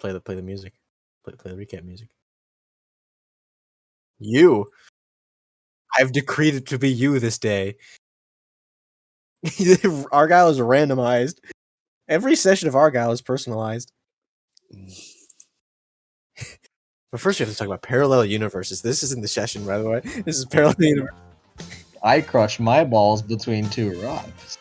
play the music. Play the recap music. You. I've decreed it to be you this day. Argyle is randomized. Every session of Argyle is personalized. But first, we have to talk about parallel universes. This isn't the session, by the way. This is parallel universe. I crush my balls between two rocks.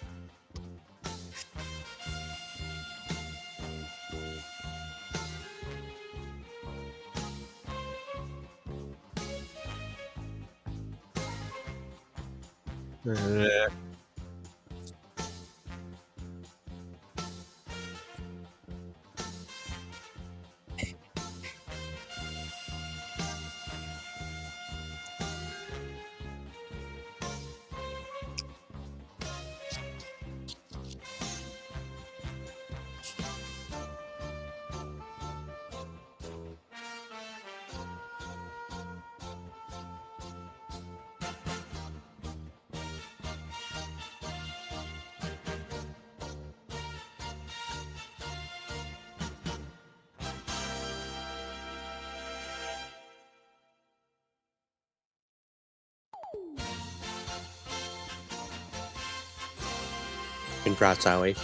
Congrats, Allie.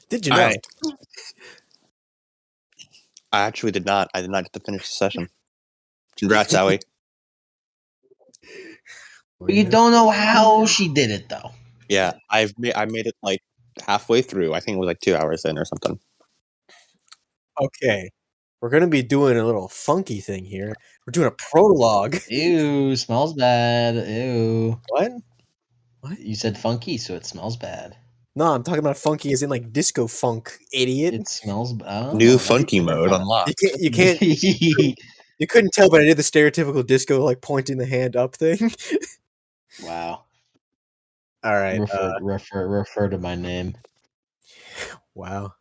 Did you know? I actually did not. I did not get to finish the session. Congrats, Allie. But you don't know how she did it, though. Yeah, I made it like halfway through. I think it was like 2 hours in or something. Okay. We're going to be doing a little funky thing here. We're doing a prologue. Ew, smells bad. Ew. What? You said funky, so it smells bad. No, I'm talking about funky as in like disco funk, idiot. It smells bad. New funky mode unlocked. You can't. You couldn't tell, but I did the stereotypical disco like pointing the hand up thing. Wow. All right. Refer to my name. Wow.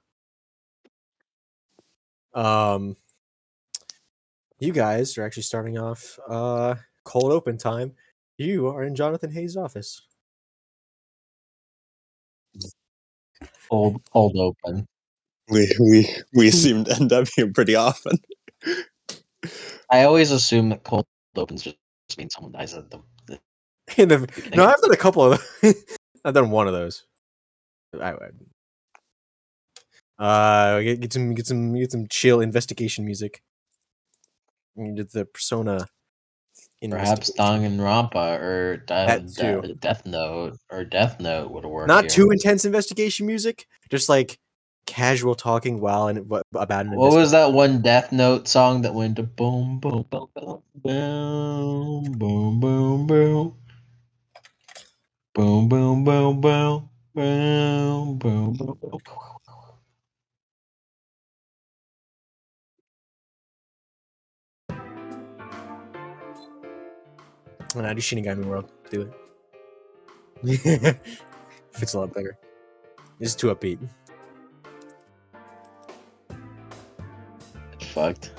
You guys are actually starting off cold open time. You are in Jonathan Hayes' office. Cold open. We seem to end up here pretty often. I always assume that cold opens just means someone dies at the No, I've done a couple of them. I've done one of those. Get some chill investigation music. The Persona. Perhaps Danganronpa or Death Note would have worked. Not too intense investigation music, just like casual talking while about an. What was that one Death Note song that went to boom boom boom boom boom boom boom boom boom boom boom boom boom boom boom. When I do Shinigami World, do it. Fits a lot better. It's too upbeat. Fucked.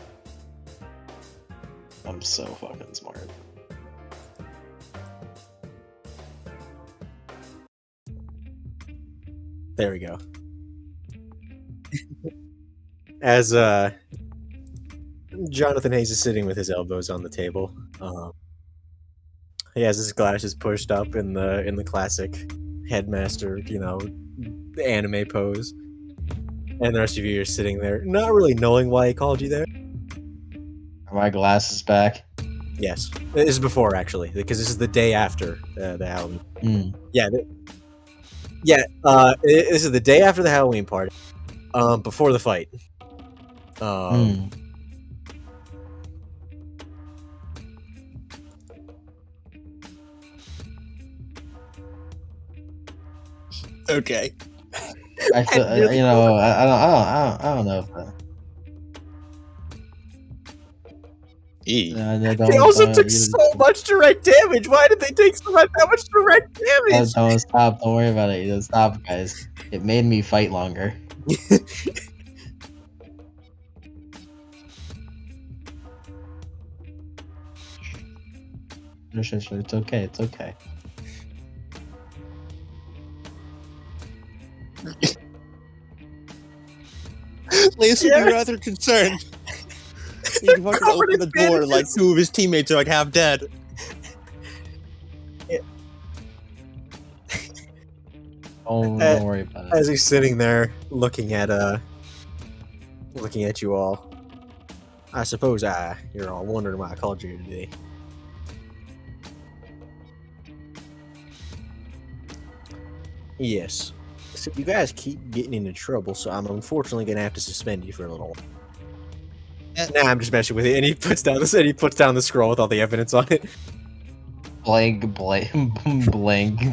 I'm so fucking smart. There we go. As Jonathan Hayes is sitting with his elbows on the table, he has his glasses pushed up in the classic headmaster, anime pose, and the rest of you are sitting there, not really knowing why he called you there. Are my glasses back? Yes, this is before actually, because this is the day after the Halloween. Yeah, this is the day after the Halloween party, before the fight. Okay. I feel, I don't know if They also took so much direct damage. Why did they take that much direct damage? Don't stop. Don't worry about it. Stop, guys. It made me fight longer. Sure. It's okay. It's okay. Lace would be rather concerned. He'd want to open the door like two of his teammates are like half dead. Oh, don't worry about As it. he's sitting there looking at you all, I suppose you're all wondering why I called you today. Yes. So you guys keep getting into trouble, so I'm unfortunately gonna have to suspend you for a little while. Nah, I'm just messing with it. And he puts down the scroll with all the evidence on it. Blank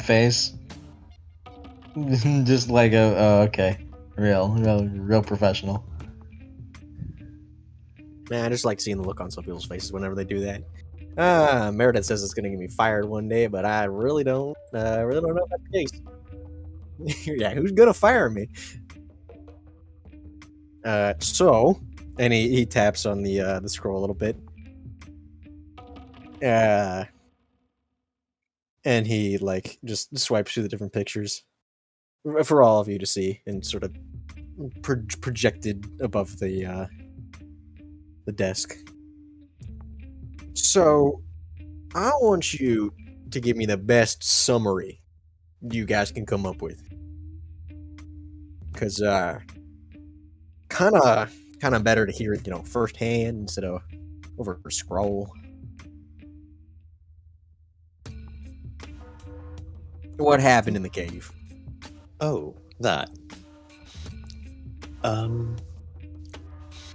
face. Just like okay. Real professional. Man, I just like seeing the look on some people's faces whenever they do that. Meredith says it's gonna get me fired one day, but I really don't know if that's the case. Yeah, who's gonna fire me? So, and he taps on the scroll a little bit. And he like just swipes through the different pictures for all of you to see, and sort of projected above the desk. So, I want you to give me the best summary you guys can come up with, because kind of better to hear it, firsthand instead of over a scroll. What happened in the cave? Oh, that.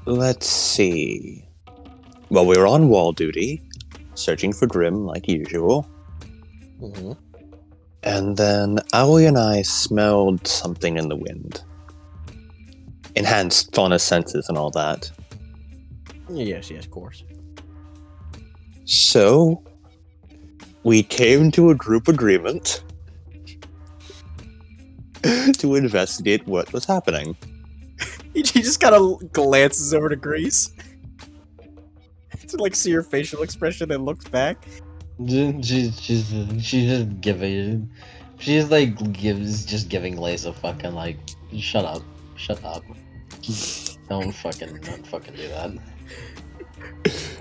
Let's see. Well, we were on wall duty, searching for Grim like usual. Mm-hmm. And then Aoi and I smelled something in the wind. Enhanced fauna senses and all that. Yes, of course. So, we came to a group agreement to investigate what was happening. He just kind of glances over to Grace to like see her facial expression and looks back. She's just giving. She's like just giving Lace a fucking like, shut up. Don't fucking do that.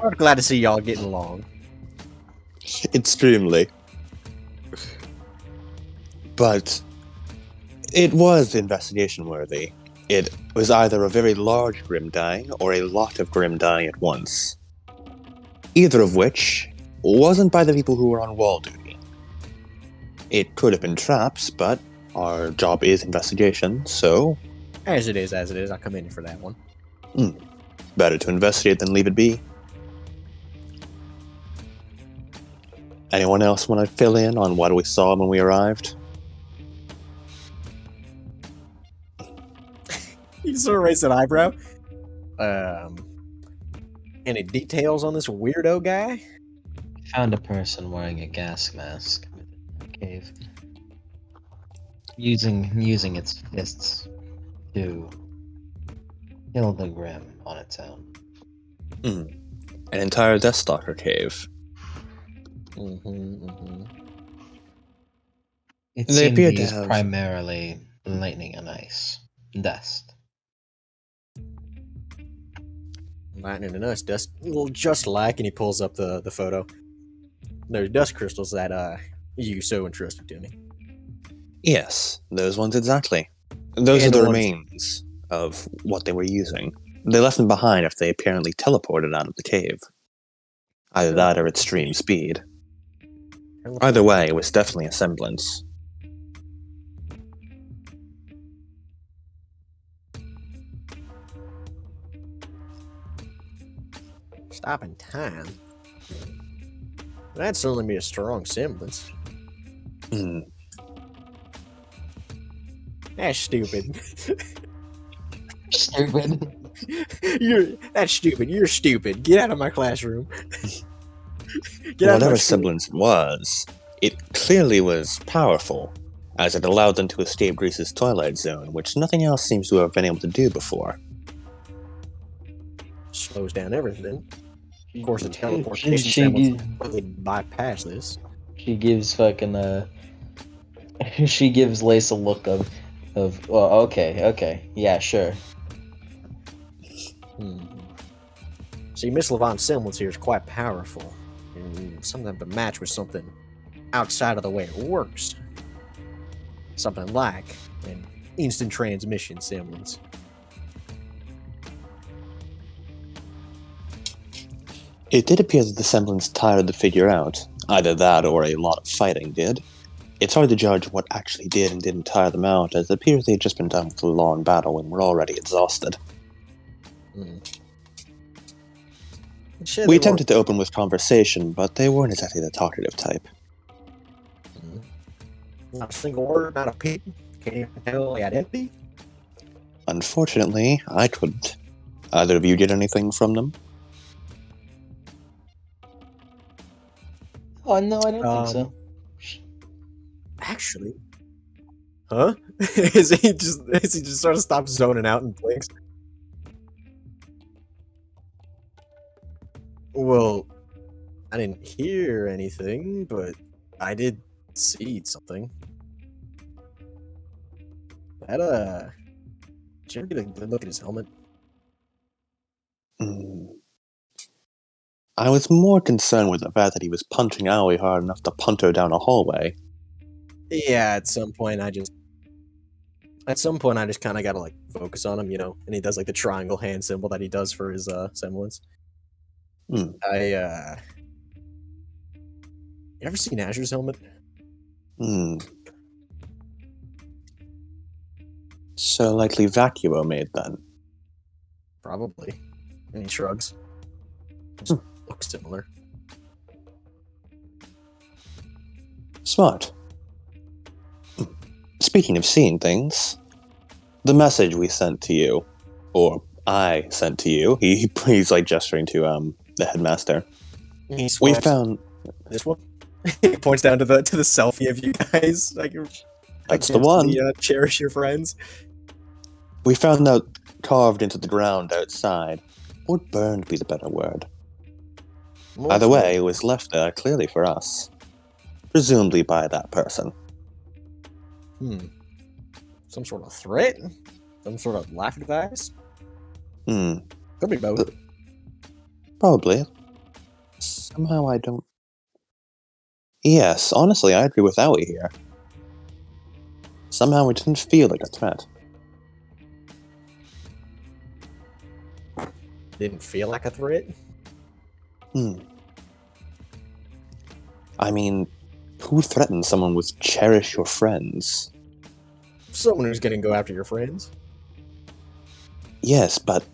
I'm glad to see y'all getting along. Extremely. But it was investigation worthy. It was either a very large Grim dying or a lot of Grim dying at once. Either of which wasn't by the people who were on wall duty. It could have been traps, but our job is investigation, so... As it is. I come in for that one. Better to investigate than leave it be. Anyone else want to fill in on what we saw when we arrived? You sort of raise an eyebrow. Any details on this weirdo guy? Found a person wearing a gas mask within the cave, using its fists to kill the Grim on its own. An entire Deathstalker cave. It They seemed appear to to use have- primarily lightning and ice, dust. Lightning and us, dust, well, just like, and he pulls up the photo. There's dust crystals that you so entrusted to me. Yes, those ones exactly. Those And are the ones- remains of what they were using. They left them behind after they apparently teleported out of the cave. Either that or extreme speed. Either way, it was definitely a semblance. Stop in time. That'd certainly be a strong semblance. That's stupid. Stupid. That's stupid. You're stupid. Get out of my classroom. Get out of my Whatever school. semblance it was, it clearly was powerful, as it allowed them to escape Greece's Twilight Zone, which nothing else seems to have been able to do before. Slows down everything. Of course, the teleportation She semblance completely bypass this. She gives fucking she gives Lace a look of well, okay, yeah, sure. Hmm. See, Miss Levant's semblance here is quite powerful, and something to match with something outside of the way it works. Something like an instant transmission semblance. It did appear that the semblance tired to figure out. Either that or a lot of fighting did. It's hard to judge what actually did and didn't tire them out, as it appears they'd just been done with a long battle and were already exhausted. Hmm. We attempted to open with conversation, but they weren't exactly the talkative type. Not a single word, not a peep. Can't even tell the identity. Unfortunately, I couldn't. Either of you get anything from them? Oh no, I don't think so. Actually, huh? Is he just sort of stops zoning out and blinks? Well, I didn't hear anything, but I did see something. That did you ever get a good look at his helmet? I was more concerned with the fact that he was punching Aoi hard enough to punt her down a hallway. Yeah, at some point I just kind of gotta like focus on him, you know, and he does like the triangle hand symbol that he does for his semblance. Hmm. You ever seen Azur's helmet? So likely Vacuo made then. Probably. And he shrugs. Just looks similar. Smart. Speaking of seeing things, the message we sent to you, or I sent to you, he's like gesturing to the headmaster. We found this one. He points down to the selfie of you guys. That's the one. Cherish your friends. We found out carved into the ground outside. Would burned be the better word? Either way, it was left there clearly for us. Presumably by that person. Some sort of threat? Some sort of life advice? Could be both. Probably. Somehow I don't... Yes, honestly, I agree with Aoi here. Somehow it didn't feel like a threat. Didn't feel like a threat? I mean, who threatens someone with cherish your friends? Someone who's gonna go after your friends. Yes, but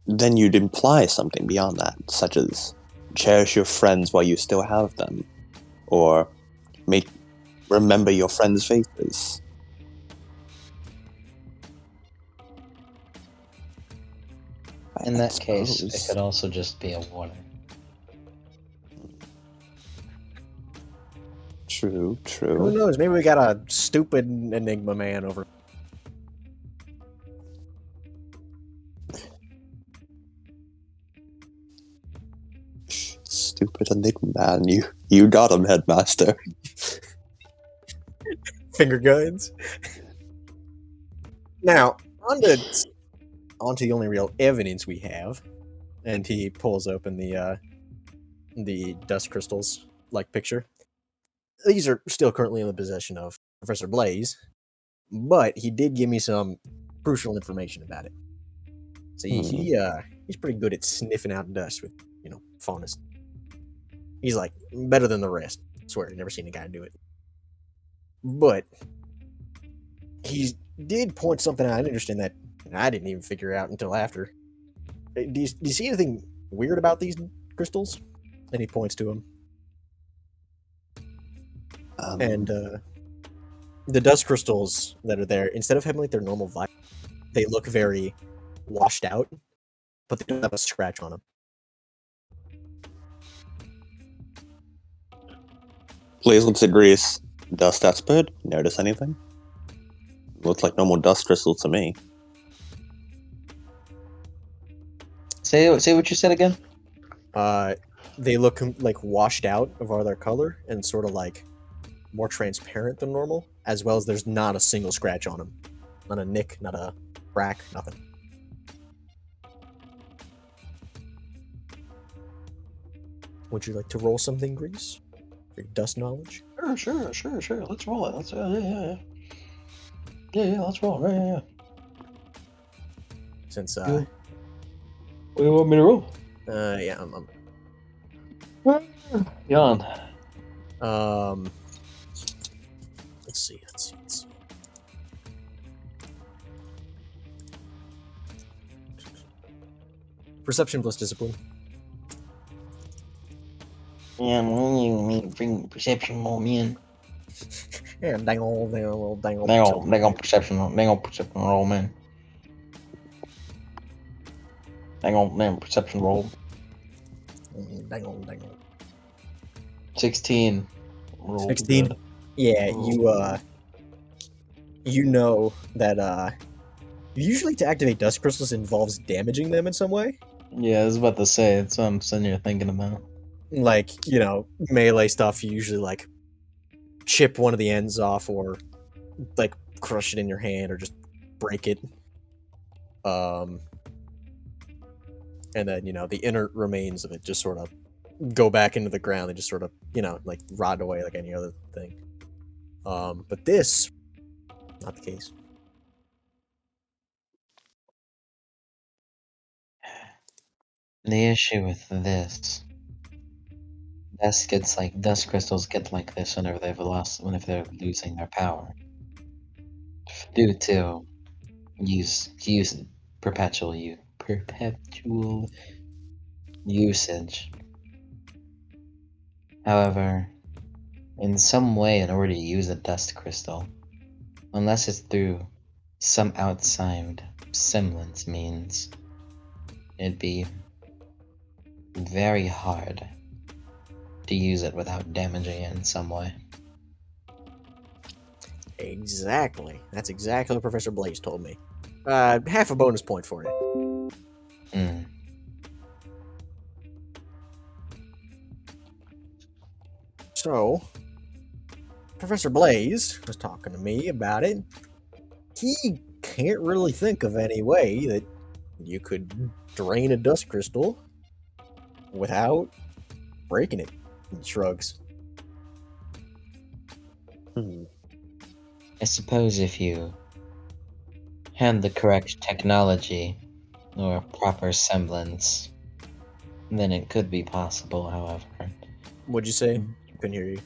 then you'd imply something beyond that, such as cherish your friends while you still have them, or remember your friends' faces. In that case, it could also just be a warning. True. Who knows? Maybe we got a stupid Enigma man over. Stupid Enigma man, you got him, headmaster. Finger guns. Now, onto the only real evidence we have, and he pulls open the dust crystals like picture. These are still currently in the possession of Professor Blaze, but he did give me some crucial information about it. See, he's pretty good at sniffing out dust with, faunus. He's like better than the rest. I swear, I've never seen a guy do it. But he did point something out. I didn't understand that. I didn't even figure out until after. Do you see anything weird about these crystals? And he points to them. And the dust crystals that are there, instead of having like their normal vibe, they look very washed out, but they don't have a scratch on them. Blaze looks at Grease. Dust expert? Notice anything? Looks like normal dust crystals to me. Say what you said again. They look like washed out of all their color and sort of like more transparent than normal, as well as there's not a single scratch on them. Not a nick, not a crack, nothing. Would you like to roll something, Grease? For your dust knowledge? Sure. Let's roll it. Yeah. Let's roll. Yeah. Since What do you want me to roll? yeah, Yawn. let's see. Perception plus discipline. Yeah, when you bring perception roll me in. Yeah, dangle. They gon' perception roll, man. Damn perception roll. Dangle. 16. Roll 16. good. Yeah, Roll you know that usually to activate dust crystals involves damaging them in some way. Yeah, I was about to say, it's what I'm sitting here thinking about. Like, melee stuff, you usually like chip one of the ends off or like crush it in your hand or just break it. And then, the inert remains of it just sort of go back into the ground and just sort of, like rot away like any other thing. But this, not the case. The issue with this, dust crystals get like this whenever they're losing their power. Due to perpetual usage. However, in some way, in order to use a dust crystal, unless it's through some outside semblance means, it'd be very hard to use it without damaging it in some way. Exactly. That's exactly what Professor Blaze told me. Half a bonus point for you. Hmm. So, Professor Blaze was talking to me about it. He can't really think of any way that you could drain a dust crystal without breaking it. He shrugs. I suppose if you had the correct technology or proper semblance, then it could be possible, however. What'd you say? Couldn't hear you.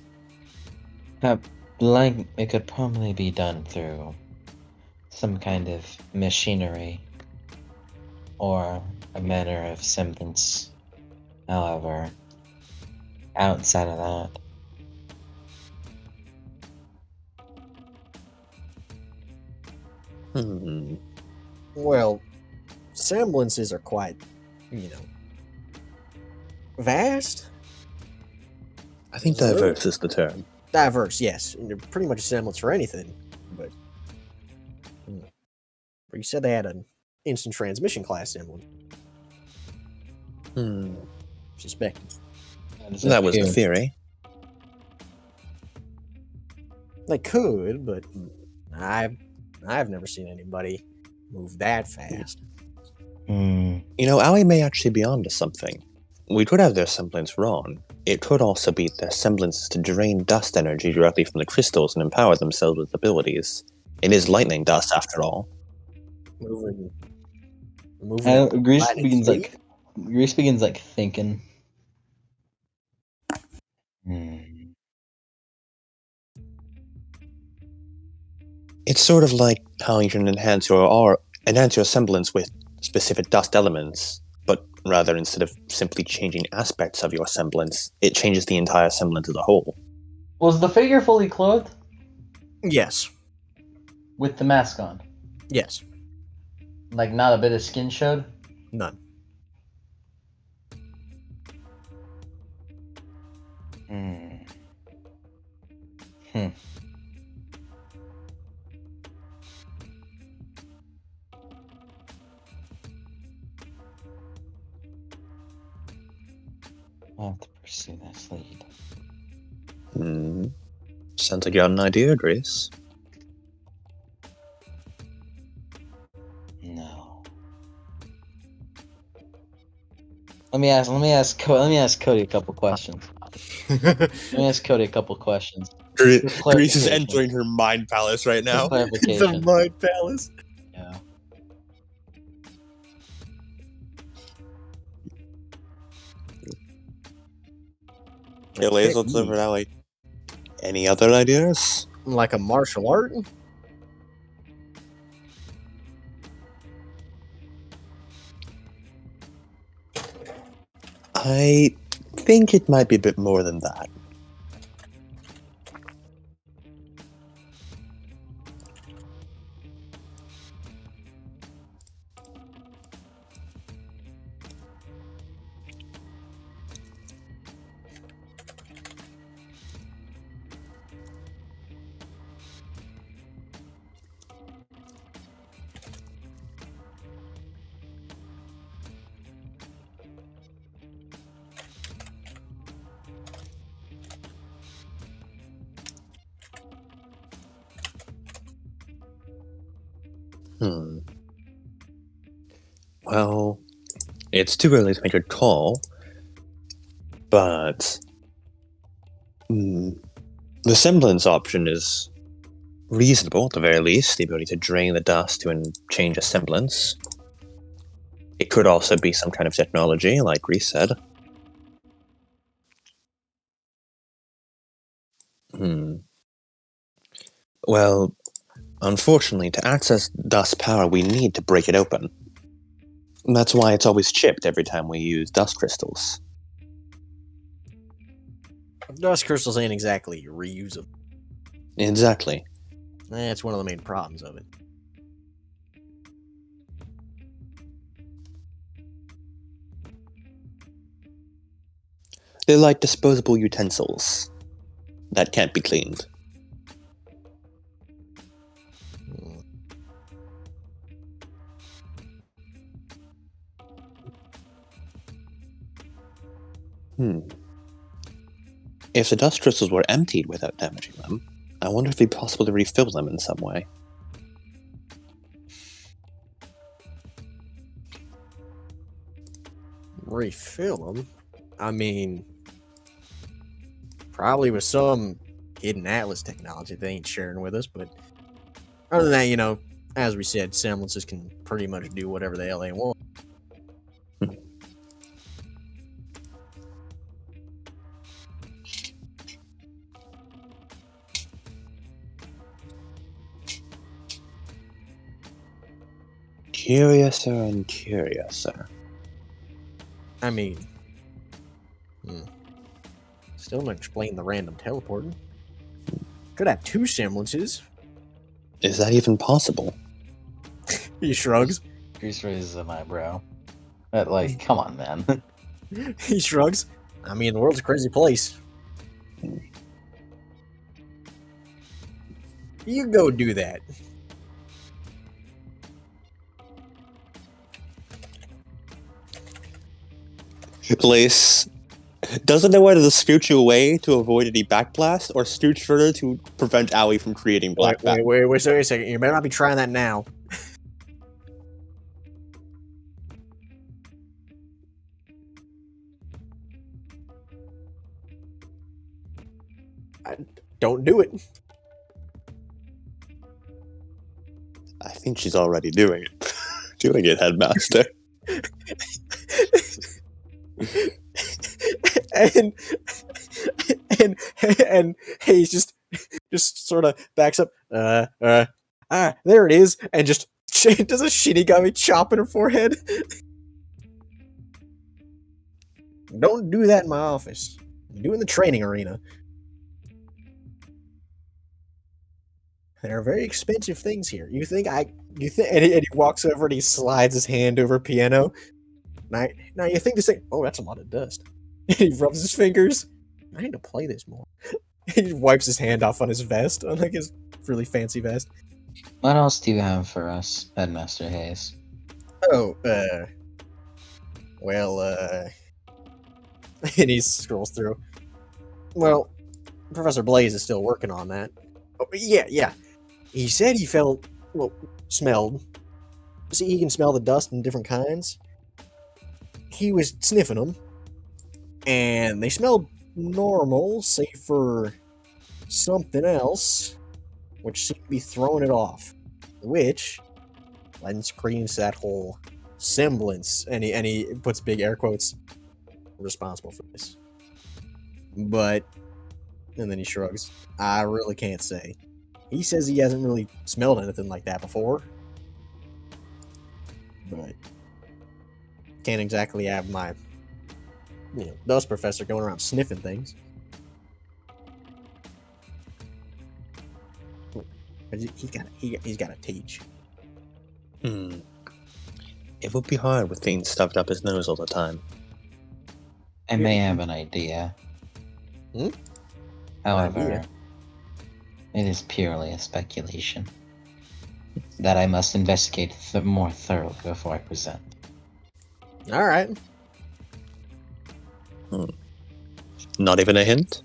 It could probably be done through some kind of machinery or a manner of semblance. However, outside of that, Well, semblances are quite, vast. I think diverse is the term. Diverse, yes. And they're pretty much a semblance for anything. But you said they had an instant transmission class semblance. Suspect. That was the theory. They could, but I've never seen anybody move that fast. Ali may actually be onto something. We could have their semblance wrong. It could also be their semblance to drain dust energy directly from the crystals and empower themselves with abilities. It is lightning dust, after all. Moving. Grease begins like thinking. It's sort of like how you can enhance your semblance with specific dust elements, but rather instead of simply changing aspects of your semblance, it changes the entire semblance as a whole. Was the figure fully clothed? Yes. With the mask on? Yes. Like not a bit of skin showed? None. I'll have to pursue this lead. Sounds like you got an idea, Grace. No. Let me ask Cody a couple questions. Let me ask Cody a couple questions. Grease is clarification. entering her mind palace right For now. The clarification. Mind Palace. Yeah. Okay, Lays, let's over that way. Any other ideas? Like a martial art? I think it might be a bit more than that. Well, it's too early to make a call, but the semblance option is reasonable at the very least. The ability to drain the dust to change a semblance. It could also be some kind of technology, like Grease said. Well, unfortunately, to access dust power, we need to break it open. That's why it's always chipped every time we use dust crystals. Dust crystals ain't exactly reusable. Exactly. That's one of the main problems of it. They're like disposable utensils that can't be cleaned. If the dust crystals were emptied without damaging them, I wonder if it'd be possible to refill them in some way. Refill them? I mean, probably with some hidden Atlas technology they ain't sharing with us, but other than that, you know, as we said, semblances can pretty much do whatever the hell they want. Curiouser and curiouser. I mean, still don't explain the random teleporting. Could have two semblances. Is that even possible? He shrugs. Grease raises an eyebrow. Like, come on, man. He shrugs. I mean, the world's a crazy place. You go do that. Lace doesn't know whether to scooch away to avoid any backblast or scooch further to prevent Owie from creating black Wait a second. You better not be trying that now. Don't do it. I think she's already doing it. Doing it, Headmaster. and he's just sort of backs up. There it is, and just does a Shinigami chop in her forehead. Don't do that in my office. Do it in the training arena. There are very expensive things here. You think? And he walks over and he slides his hand over a piano. Now you think this thing? Oh, that's a lot of dust. He rubs his fingers. I need to play this more. He wipes his hand off on his vest, on like his really fancy vest. What else do you have for us, Headmaster Hayes? Oh, well, and he scrolls through. Well, Professor Blaze is still working on that. Oh, yeah. He said he smelled. See, he can smell the dust in different kinds. he was sniffing them, and they smelled normal, save for something else, which seemed to be throwing it off. Which lends credence to that whole semblance, and he puts big air quotes, responsible for this. But, and then he shrugs. I really can't say. He says he hasn't really smelled anything like that before. But can't exactly have my, dust professor going around sniffing things. He's got to teach. It would be hard with things stuffed up his nose all the time. I may have an idea. Hmm? However, Idea? it is purely a speculation that I must investigate more thoroughly before I present. All right. Not even a hint?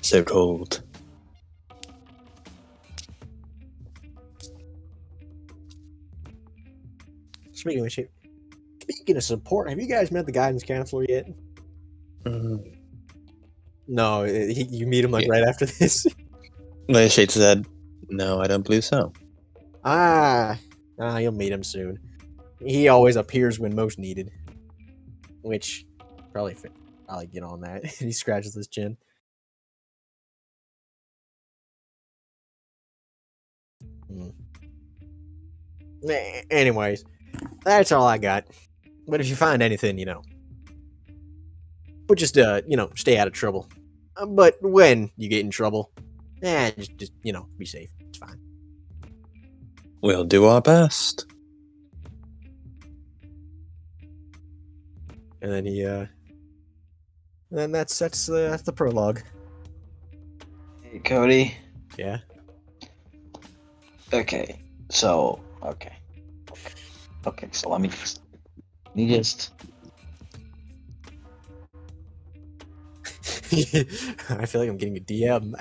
So cold. Speaking of support, have you guys met the guidance counselor yet? No, you meet him like Yeah. right after this. My shade said, no, I don't believe so. You'll meet him soon. He always appears when most needed, which probably get on that. He scratches his chin. Anyways, that's all I got. But if you find anything, but just stay out of trouble. But when you get in trouble, just be safe. It's fine. We'll do our best. And then then that's the prologue. Hey, Cody. Yeah. Okay, so okay, so let me just. I feel like I'm getting a DM.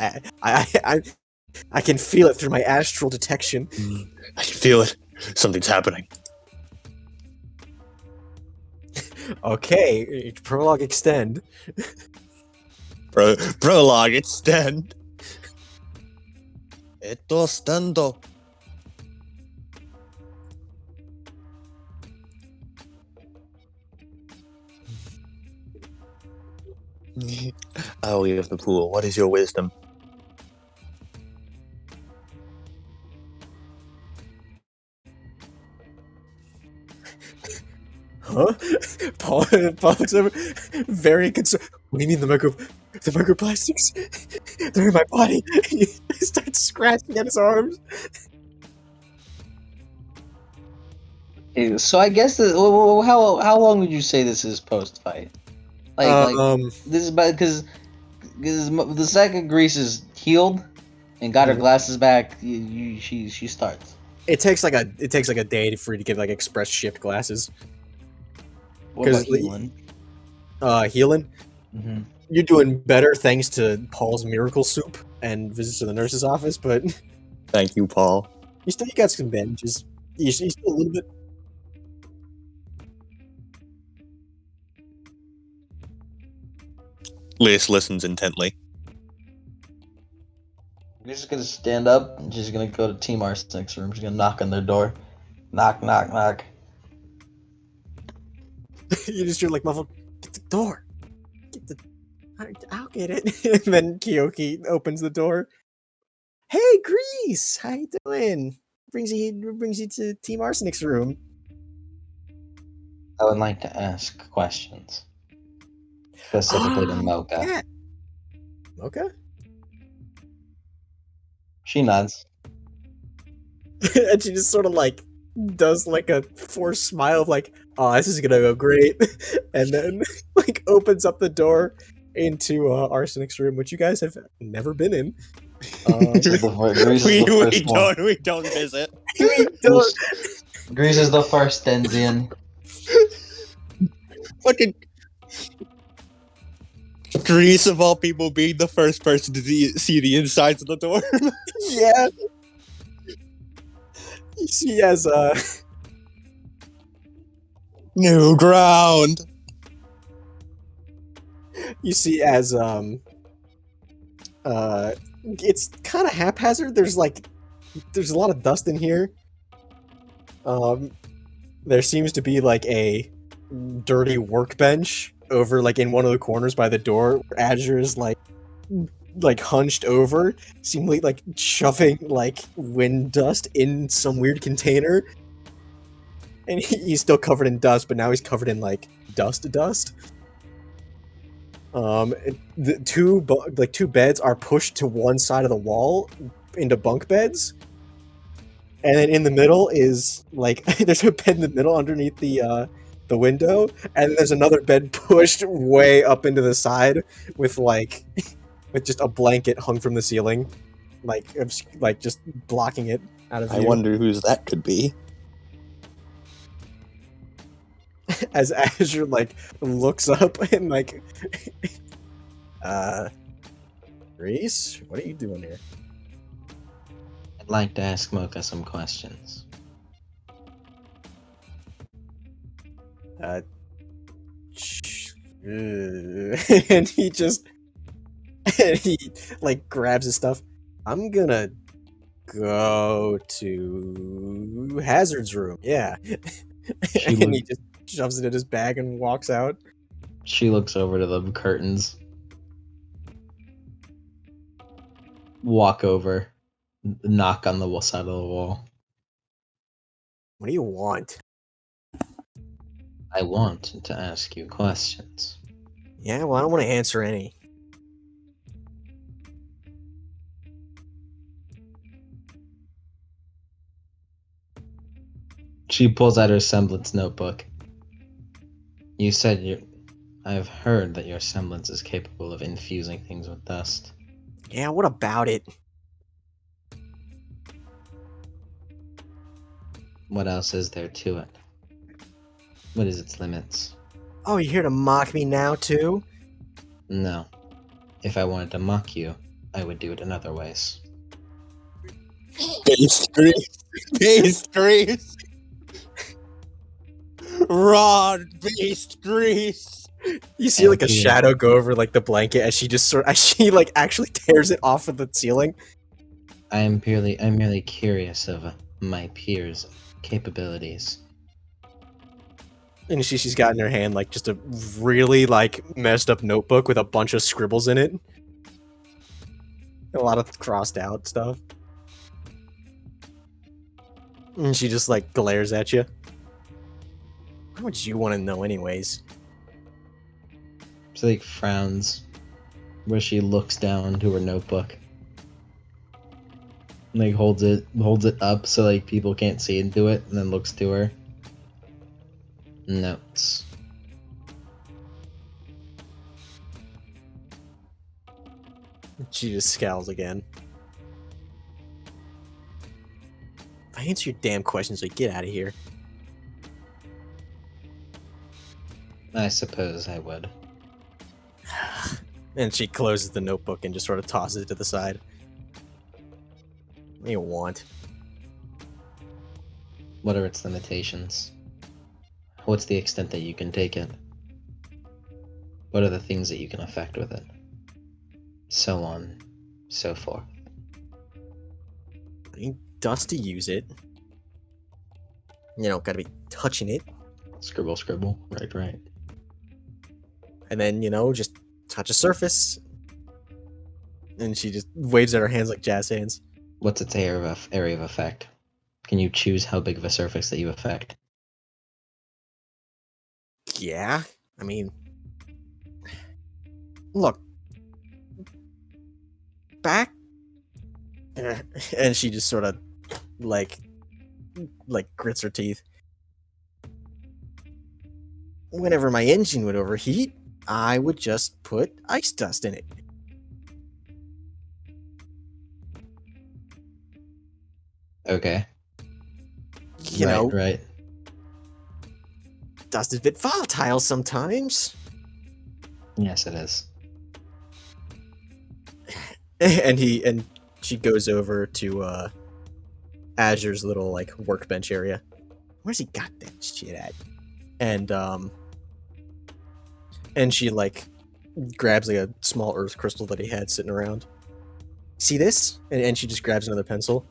I can feel it through my astral detection. I can feel it. Something's happening. Okay, prologue extend. Prologue extend. Esto stando. Owie of the pool, what is your wisdom? Huh? Paul looks over, very concerned. What do you mean the microplastics? They're in my body. He starts scratching at his arms. Okay, so I guess how long would you say this is post fight? Like this is about because the second Grease is healed and got her glasses back. She starts. It takes like a day for you to get like express shipped glasses. What about healing? Healing. Mm-hmm. You're doing better thanks to Paul's miracle soup and visits to the nurse's office, but Thank you, Paul. you got some bandages. You still a little bit. Liz listens intently. She's just gonna stand up and she's gonna go to Team Arsenic's room. She's gonna knock on their door. Knock, knock, knock. You just hear like muffled, get the door. I'll get it. And then Kiyoki opens the door. Hey, Grease, how you doing? Brings you to Team Arsenic's room. I would like to ask questions. Specifically to Mocha. Yeah. Mocha? She nods. And she just sort of like does like a forced smile of like, oh, this is gonna go great. And then like opens up the door into Arsenic's room, which you guys have never been in. We don't visit. We don't. Grease is the first Denzian. Fucking Grease of all people being the first person to see the insides of the door. Yeah. see as New ground. you see as it's kind of haphazard. There's a lot of dust in here. There seems to be like a dirty workbench over like in one of the corners by the door where Azure is like hunched over, seemingly like shoving like wind dust in some weird container. And he's still covered in dust, but now he's covered in like dust. The two beds are pushed to one side of the wall into bunk beds, and then in the middle is like there's a bed in the middle underneath the window, and there's another bed pushed way up into the side with like with just a blanket hung from the ceiling, like just blocking it out of view. I wonder whose that could be. As Azure like looks up and like, Reese, what are you doing here? I'd like to ask Mocha some questions. And he like grabs his stuff. I'm gonna go to Hazard's room. Yeah, and he just shoves it in his bag and walks out. She looks over to the curtains. Walk over. Knock on the side of the wall. What do you want? I want to ask you questions. Yeah, well, I don't want to answer any. She pulls out her semblance notebook. You said I've heard that your semblance is capable of infusing things with dust. Yeah, what about it? What else is there to it? What is its limits? Oh, you're here to mock me now, too? No. If I wanted to mock you, I would do it in other ways. Based grease. Based grease. Raw based grease. You see like a shadow go over like the blanket as she like actually tears it off of the ceiling. I'm merely curious of my peers' capabilities. And she's got in her hand like just a really like messed up notebook with a bunch of scribbles in it. A lot of crossed out stuff. And she just like glares at you. How much you want to know anyways? She like frowns where she looks down to her notebook. And, like holds it up so like people can't see into it, and then looks to her. Notes. She just scowls again. If I answer your damn questions, like get out of here. I suppose I would. And she closes the notebook and just sort of tosses it to the side. What do you want? What are its limitations? What's the extent that you can take it? What are the things that you can affect with it? So on, so forth. I need dust to use it. You know, gotta be touching it. Scribble, scribble. Right. And then, you know, just touch a surface. And she just waves at her hands like jazz hands. What's its area of effect? Can you choose how big of a surface that you affect? Yeah, I mean... Look. Back... And she just sort of, like grits her teeth. Whenever my engine would overheat, I would just put ice dust in it. Okay. You know, Right. dust is a bit volatile sometimes. Yes, it is. And she goes over to Azure's little like workbench area. Where's he got that shit at? And she like grabs like a small earth crystal that he had sitting around. See this? And she just grabs another pencil.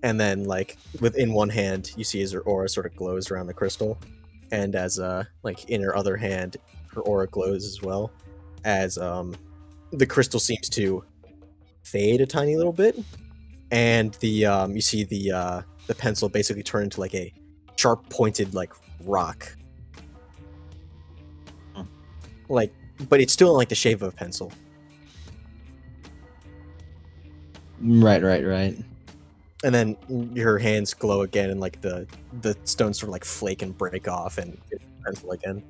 And then like within one hand, you see as her aura sort of glows around the crystal. And as like in her other hand, her aura glows as well. As the crystal seems to fade a tiny little bit. And the you see the pencil basically turn into like a sharp pointed like rock. Like, but it's still in like the shape of a pencil. Right. And then your hands glow again, and like the stones sort of like flake and break off, and it's a pencil again.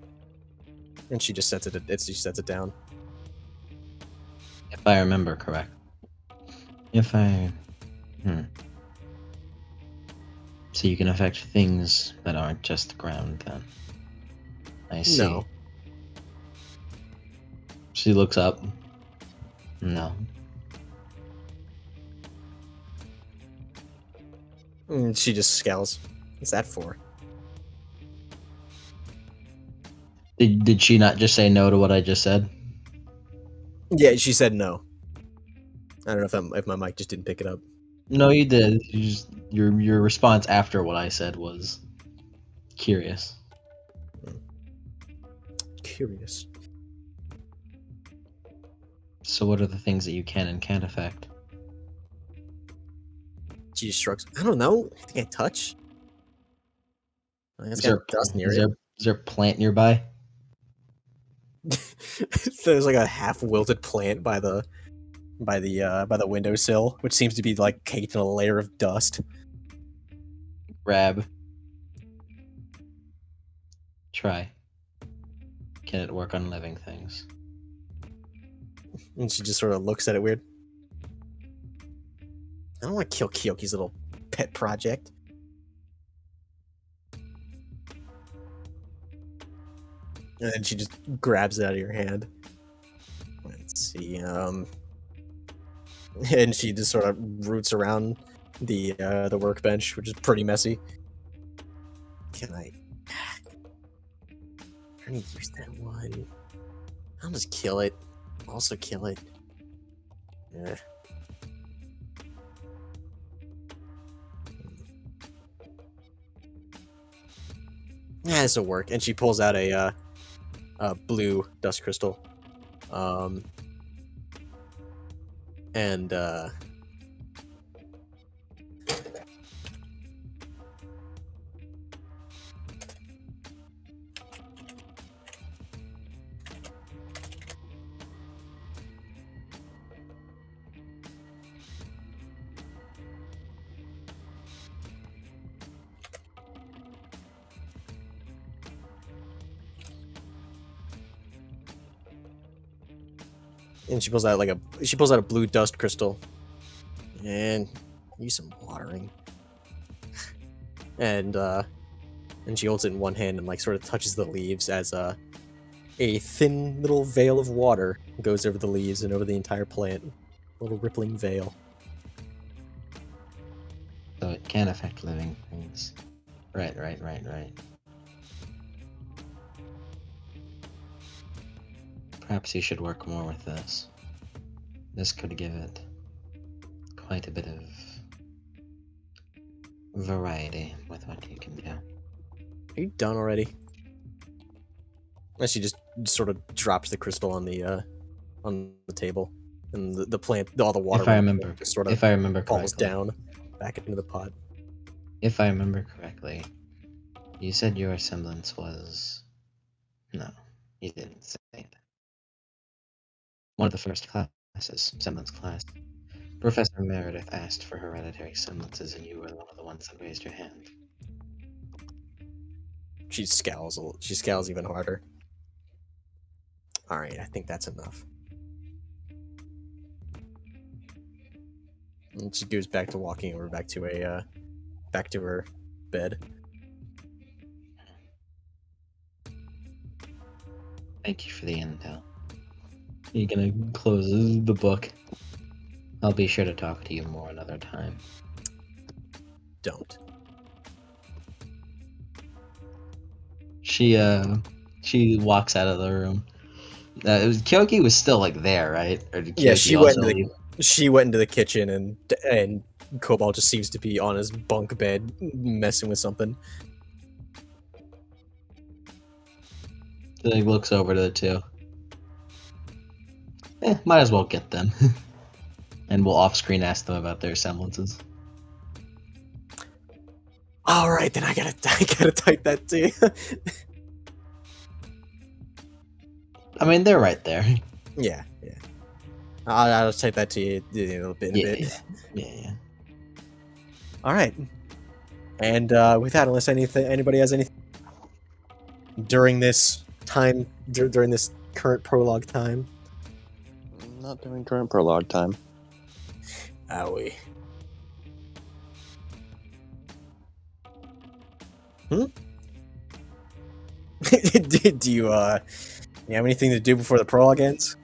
And she just sets it down. If I remember correct. So you can affect things that aren't just ground, then. I see. No. She looks up. No. And she just scowls. What's that for? Did she not just say no to what I just said? Yeah, she said no. I don't know if my mic just didn't pick it up. No, you did. Your response after what I said was curious. Curious. So what are the things that you can and can't affect? She just shrugs. I don't know. I think I touch. I guess Is there, dust near is, it. there, is there a plant nearby? There's like a half wilted plant by the windowsill, which seems to be like caked in a layer of dust. Grab. Try. Can it work on living things? And she just sort of looks at it weird. I don't want to kill Kyoki's little pet project. And then she just grabs it out of your hand. Let's see. And she just sort of roots around the workbench, which is pretty messy. Can I need to use that one. I'll just kill it. Also kill it. Yeah. Yeah, this will work. And she pulls out a blue dust crystal. And she pulls out a blue dust crystal. And use some watering. And she holds it in one hand and like sort of touches the leaves as a thin little veil of water goes over the leaves and over the entire plant. A little rippling veil. So it can affect living things. Right. Perhaps you should work more with this. This could give it quite a bit of variety with what you can do. Are you done already? And she just sort of drops the crystal on the table, and the plant, all the water. If I remember, just sort of falls down back into the pot. If I remember correctly, you said your semblance was... No, you didn't say it. One of the first classes, semblance class. Professor Meredith asked for hereditary semblances, and you were one of the ones that raised your hand. She scowls she scowls even harder. Alright, I think that's enough. And she goes back to walking over back to her bed. Thank you for the intel. You're gonna close the book. I'll be sure to talk to you more another time. don't. She walks out of the room. Kyoki was still like there, right? Or did Yeah, Kyoki she went also into leave? she went into the kitchen, and Cobalt just seems to be on his bunk bed messing with something. So he looks over to the two. Might as well get them. And we'll off-screen ask them about their semblances. All right, then I gotta type that too. I mean, they're right there. Yeah. I'll type that to you in a bit. Yeah. All right. And with that, unless anybody has anything during this time, during this current prologue time. Not during current prologue time. Owie. Do you have anything to do before the prologue ends?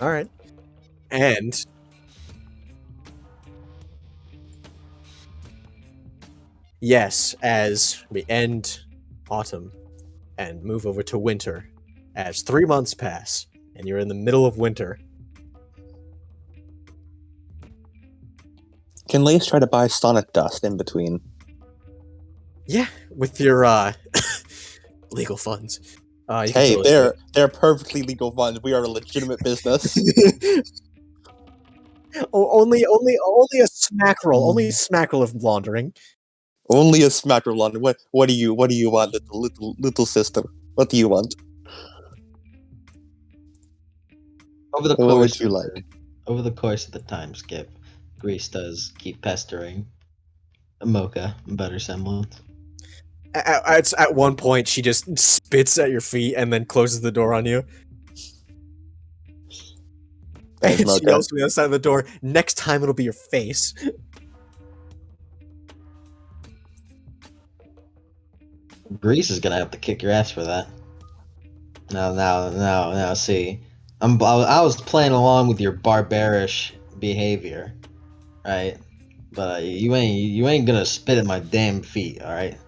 All right. And yes, as we end autumn and move over to winter, as 3 months pass and you're in the middle of winter. Can Lace try to buy sonic dust in between? Yeah, with your legal funds. You can Hey, totally do they're perfectly legal funds. We are a legitimate business. it. only a smack roll. Only a smack roll of laundering. Only a smack of London. What do you want, little sister? What do you want? Over the What would course you of like? Over the course of the time skip, Grease does keep pestering Mocha about her semblance. At one point, she just spits at your feet and then closes the door on you. Thanks, And she Mocha. yells from the other side of the door, "Next time it'll be your face." Grease is gonna have to kick your ass for that. Now, see, I was playing along with your barbarish behavior, right? But you ain't gonna spit at my damn feet, all right?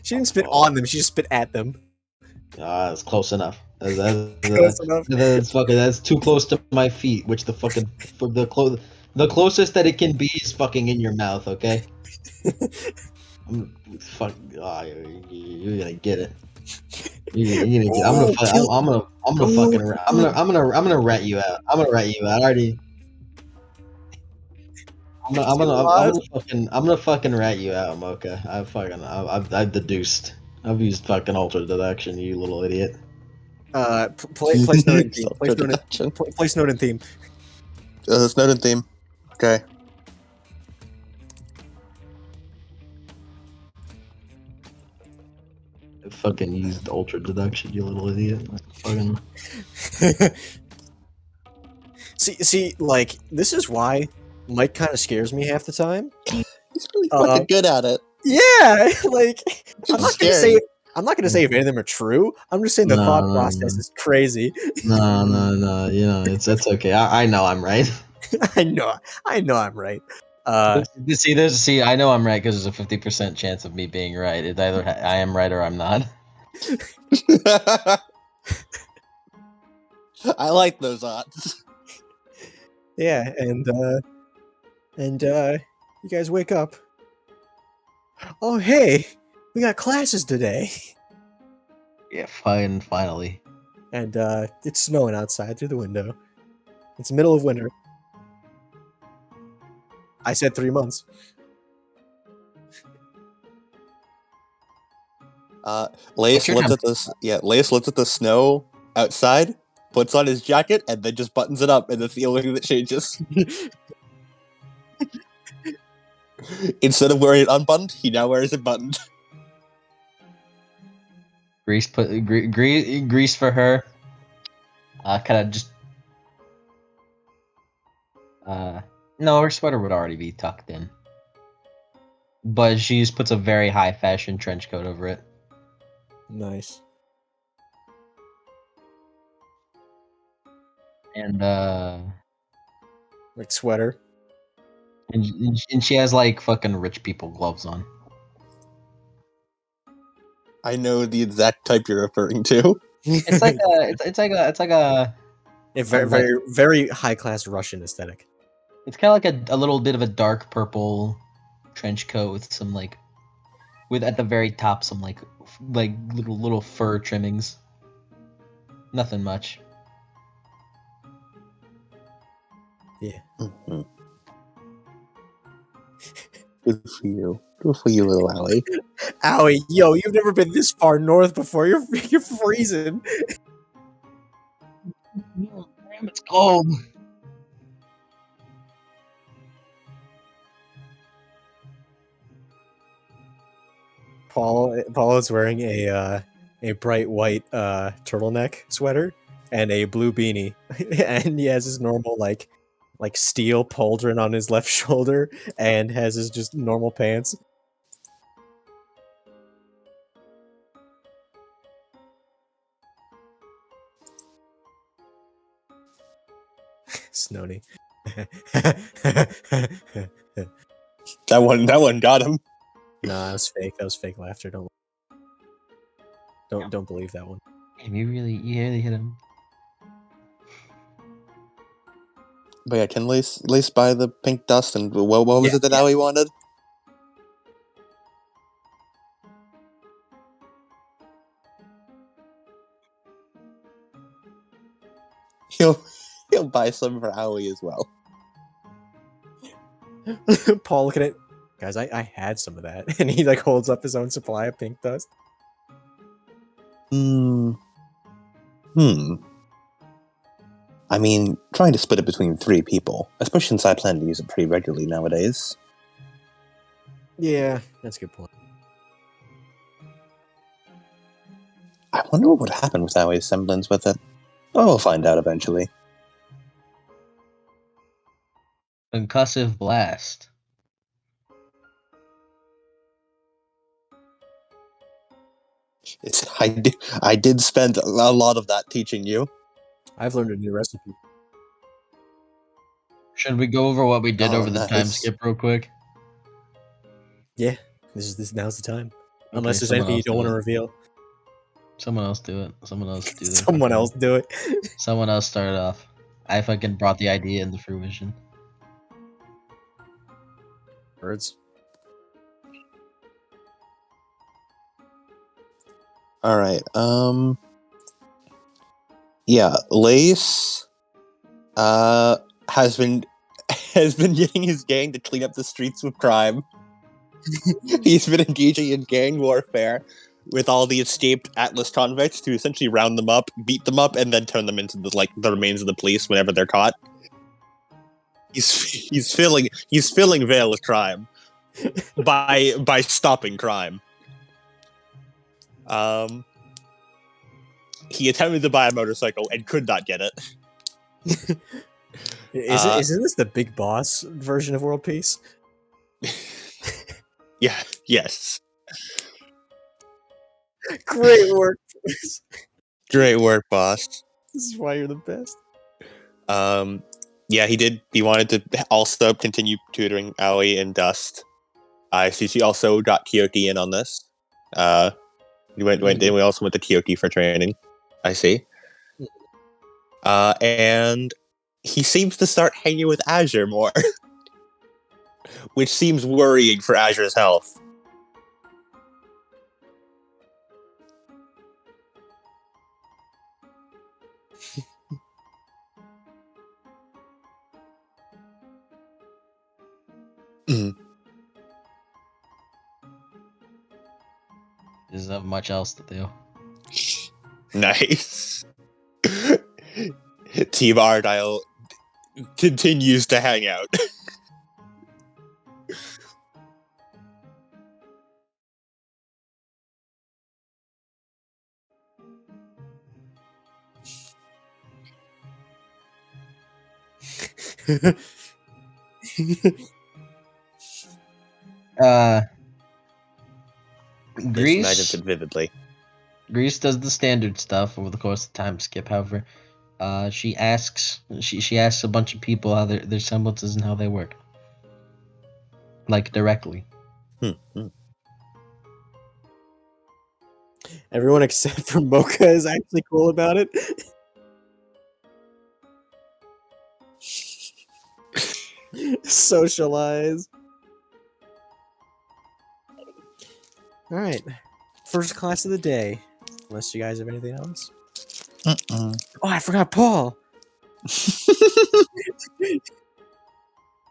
She didn't spit on them, she just spit at them. That's close enough. Close enough. That's too close to my feet. Which the closest that it can be is fucking in your mouth. Okay. You're gonna get it. You're gonna get. I'm gonna rat you out. I'm gonna rat you out. I already. I'm gonna fucking rat you out, Mocha. I've deduced. I've used fucking alter deduction, you little idiot. Place note in theme. Self-introduction. Place note in theme. It's not in theme. Okay. I fucking used ultra deduction, you little idiot. Fucking. see, like, this is why Mike kind of scares me half the time. He's really fucking good at it. Yeah, like, I'm not gonna scary. say if any of them are true. I'm just saying the thought process is crazy. No. You know, it's okay. I know I'm right. I know I'm right. See, I know I'm right because there's a 50% chance of me being right. It's either I am right or I'm not. I like those odds. Yeah, and you guys wake up. Oh, hey, we got classes today. Yeah, finally. And it's snowing outside through the window. It's middle of winter. I said 3 months. Lace looks at this. Yeah, Lace looks at the snow outside, puts on his jacket, and then just buttons it up, and that's the only thing that changes. Instead of wearing it unbuttoned, he now wears it buttoned. Grease grease for her. Kind of just. No, her sweater would already be tucked in. But she just puts a very high fashion trench coat over it. Nice. And Like sweater. and she has like fucking rich people gloves on. I know the exact type you're referring to. It's like a it's like a very, like very, very high class Russian aesthetic. it's kind of like a little bit of a dark purple trench coat with some like with at the very top some like little fur trimmings. Nothing much. Yeah. Mhm. Good for you. Good for you, little Allie. Owie, yo, you've never been this far north before. You're freezing. Damn, it's cold. Paul is wearing a bright white turtleneck sweater and a blue beanie, and he has his normal like steel pauldron on his left shoulder, and has his just normal pants. Snowdy. That one got him. Nah, that was fake. That was fake laughter. Don't believe that one. Damn, you really hit him. But yeah, can Lace buy the pink dust? And what was it that Allie wanted? He'll buy some for Allie as well. Paul looking at guys, I had some of that, and he like holds up his own supply of pink dust. Hmm. I mean, trying to split it between 3 people, especially since I plan to use it pretty regularly nowadays. Yeah, that's a good point. I wonder what would happen with Allie's semblance with it. Oh, we'll find out eventually. Concussive blast. I did spend a lot of that teaching you. I've learned a new recipe. Should we go over what we did Oh, over the nice. time skip real quick? Yeah, now's the time. Okay, Unless there's someone anything you else don't do want to it. reveal. Someone else do it. Someone else do it. Someone else do it. Someone else start it off. I fucking brought the idea into fruition. Birds. All right. Yeah, Lace has been getting his gang to clean up the streets with crime. He's been engaging in gang warfare with all the escaped Atlas convicts to essentially round them up, beat them up, and then turn them into the remains of the police whenever they're caught. He's filling Vale with crime by stopping crime. He attempted to buy a motorcycle and could not get it. Isn't this the Big Boss version of World Peace? Yeah. Yes. Great work. Great work, boss. This is why you're the best. Yeah, he did. He wanted to also continue tutoring Allie and Dust. I see she also got Kyoki in on this. We also went to Kyoki for training. I see. And he seems to start hanging with Azure more, which seems worrying for Azure's health. There's not much else to do. Nice. Team ARGYLE continues to hang out. Greece Vividly. Greece does the standard stuff over the course of time skip. However, She asks a bunch of people how their semblances and how they work, like directly. Everyone except for Mocha is actually cool about it. Socialize. All right, first class of the day. Unless you guys have anything else. Oh, I forgot Paul.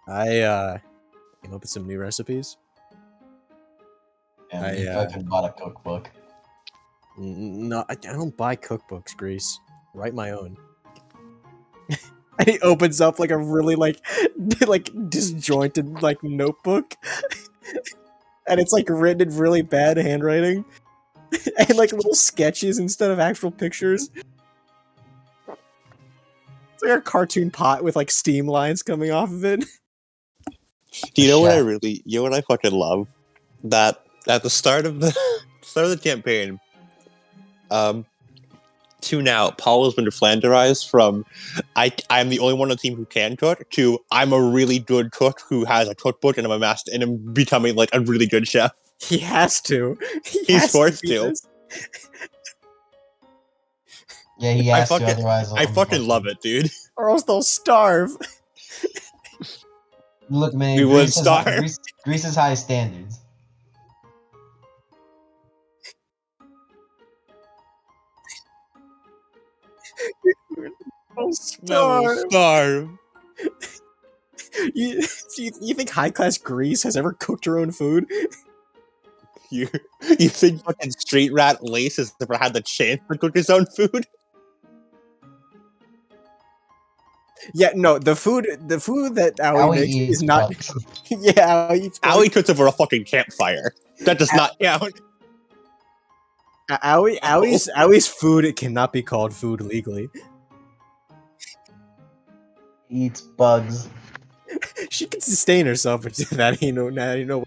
I came up with some new recipes. And you fucking bought a cookbook. No, I don't buy cookbooks, Grease. Write my own. And he opens up like a really like disjointed like notebook. And it's like written in really bad handwriting. And like little sketches instead of actual pictures. It's like a cartoon pot with like steam lines coming off of it. You know what I fucking love? That at the start of the campaign, to now, Paul has been flanderized from I'm the only one on the team who can cook to I'm a really good cook who has a cookbook and I'm a master and I'm becoming like a really good chef. He has to. He's forced to. Yeah, he has to. Otherwise, I fucking love it, dude. Or else they'll starve. Look, man, We would starve. Greece has high standards. They'll starve. Starve. You think high class Greece has ever cooked her own food? You think fucking street rat Lace has ever had the chance to cook his own food? Yeah, no, the food that Aoi makes is not. Yeah, Aoi eats. Aoi cooks over a fucking campfire. That does not count. Aoi's food cannot be called food legally. He eats bugs. She can sustain herself, but that you know.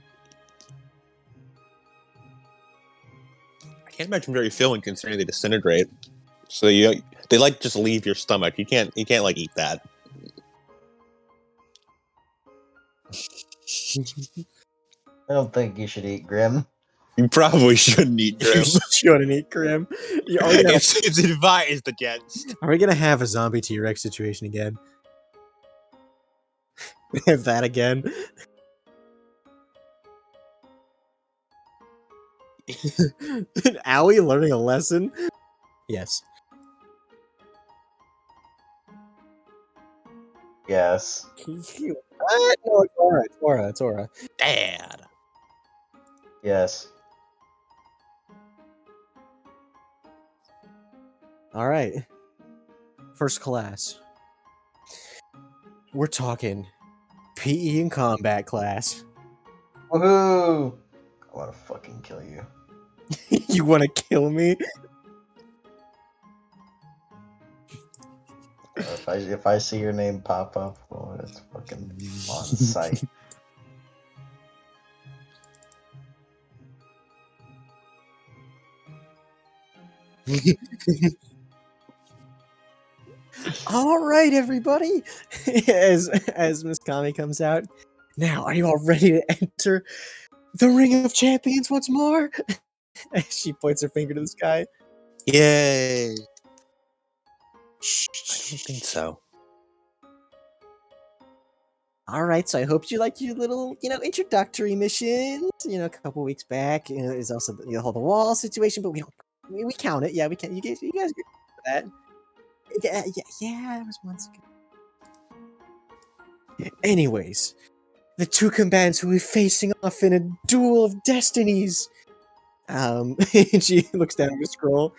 I can't imagine very filling considering they disintegrate. So they like just leave your stomach. You can't like eat that. I don't think you should eat Grim. You probably shouldn't eat Grim. You shouldn't eat Grim. It's advised against. Are we gonna have a zombie T-Rex situation again? We have that again. Aoi learning a lesson? Yes. Yes. What? No, it's Aura. Dad. Yes. Alright. First class. We're talking PE and combat class. Woohoo! I wanna fucking kill you. You wanna kill me? If I see your name pop up, well, it's fucking on sight. All right, everybody. As Miss Kami comes out, now are you all ready to enter the Ring of Champions once more? She points her finger to the sky. Yay! I don't think so. All right, so I hope you liked your little, introductory missions. A couple weeks back, there's also the whole the wall situation, but we count it. Yeah, we can. You guys agree with that? Yeah, that was months ago. Anyways, the two combatants who will be facing off in a duel of destinies. And she looks down at the scroll.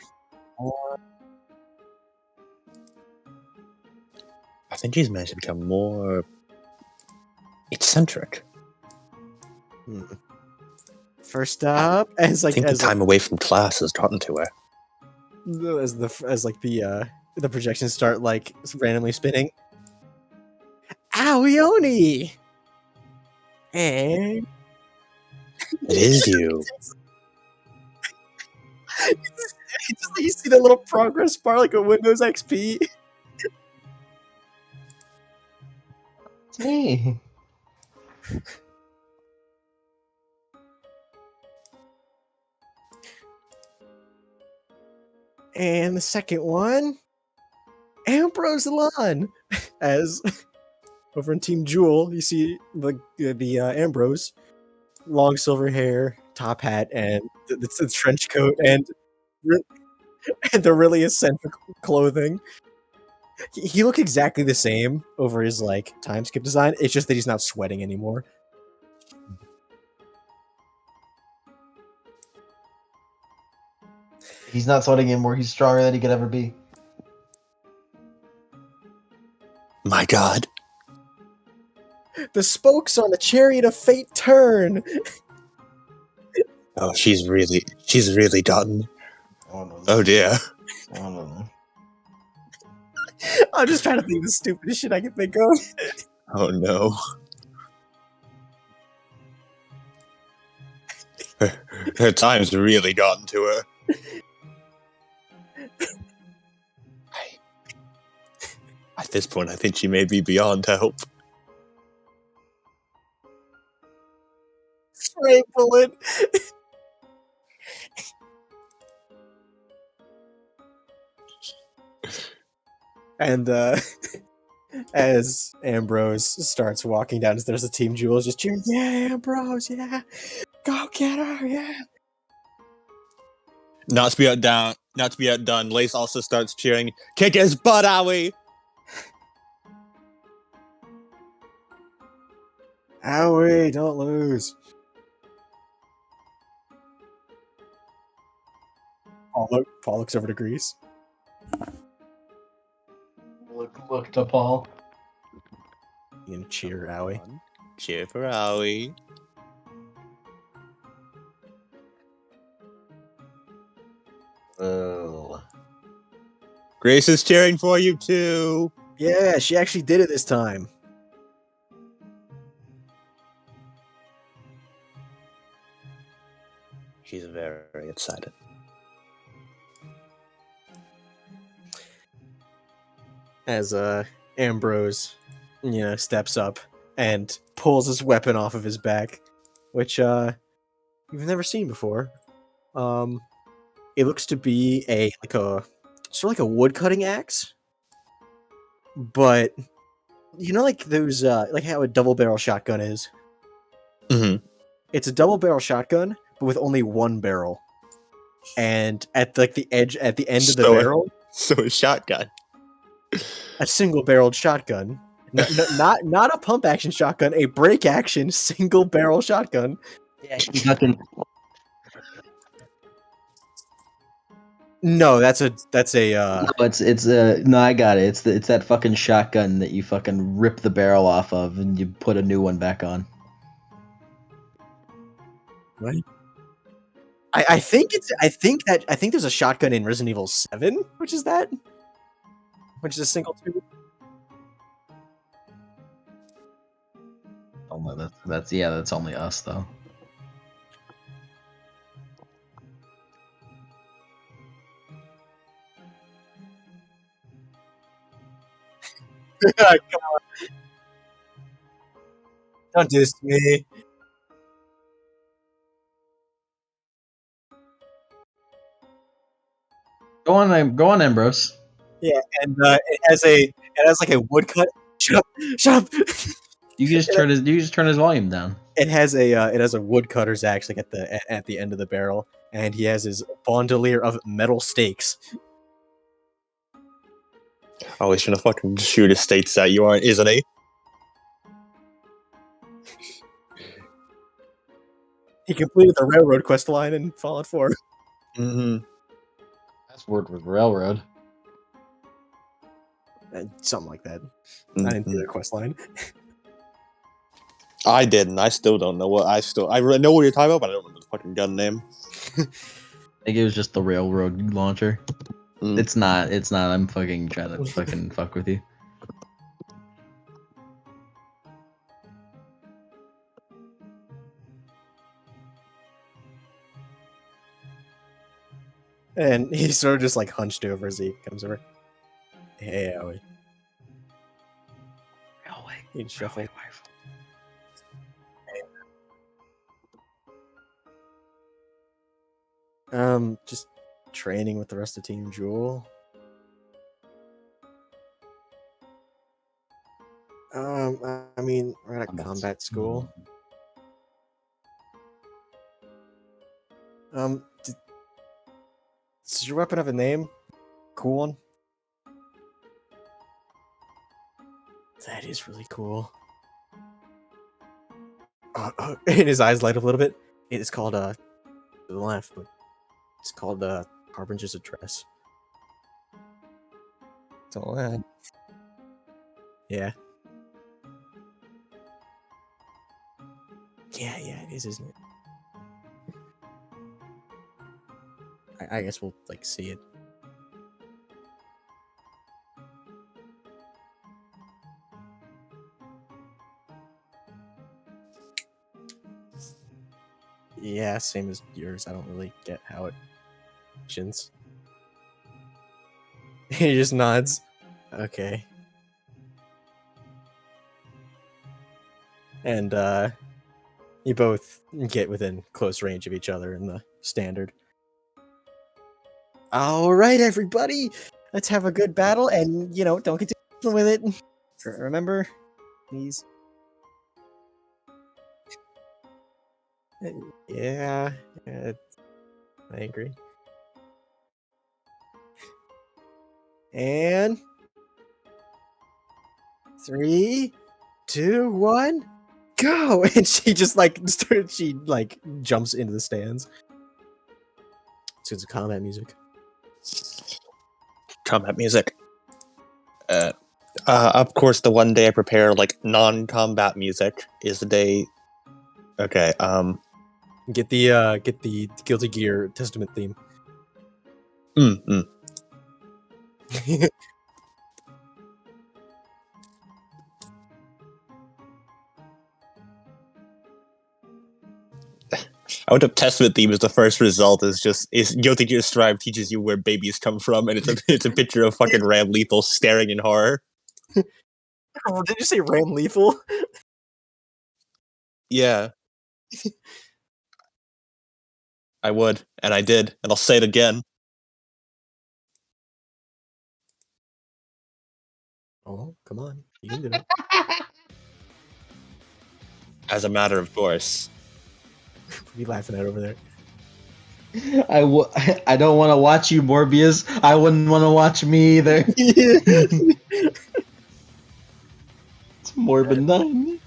I think she's managed to become more eccentric. First up, I think the time away from class has gotten to her. As the projections start like randomly spinning. Aoioni! And it is you. It's just like you see that little progress bar like a Windows XP. me. And the second one, Ambrose Lon. As over in Team Jewel, you see the Ambrose, long silver hair, top hat, and the trench coat, and the really eccentric clothing. He looks exactly the same over his like time skip design. It's just that he's not sweating anymore. He's not sweating anymore. He's stronger than he could ever be. My God. The spokes on the chariot of fate turn. Oh, she's really done. Oh, no. Oh dear. Oh, no. I'm just trying to think of the stupidest shit I can think of. Oh no. Her time's really gotten to her. At this point, I think she may be beyond help. Stray bullet. And as Ambrose starts walking down, there's a Team Jewel just cheering, yeah, Ambrose, yeah, go get her, yeah. Not to be outdone, Lace also starts cheering, kick his butt, Owie! Owie, don't lose. Paul looks over to Grease. Look to Paul. You can cheer Owie. Cheer for Owie. Oh. Grace is cheering for you too. Yeah, she actually did it this time. She's very excited. As Ambrose, steps up and pulls his weapon off of his back, which you've never seen before. It looks to be a sort of like a wood cutting axe, but like those like how a double barrel shotgun is. Mm-hmm. It's a double barrel shotgun, but with only one barrel, and at like the end of the barrel, So a shotgun. a single barreled shotgun. Not a pump action shotgun, a break action single barrel shotgun. Yeah, he fucking. No, that's a No, it's no, I got it. It's that fucking shotgun that you fucking rip the barrel off of and you put a new one back on. what? I think there's a shotgun in Resident Evil 7, which is a single tube. Oh no, that's only us though. Come on. Don't do this to me. Go on, Ambrose. Yeah, and it has like a woodcut. Shut up! You can just turn his volume down. It has a woodcutter's axe like at the end of the barrel, and he has his bandolier of metal stakes. Oh, he's trying to fucking shoot his states at you, isn't he? He completed the railroad quest line in Fallout 4. Mm-hmm. That's word with railroad. Something like that. Mm-hmm. I didn't do the quest line. I didn't. I still don't know what. I know what you're talking about, but I don't remember the fucking gun name. I think it was just the railroad launcher. Mm. It's not. I'm fucking trying to fucking fuck with you. And he's sort of just like hunched over as he comes over. Hey, Owie. Railway He shuffled. Just training with the rest of Team Jewel. I mean, we're at a combat school. Does your weapon have a name? Cool one? That is really cool. And his eyes light up a little bit. It's called, to the left, but it's called, Harbinger's Address. It's all that. Yeah. Yeah, it is, isn't it? I guess we'll, like, see it. Yeah, same as yours. I don't really get how it functions. He just nods. Okay. And, you both get within close range of each other in the standard. Alright, everybody! Let's have a good battle, and, you know, don't get too with it. Remember? Please. Yeah, I agree. And 3, 2, 1, go! And she just jumps into the stands. So it's combat music. Combat music. Of course, the one day I prepare like non-combat music is the day. Okay. Get the Guilty Gear Testament theme. I would have Testament theme as the first result is Guilty Gear Strive teaches you where babies come from, and it's a picture of fucking Ram Lethal staring in horror. Oh, did you say Ram Lethal? Yeah. I would, and I did, and I'll say it again. Oh, come on. You can do it. As a matter of course. What are you laughing at over there? I don't want to watch you, Morbius. I wouldn't want to watch me either. It's Morbin time.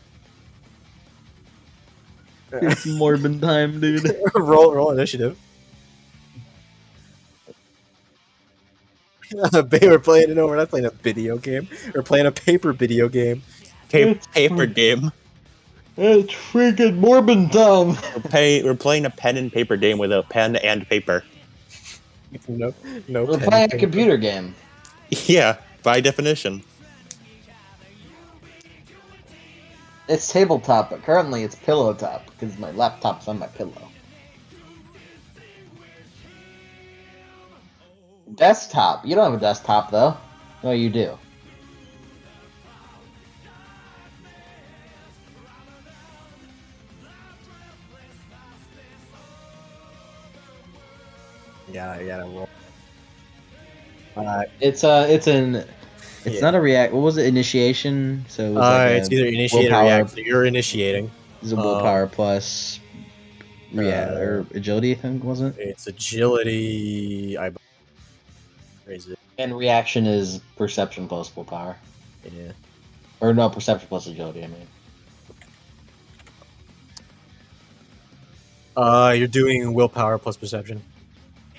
It's Morbin time, dude. roll initiative. We're playing it over. We're not playing a video game. We're playing a paper video game. Paper game. It's freaking Morbin time. We're playing a pen and paper game with a pen and paper. No We're pen playing a paper. computer game. Yeah, by definition. It's tabletop, but currently it's pillow top because my laptop's on my pillow. Desktop. You don't have a desktop though. No, you do. Yeah, roll. It's Yeah. not a react. What was it? Initiation. So it was like It's either initiate or react. So you're initiating. It's a willpower plus react or agility. I think wasn't it? It's agility. I raise it. And reaction is perception plus willpower. Yeah. Or no, perception plus agility. I mean. You're doing willpower plus perception.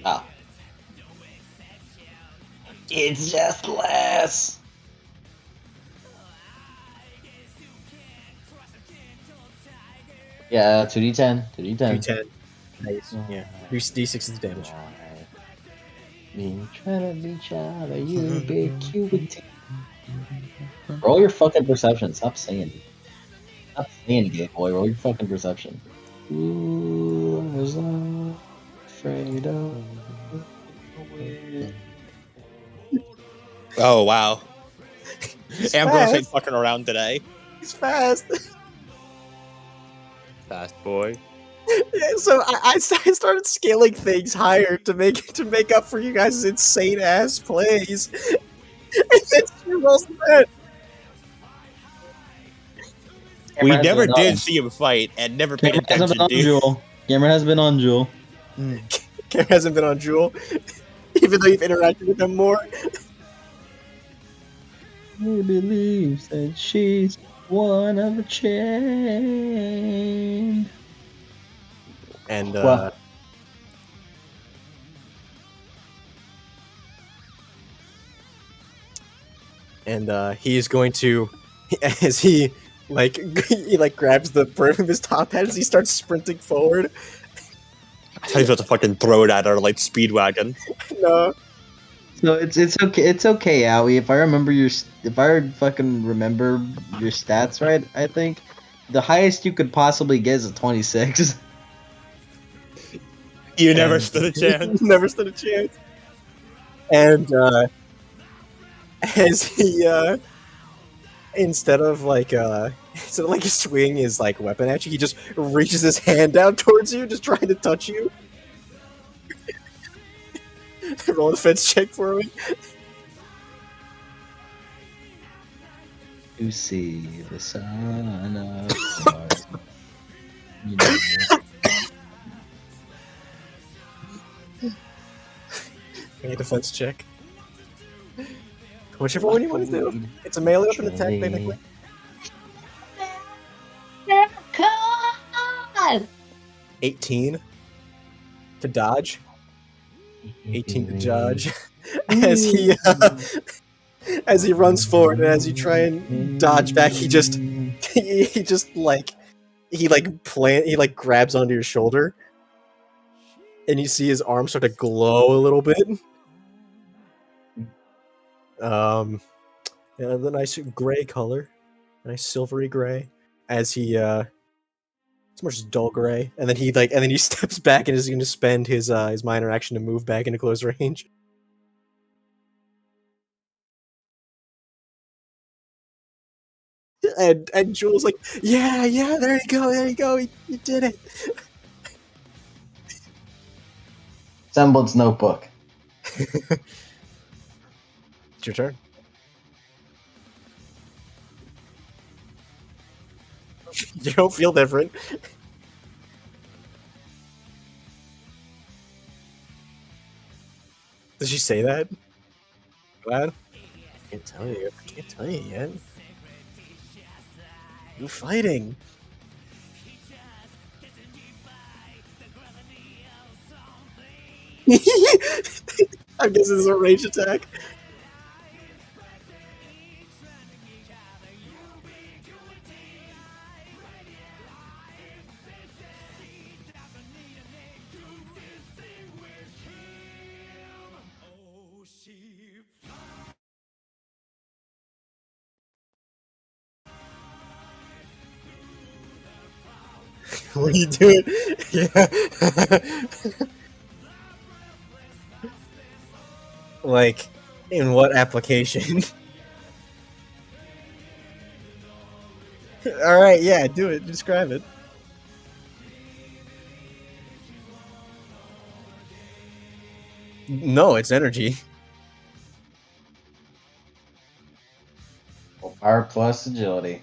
Oh. It's just less. Yeah, 2d10. 2d10. 2d10. Nice. Yeah. Do d6 is damage. Me trying to reach out of you, big cute. Roll your fucking perception. Stop saying it. Stop saying it, gay boy. Roll your fucking perception. Ooh, I was afraid of. Oh wow. Ambrose ain't fucking around today. He's fast. Fast boy. Yeah, so I started scaling things higher to make up for you guys' insane ass plays. It's rolls bad. We Cameron has never been did on. see him fight and never paid Cameron hasn't been attention on to. Jewel. Cameron has been on Jewel. Karen hasn't been on Jewel, even though you've interacted with him more. He believes that she's one of a chain. And Well, he's going to, as he grabs the brim of his top hat as he starts sprinting forward. I thought he was about to fucking throw it at her like Speedwagon. No, so it's okay. It's okay, Owie. If I remember if I fucking remember your stats right, I think the highest you could possibly get is a 26. You never stood a chance. never stood a chance. And as he instead of swinging his like weapon at you, he just reaches his hand down towards you, just trying to touch you. Roll a defense check for me. You see the son of stars. You know. Make a defense check. Whichever one you want to do. It's a melee weapon attack, technically. God! 18 to dodge. 18 to dodge. as he runs forward and as you try and dodge back, he grabs onto your shoulder, and you see his arm start to glow a little bit. Yeah, the nice gray color, nice silvery gray. As he it's more just dull gray, and then he steps back and is going to spend his minor action to move back into close range. And Jules like, yeah, there you go, you did it. Semblance notebook. It's your turn. You don't feel different. Did she say that? Glad? I can't tell you. I can't tell you yet. You're fighting. I guess it's a rage attack. What are you doing? Yeah. Like, in what application? Alright, yeah, do it. Describe it. No, it's energy. Power plus agility.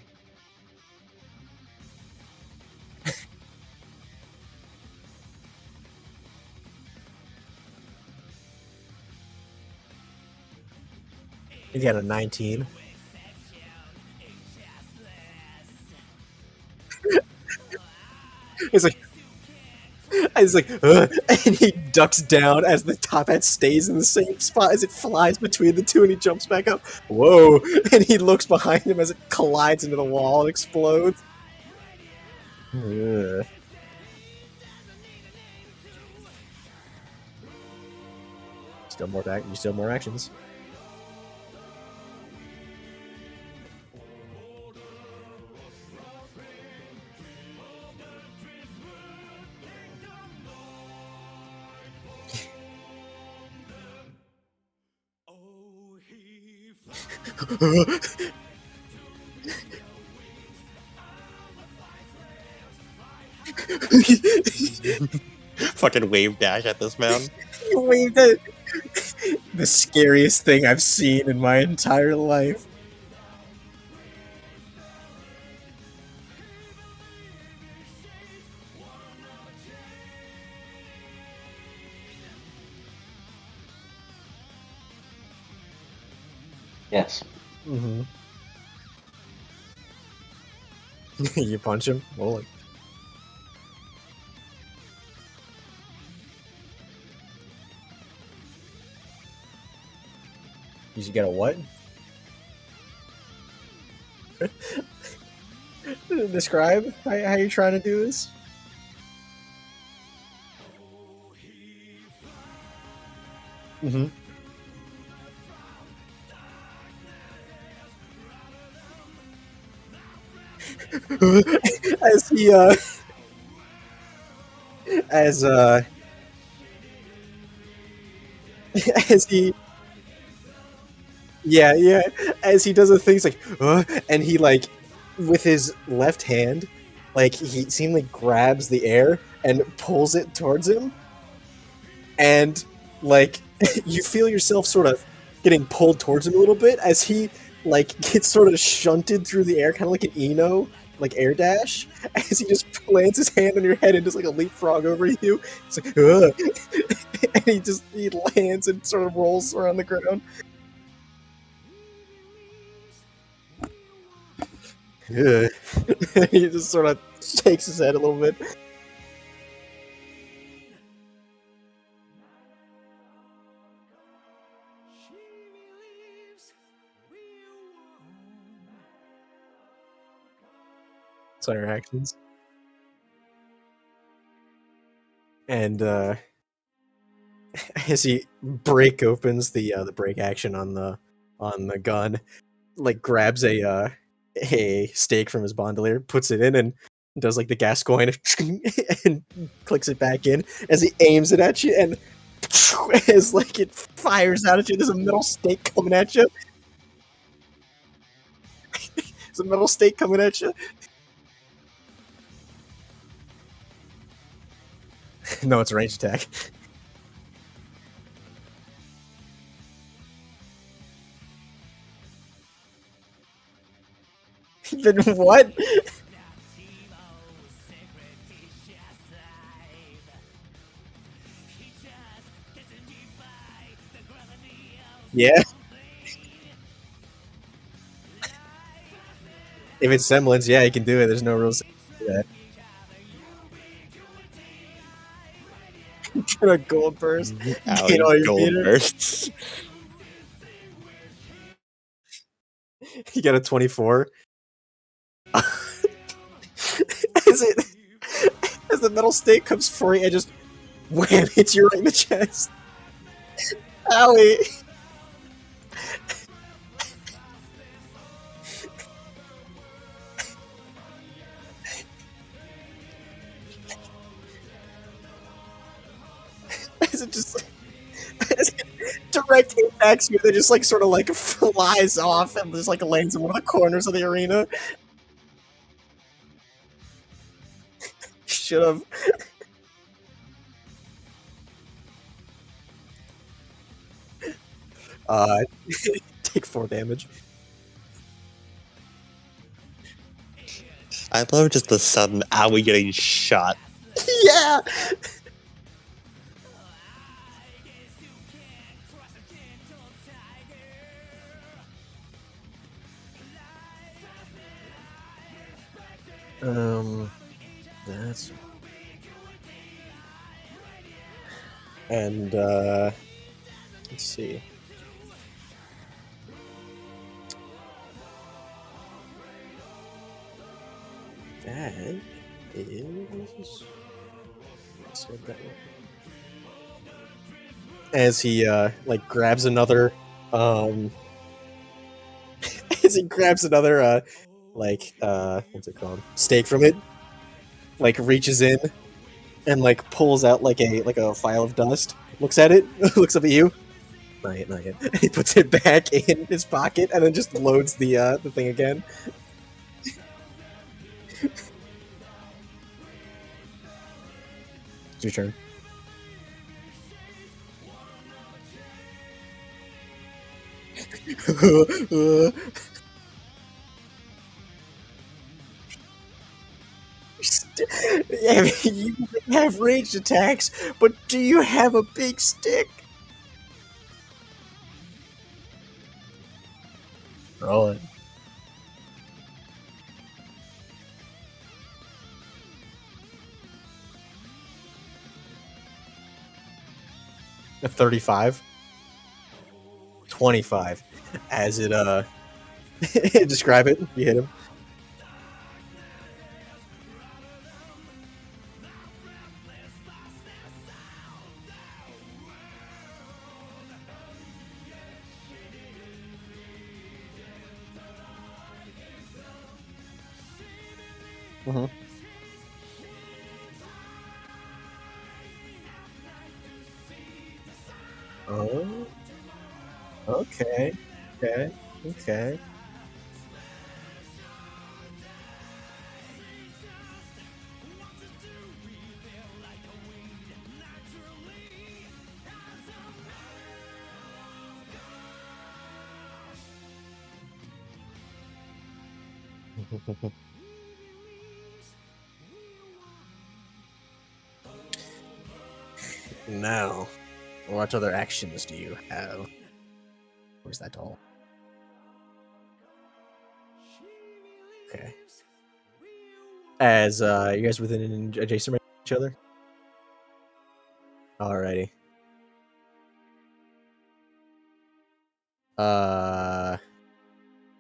You got a 19. He's like, and he ducks down as the top hat stays in the same spot as it flies between the two, and he jumps back up. Whoa! And he looks behind him as it collides into the wall and explodes. Ugh. Still more actions. Fucking wave dash at this man. You waved at the scariest thing I've seen in my entire life. Yes. Mm-hmm. You punch him? Roll it. You get a what? Describe how you're trying to do this? Mm-hmm. As he as as he yeah as he does the things like and he like with his left hand like he seemingly grabs the air and pulls it towards him, and like you feel yourself sort of getting pulled towards him a little bit as he like gets sort of shunted through the air, kind of like an Eno, like air dash, as he just plants his hand on your head and does like a leapfrog over you. It's like, and he lands and sort of rolls around the ground. He just sort of shakes his head a little bit. It's on your actions. And as he break opens the break action on the gun, like grabs a stake from his bandolier, puts it in, and does like the Gascoigne and clicks it back in as he aims it at you, and as like it fires out at you. There's a metal stake coming at you. There's a metal stake coming at you. No, it's a ranged attack. Then what? Yeah. If it's semblance, yeah, he can do it. There's no rules. Yeah. Get a gold burst. Owie, all your gold meter. bursts. You got a 24. As the metal stake comes free and just wham hits you right in the chest. Owie. As it just as it direct impacts you, they just like sort of like flies off and just like lands in one of the corners of the arena. Should have. Take 4 damage. I love just the sudden Owie getting shot. Yeah. That's and let's see. That is as he like grabs another as he grabs another like what's it called, stake from it, like reaches in and like pulls out like a file of dust, looks at it, looks up at you. Not yet. He puts it back in his pocket and then just loads the thing again. It's your turn. Yeah, you have ranged attacks, but do you have a big stick? Roll it. A 35? 25. As it, describe it. You hit him. Mm-hmm. Oh, okay, okay, okay. Now, what other actions do you have? Where's that doll? Okay. As you guys within an adjacent range of each other? Alrighty.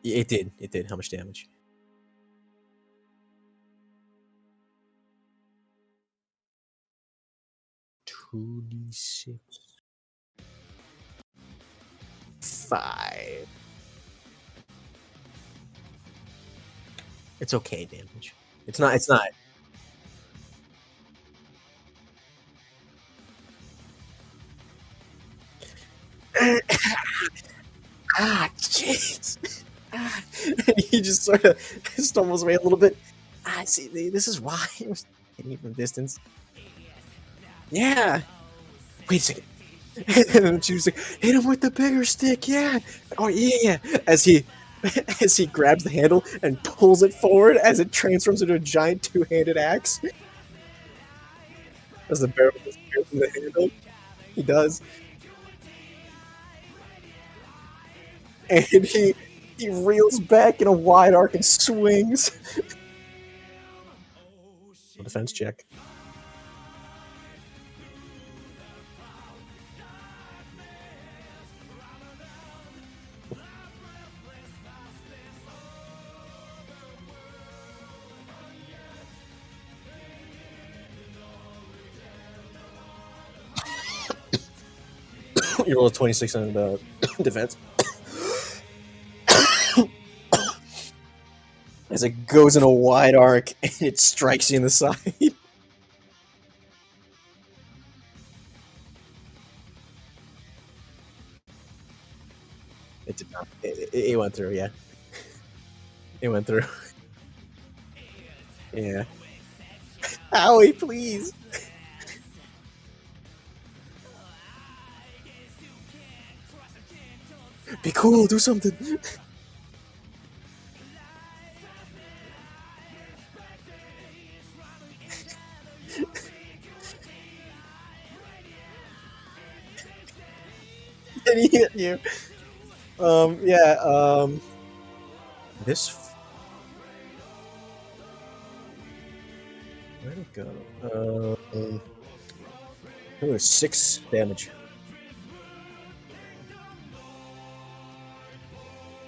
It did. It did. How much damage? Two d6. 5. It's okay damage. It's not. It's not. Ah, jeez. Ah. And he just sort of stumbles away a little bit. Ah, see, this is why I was hitting from distance. Yeah. Wait a second. And then she was like, "Hit him with the bigger stick, yeah." Oh yeah. As he, as he grabs the handle and pulls it forward, as it transforms into a giant two-handed axe. As the barrel disappears from the handle, he does, and he reels back in a wide arc and swings. A defense check. You roll a 26 on the defense. As it goes in a wide arc and it strikes you in the side. It did not. It went through, yeah. It went through. Yeah. Howie, please. Be cool, do something. And he hit you. Yeah, this. Where'd it go? It was 6 damage.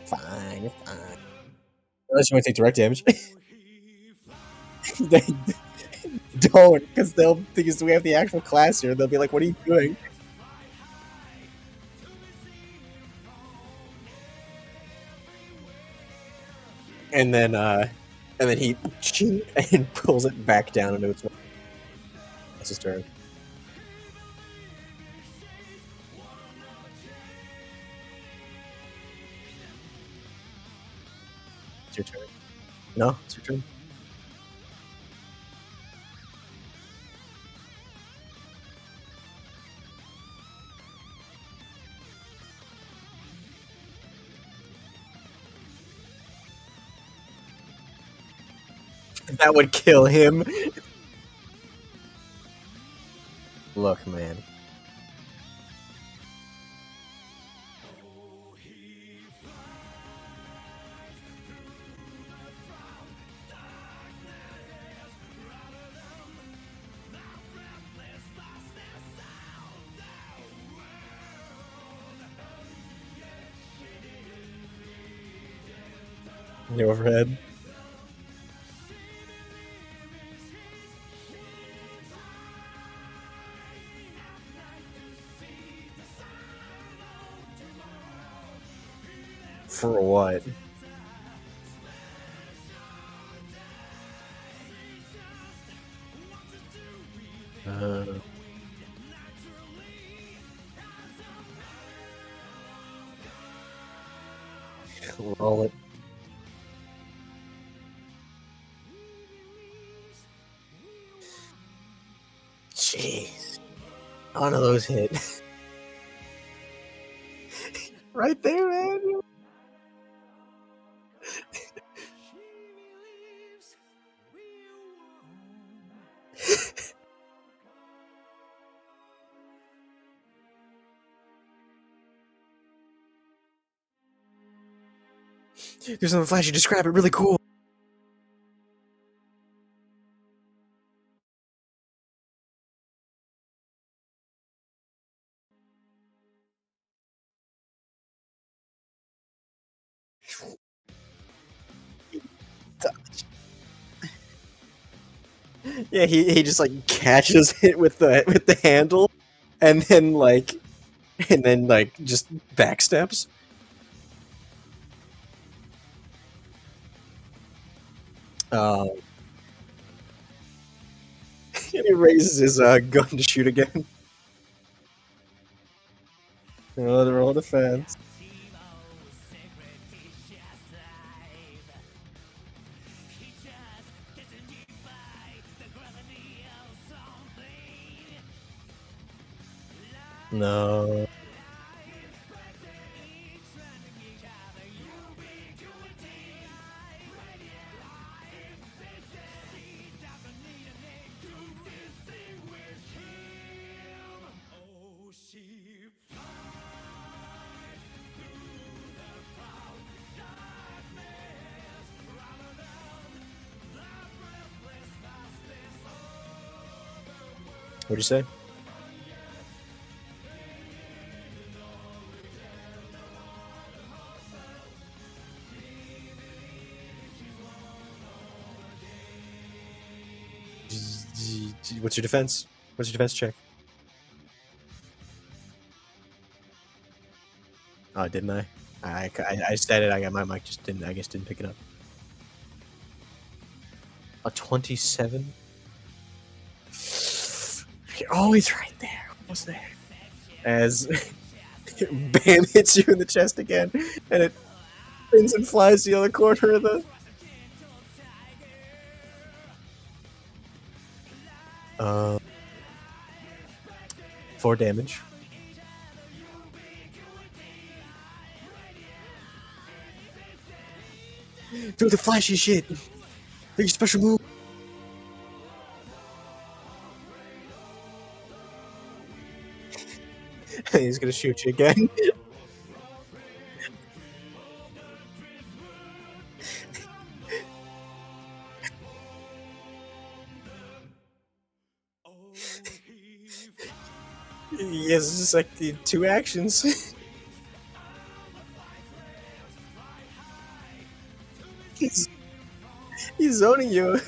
Fine, you're fine. Unless you want to take direct damage. They don't, because they'll, because we have the actual class here. They'll be like, "What are you doing?" And then he and pulls it back down into its. That's his turn. It's your turn. No, it's your turn. That would kill him. Look, man. The overhead. For what? Roll it. Jeez. None of those hit. Right there, man. There's something flashy. Describe it really cool. Yeah, he just like catches it with the handle, and then like just backsteps. And he raises his gun to shoot again. Another roll of defense. No. What'd you say? What's your defense? What's your defense check? Oh, didn't I? I said it. I got my mic just didn't. I guess didn't pick it up. A 27. You're always right there. Almost there. As Bam hits you in the chest again, and it spins and flies to the other corner of the. 4 damage. Do the flashy shit. Do your special move. He's gonna shoot you again. Yes, it's just like the 2 actions. he's, he's zoning you.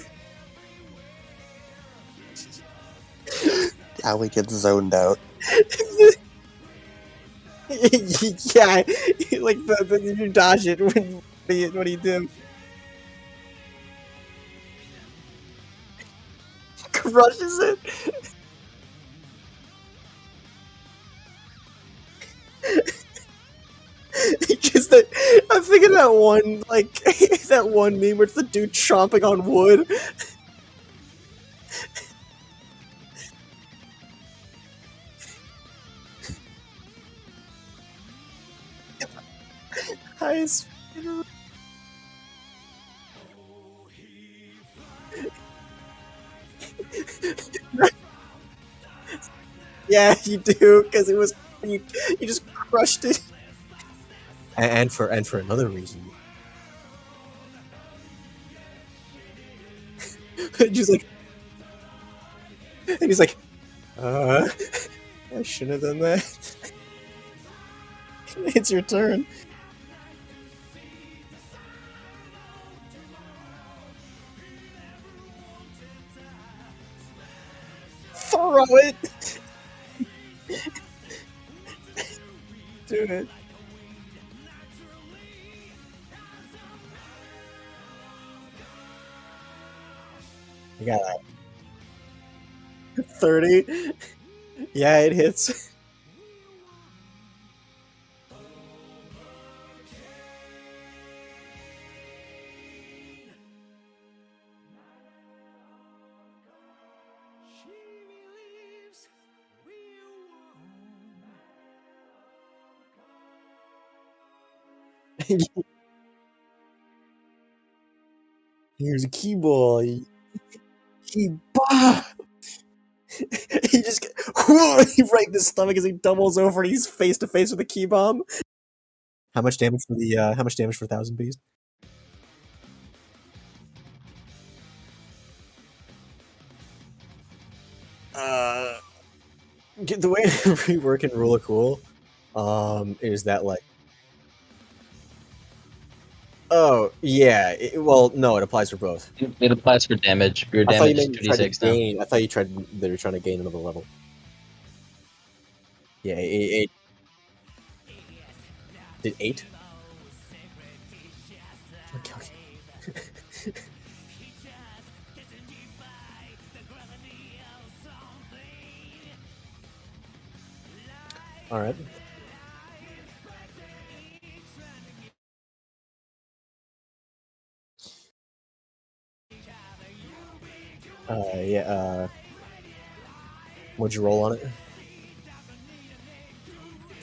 How we get zoned out. Yeah, like you dodge it when what do you do? Crushes it. Because I'm thinking that one like that one meme where it's the dude chomping on wood. Highest. Yeah, you do, because it was you just crushed it. And for another reason. And he's like, I shouldn't have done that. It's your turn. Throw it. Do it. You got that. 30. Yeah, it hits. Here's a key boy. Key bah! He just he right in the stomach as he doubles over and he's face to face with a key bomb. How much damage for the how much damage for 1,000 beast? The way we work in Rule of Cool, is that like, oh yeah, well no, it applies for both. It applies for damage. Your I thought you damage is meant you tried to 2d6 now. gain. I thought they were trying to gain another level. Yeah, it did 8. Okay. All right. Yeah. What'd you roll on it?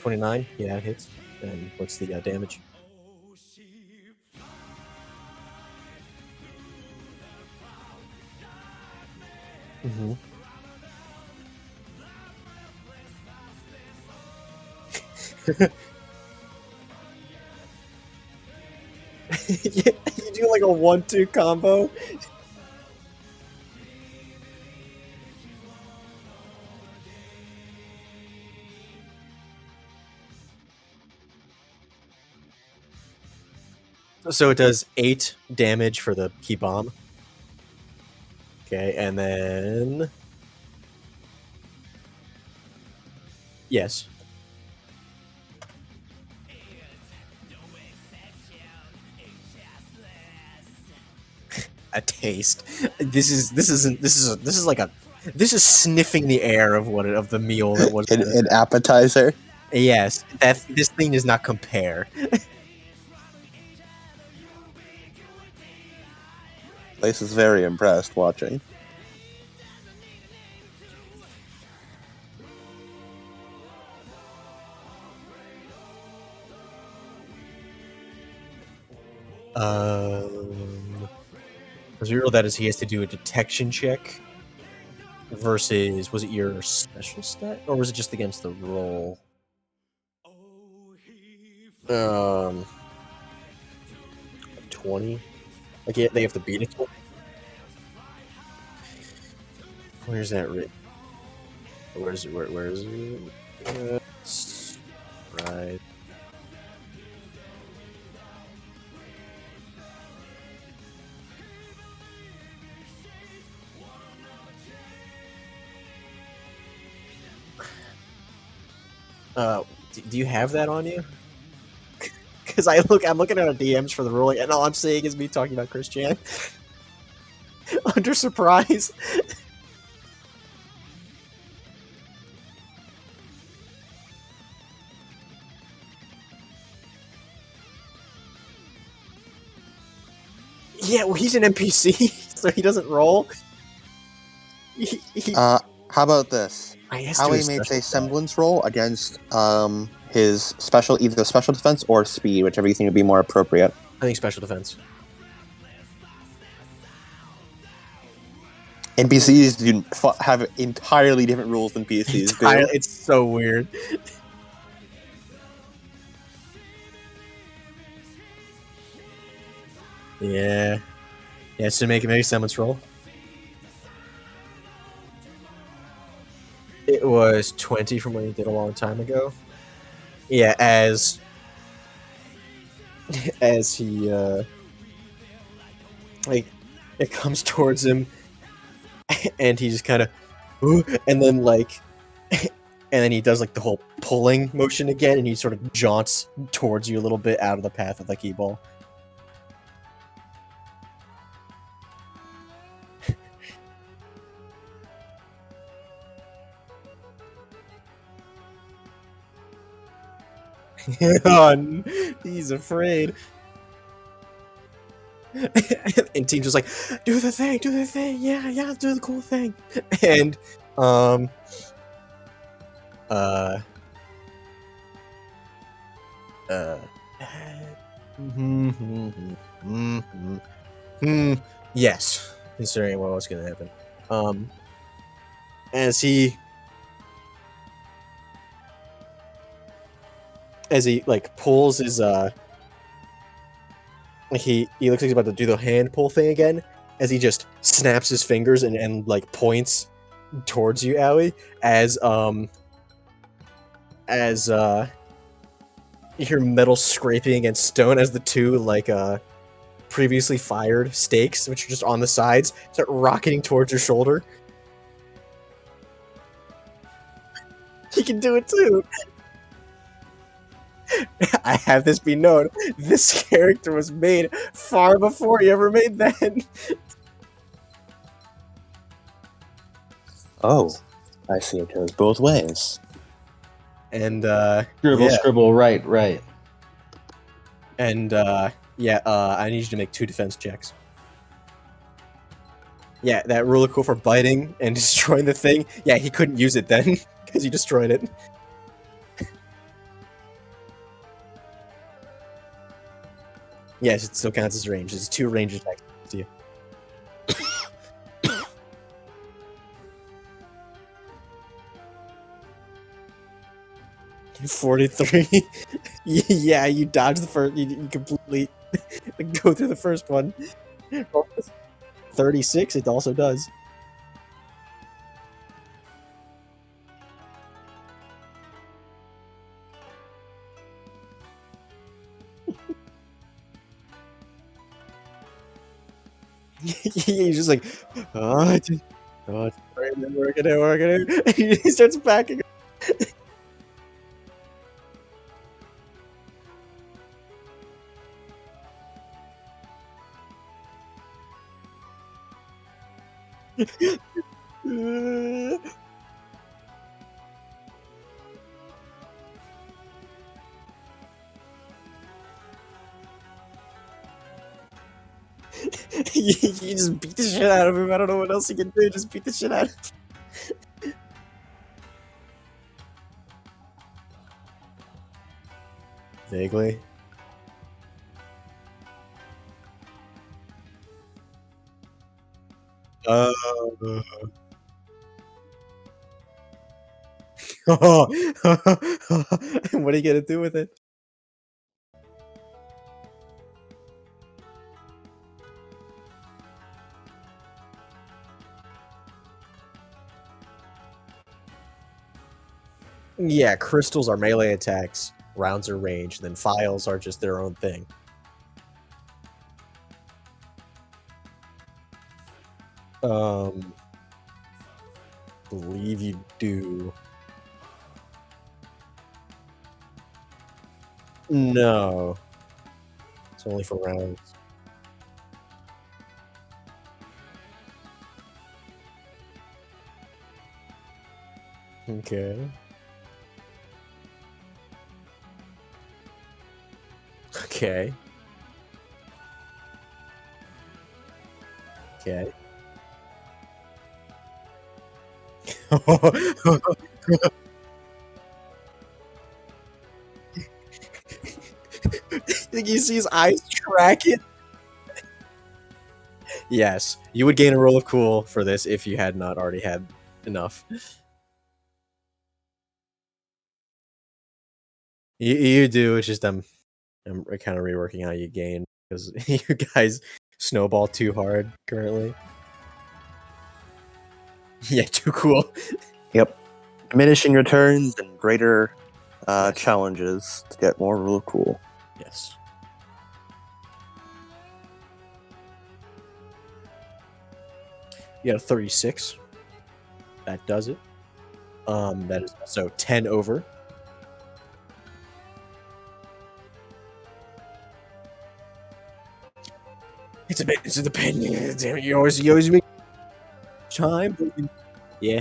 29. Yeah, it hits. And what's the damage? Mm-hmm. Yeah, you do like a 1-2 combo. So it does 8 damage for the key bomb. Okay, and then yes. A taste. This is sniffing the air of the meal that was An appetizer. Yes, this thing does not compare. Place is very impressed watching. Zero, that is, he has to do a detection check versus, was it your special stat or was it just against the roll? 20. Like, yeah, they have to beat it. Where's that written? Where is it? Where is it? Right. Do you have that on you? Because I'm looking at our DMs for the ruling, and all I'm seeing is me talking about Christian. Under surprise. Yeah, well, he's an NPC, so he doesn't roll. How about this? How he makes a semblance roll against his either special defense or speed, whichever you think would be more appropriate. I think special defense. NPCs have entirely different rules than PCs do. It's so weird. Yeah. Yeah, so make a summons roll. It was 20 from what he did a long time ago. Yeah, as he like it comes towards him and he just kind of and then like and then he does like the whole pulling motion again and he sort of jaunts towards you a little bit out of the path of the key ball. Oh, he's afraid. And Team's just like, do the thing, yeah, do the cool thing. And yes, considering what was gonna happen. As he like pulls his he looks like he's about to do the hand pull thing again as he just snaps his fingers and like points towards you, Allie, as you hear metal scraping against stone as the two like previously fired stakes, which are just on the sides, start rocketing towards your shoulder. He can do it too. I have this be known. This character was made far before he ever made that. Oh, I see it goes both ways. And Scribble, yeah. scribble, right. And I need you to make 2 defense checks. Yeah, that really cool for biting and destroying the thing. Yeah, he couldn't use it then because you destroyed it. Yes, it still counts as range. It's 2 range attacks to you. 43. Yeah, you dodge the first. You completely go through the first one. 36. It also does. He's just like, oh, we're gonna. He starts backing. You just beat the shit out of him. I don't know what else you can do. Just beat the shit out of him. Vaguely. What are you gonna do with it? Yeah, crystals are melee attacks, rounds are range, then files are just their own thing. Believe you do. No. It's only for rounds. Okay. Okay. Okay. Think you see his eyes tracking? Yes, you would gain a roll of cool for this if you had not already had enough. You do. It's just I'm kind of reworking how you gain because you guys snowball too hard currently. Yeah, too cool. Yep. Diminishing returns and greater Yes. challenges to get more real cool. Yes. You got a 36. That does it. That is also 10 over. It's a bit. It's the pen. Damn it! You always make chime. Yeah.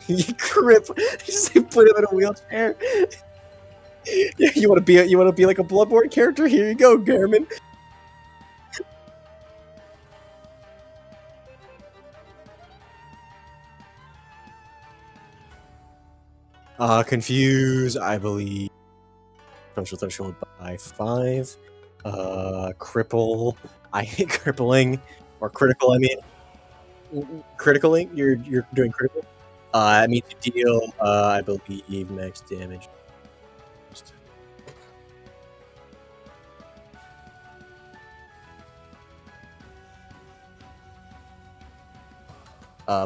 You crip. Just put him in a wheelchair. You want to be like a Bloodborne character? Here you go, Garmin. Confuse, I believe. Social threshold by 5. Cripple. I hate crippling. Or critical, I mean. Critically? You're doing critical? I mean to deal, I believe, max damage.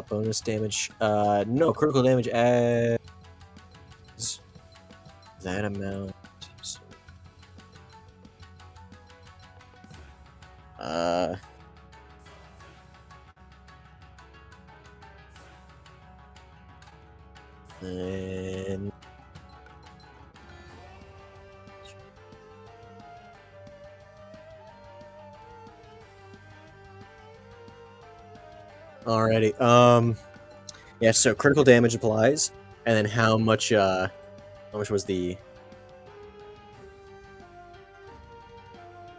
Bonus damage. No, critical damage as that amount. So, and alrighty. Yeah. So critical damage applies, and then how much was the?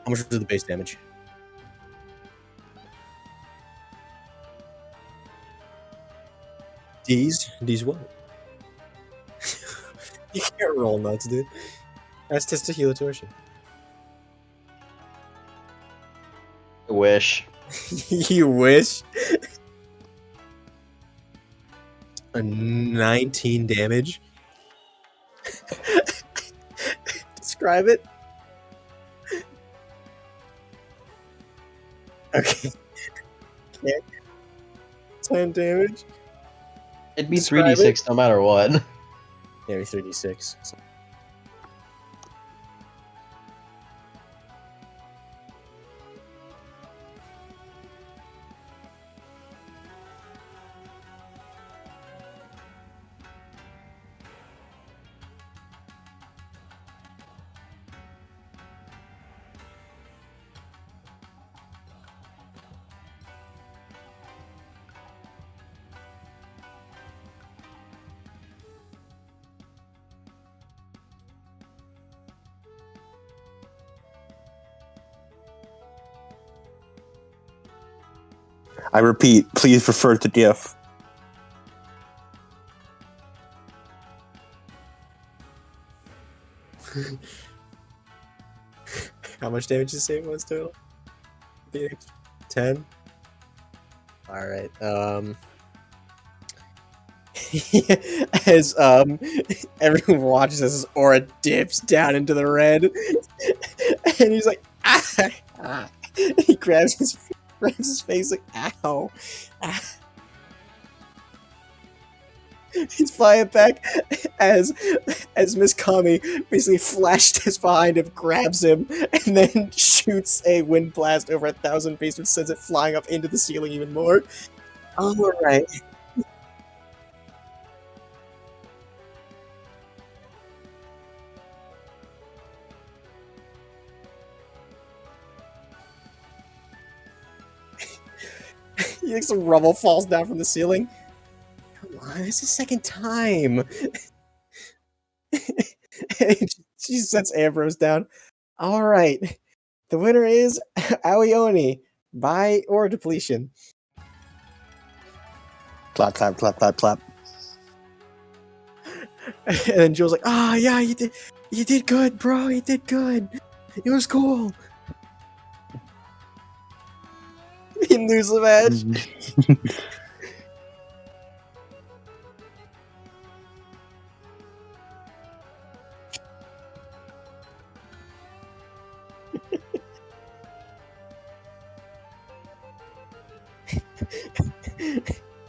How much was the base damage? D's what? You can't roll nuts, dude. That's testicular torsion. I wish. You wish. A 19 damage. Describe it. Okay. 10 damage. It'd be Describe 3d6 no matter what. Yeah, 3d6. So. I repeat, please refer to GIF. How much damage did you say it was total? 10? Alright, as everyone watches as his aura dips down into the red, and he's like, ah. He grabs his face like, ow. Ah. He's flying back as Miss Kami basically flashes behind him, grabs him, and then shoots a wind blast over 1,000 feet, which sends it flying up into the ceiling even more. All right. He thinks some rubble falls down from the ceiling. Come on, it's the second time. She sets Ambrose down. All right. The winner is Aoioni by or depletion. Clap, clap, clap, clap, clap. And then Joel's like, yeah, you You did good, bro. You did good. It was cool. You lose the match.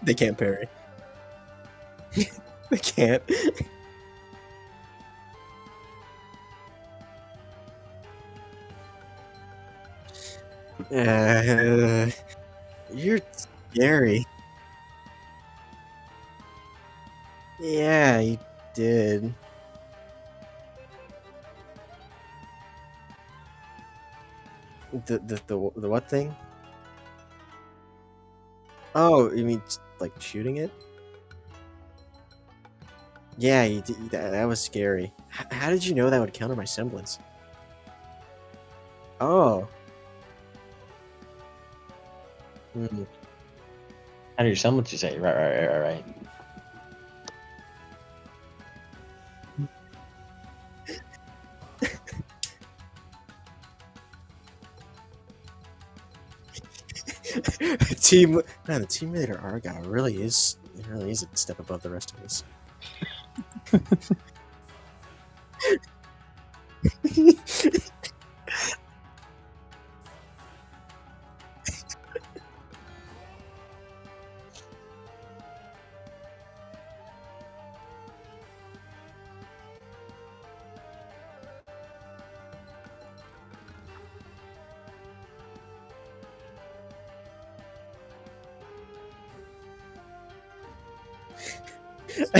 They can't parry. They can't. You're scary. Yeah, you did. The what thing? Oh, you mean like shooting it? Yeah, you did, that was scary. How did you know that would counter my semblance? Oh. Hmm. How do your semblance you say? Right. The team leader Argyle really is a step above the rest of us.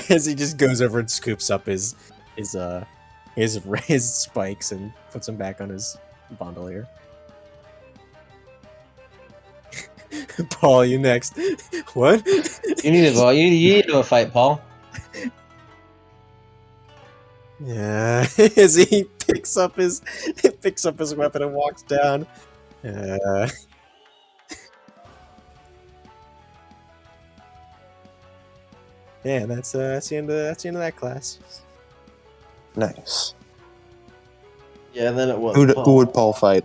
As he just goes over and scoops up his spikes and puts them back on his bandolier. Paul, you next. What? You need to you need to fight, Paul. Yeah. As he picks up his weapon and walks down. Yeah, that's the end of that class. Nice. Yeah, then it was. Who would Paul fight?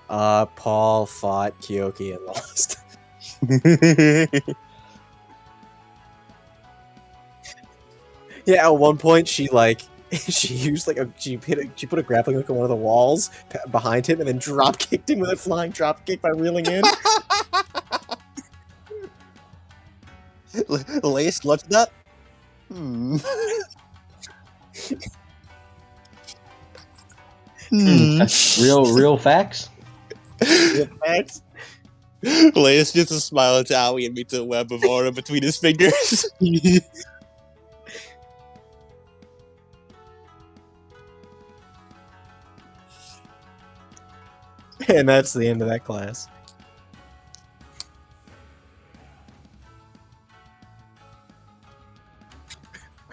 Paul fought Kyoki and lost. Yeah, at one point she used she put a grappling hook on one of the walls behind him and then drop kicked him with a flying drop kick by reeling in. Lace looked at that. Hmm. Real facts. Facts. Lace just a smile at Owie and meets a web of aura between his fingers. And that's the end of that class.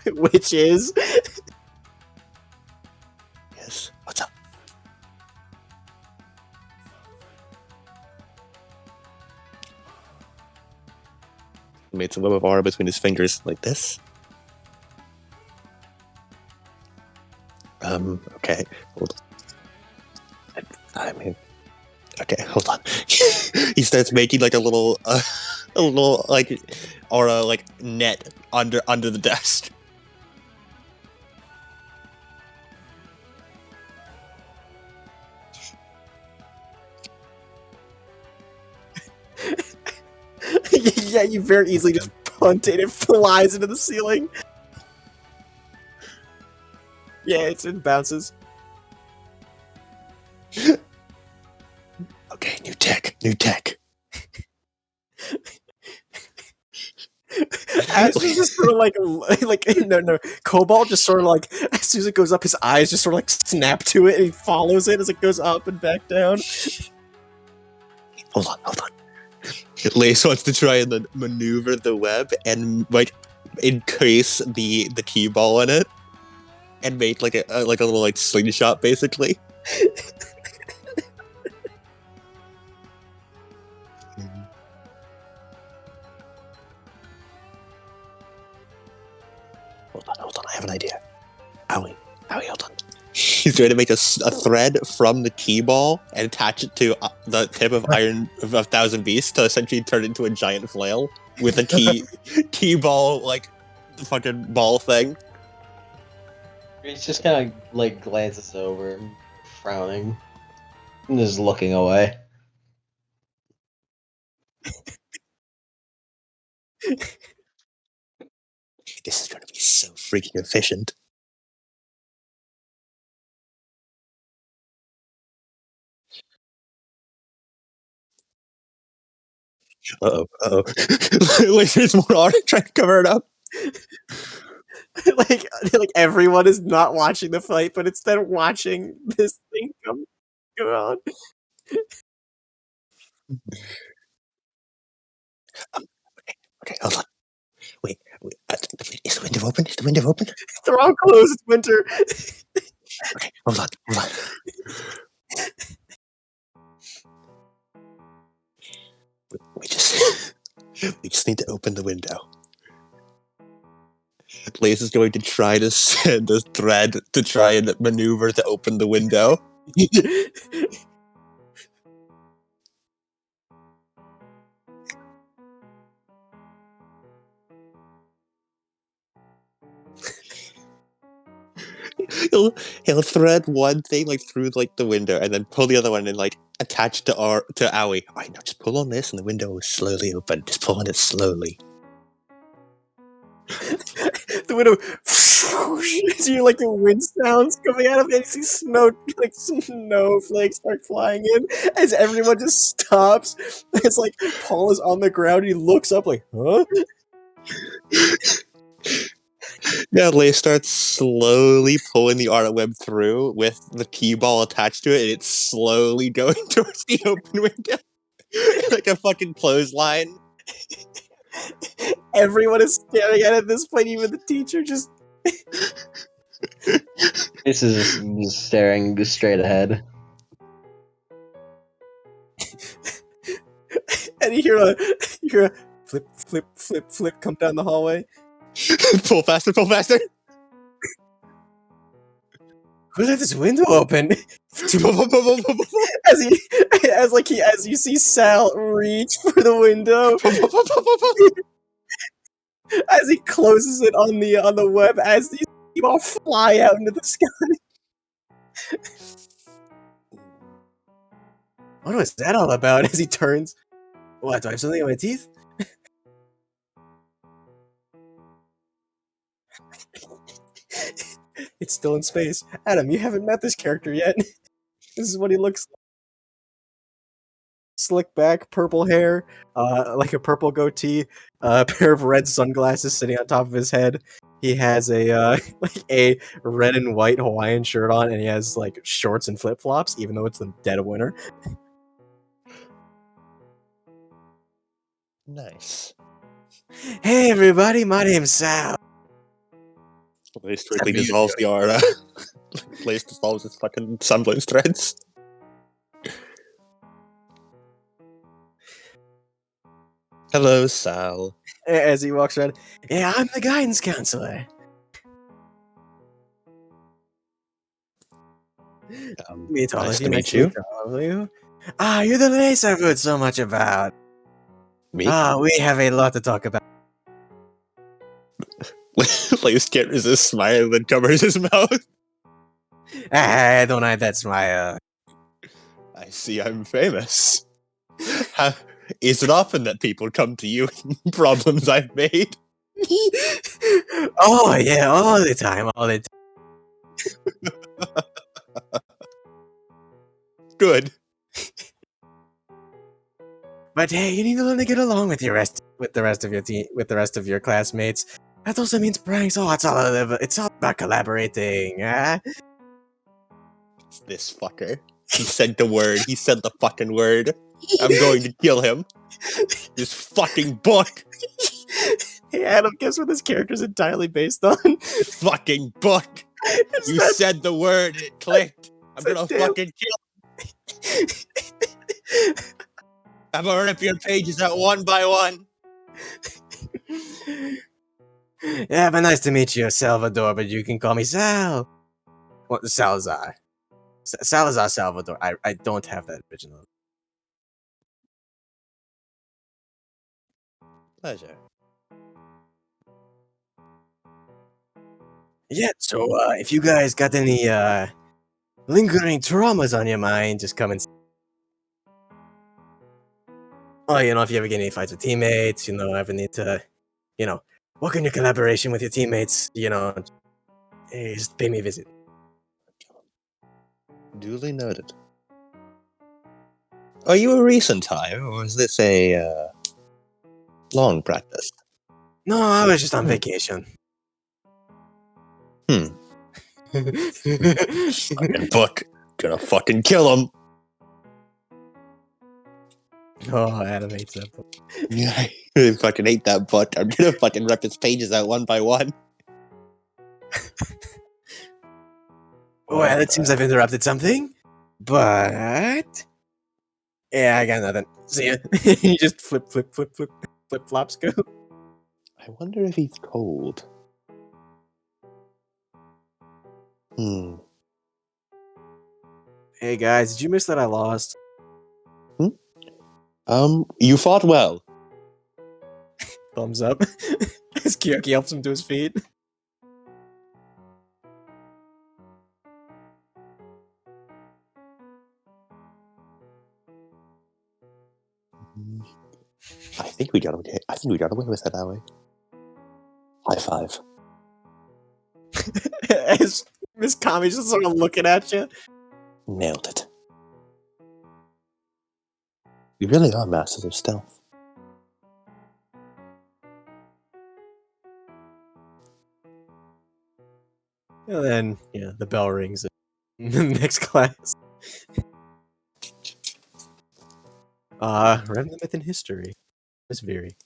Which is? Yes. What's up? Made a web of aura between his fingers like this. Okay. Hold on. I mean, okay, hold on. He starts making like a little like aura like net under the desk. Yeah, you very easily just punt it. It flies into the ceiling. Yeah, it bounces. Okay, new tech. As he just sort of no, Cobalt just sort of like, as soon as it goes up, his eyes just sort of like snap to it, and he follows it as it goes up and back down. Hold on. Lace wants to try and then maneuver the web and like encase the key ball in it, and make like a little like slingshot basically. Hold on, I have an idea. Owie, hold on. He's going to make a thread from the T-ball and attach it to the tip of Iron of 1,000 Beasts to essentially turn it into a giant flail with a T-ball, like, fucking ball thing. He's just kind of like glances over, frowning, and just looking away. This is going to be so freaking efficient. Uh-oh. Like, there's more art trying to cover it up. like everyone is not watching the fight, but instead watching this thing come on. Okay, hold on. Wait. Is the window open? Is the window open? They're all closed, Winter. Okay, hold on. We just need to open the window. Lace is going to try to send a thread to try and maneuver to open the window. He'll thread one thing like through like the window and then pull the other one and like attach to Aoi. Alright, now just pull on this and the window will slowly open. Just pull on it slowly. The window, see like the wind sounds coming out of it. You see snowflakes start flying in as everyone just stops. It's like Paul is on the ground. And he looks up like, huh? Yeah, Lace starts slowly pulling the art web through with the key ball attached to it, and it's slowly going towards the open window. Like a fucking clothesline. Everyone is staring at it at this point, even the teacher just... This is just staring straight ahead. And you hear a flip come down the hallway. Pull faster. Who let this window open? as you see Sal reach for the window. As he closes it on the web, as these all fly out into the sky. What was that all about? As he turns, what? Do I have something on my teeth? It's still in space. Adam, you haven't met this character yet. This is what he looks like. Slick back, purple hair, like a purple goatee, a pair of red sunglasses sitting on top of his head. He has a like a red and white Hawaiian shirt on, and he has like shorts and flip flops, even though it's the dead of winter. Nice. Hey everybody, my name's Sal. Lace quickly dissolves the aura. Lace dissolves its fucking semblance threads. Hello, Sal. As he walks around, yeah, I'm the guidance counselor. Nice to meet you. You're the Lace I've heard so much about. Me? We have a lot to talk about. Lace can't resist smiling and covers his mouth. I don't hide that smile. I see I'm famous. Is it often that people come to you with problems I've made? Oh yeah, all the time. Good. But hey, you need to learn to get along with the rest of your team, with the rest of your classmates. That also means pranks. Oh, it's all about collaborating. It's this fucker. He said the word. He said the fucking word. I'm going to kill him. This fucking book. Hey Adam, guess what this character's entirely based on? Fucking book. You said the word. It clicked. I'm gonna fucking kill him. I'm gonna rip your pages out one by one. Yeah, but nice to meet you, Salvador, but you can call me Sal. Well, Salazar. Salazar Salvador. I don't have that original. Pleasure. Yeah, so if you guys got any lingering traumas on your mind, just come and. Oh, if you ever get any fights with teammates, ever need to, work on your collaboration with your teammates, hey, just pay me a visit. Duly noted. Are you a recent hire, or is this a long practice? No, I was just on Hmm. vacation. Fucking book. Gonna fucking kill him. Oh, Adam hates that book. Yeah, I fucking hate that book. I'm gonna fucking rip his pages out one by one. Well, it seems I've interrupted something, but yeah, I got nothing. See ya. You just flip, flops go. I wonder if he's cold. Hey guys, did you miss that I lost? You fought well. Thumbs up. As Kyoki helps him to his feet. I think we got away. I think we got away with it that way. High five. As Miss Kami's just sort of looking at you. Nailed it. We really are masters of stealth. And then, the bell rings in the next class. Remnant Myth and History. Miss Veery.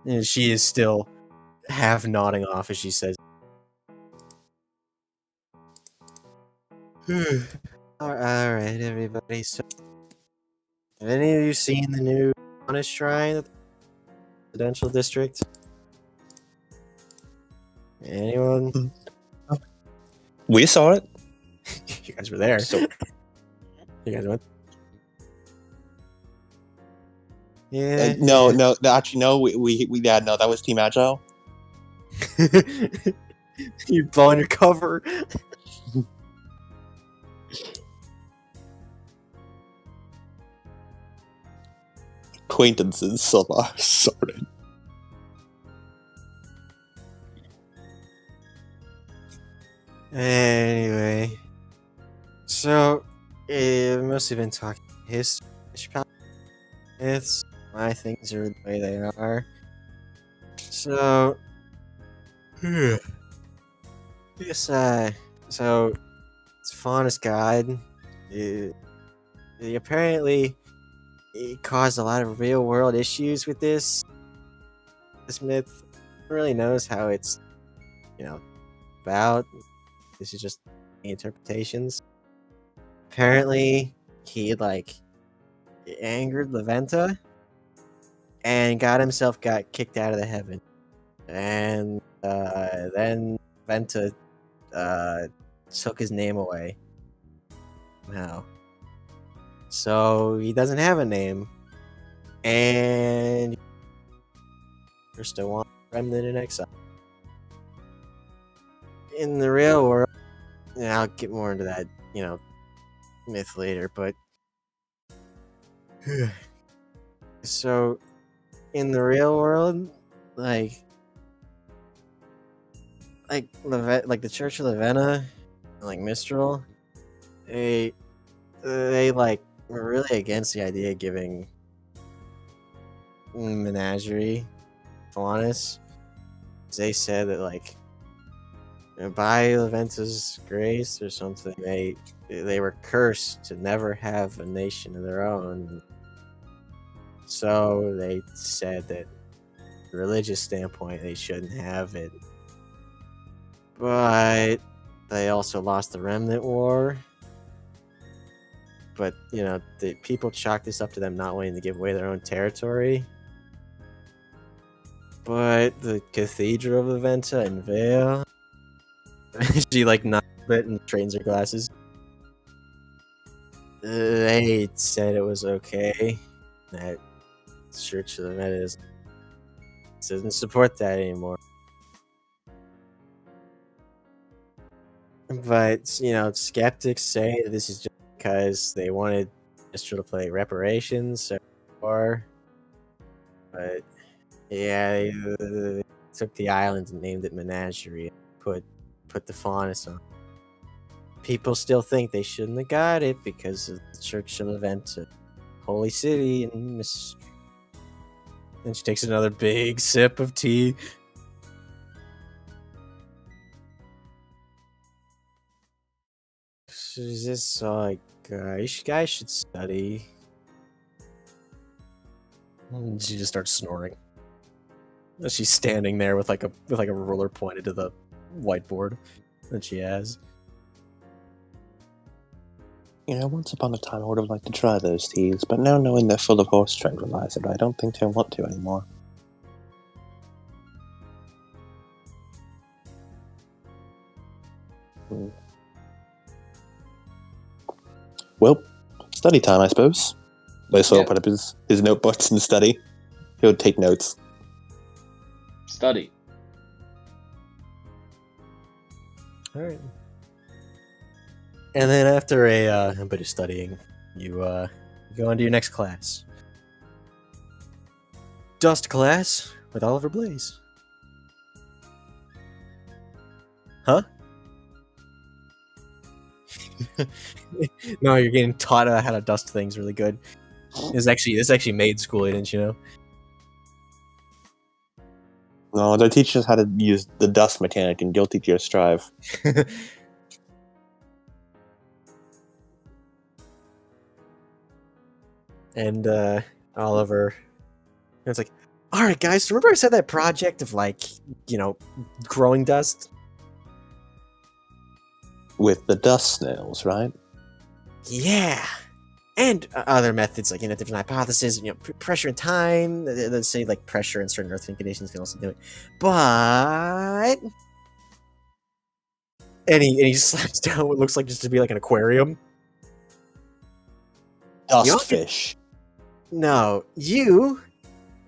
And she is still half nodding off as she says, Alright, everybody. So, have any of you seen the new Honest Shrine at the residential district? Anyone? We saw it. You guys were there. So, You guys went? Yeah. no. Actually, no. We no. That was Team Agile. You blowing your cover. Acquaintances sorted. Anyway, so we've mostly been talking history, myths, why things are the way they are. So, yes, so it's Faunus God. Apparently, it caused a lot of real world issues with this. This myth really knows how it's, about. This is just interpretations. Apparently, he angered Leventa and got kicked out of the heaven. And then Venta took his name away somehow. So he doesn't have a name. And we're still on Remnant in Exile. In the real world, I'll get more into that, myth later, but so in the real world, like the Church of Lavenna, Mistral, they were really against the idea of giving Menagerie Faunus. They said that by Leventa's grace or something, they were cursed to never have a nation of their own. So they said that from a religious standpoint, they shouldn't have it. But they also lost the Remnant War. But, the people chalked this up to them not wanting to give away their own territory. But the Cathedral of Leventa and Vale, She like nods a bit and straightens her glasses. They said it was okay. That Church of the Meadows doesn't support that anymore. But, you know, skeptics say that this is just because they wanted Mr. to play reparations so far. But, yeah, they took the island and named it Menagerie and put the faunus on. People still think they shouldn't have got it because of the church event at Holy City and Miss. And she takes another big sip of tea. She's just like, you guys should study. And she just starts snoring. She's standing there with like a ruler pointed to the whiteboard that she has. You know, once upon a time I would have liked to try those teas, but now knowing they're full of horse tranquilizer, I don't think I want to anymore. Well, study time, I suppose. Laso will put up his notebooks and study. He'll take notes. Study. Alright. And then after a bit of studying, you go on to your next class. Dust class with Oliver Blaze. Huh? No, you're getting taught how to dust things really good. This actually made school, didn't you know? No, they'll teach us how to use the dust mechanic in Guilty Gear Strive. And Oliver, it's like, all right, guys. So remember I said that project of like, you know, growing dust? With the dust snails, right? Yeah. And other methods, like, you know, different hypotheses, you know, pressure and time. Let's say, like, pressure in certain earthing conditions can also do it. But... And he slaps down what looks like just to be like an aquarium. Dust fish. No, you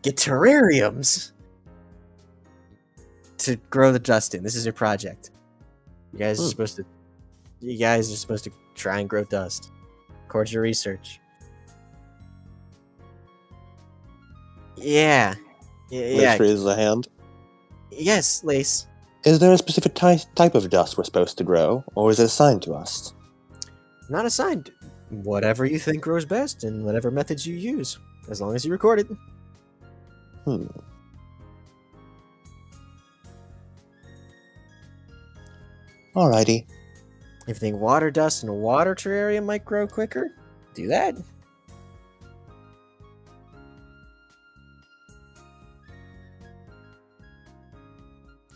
get terrariums to grow the dust in. This is your project. You guys are supposed to try and grow dust. According to your research. Yeah. Lace raises a hand. Yes, Lace. Is there a specific type of dust we're supposed to grow, or is it assigned to us? Not assigned. Whatever you think grows best and whatever methods you use, as long as you record it. Alrighty. If you think water dust in a water terrarium might grow quicker, do that.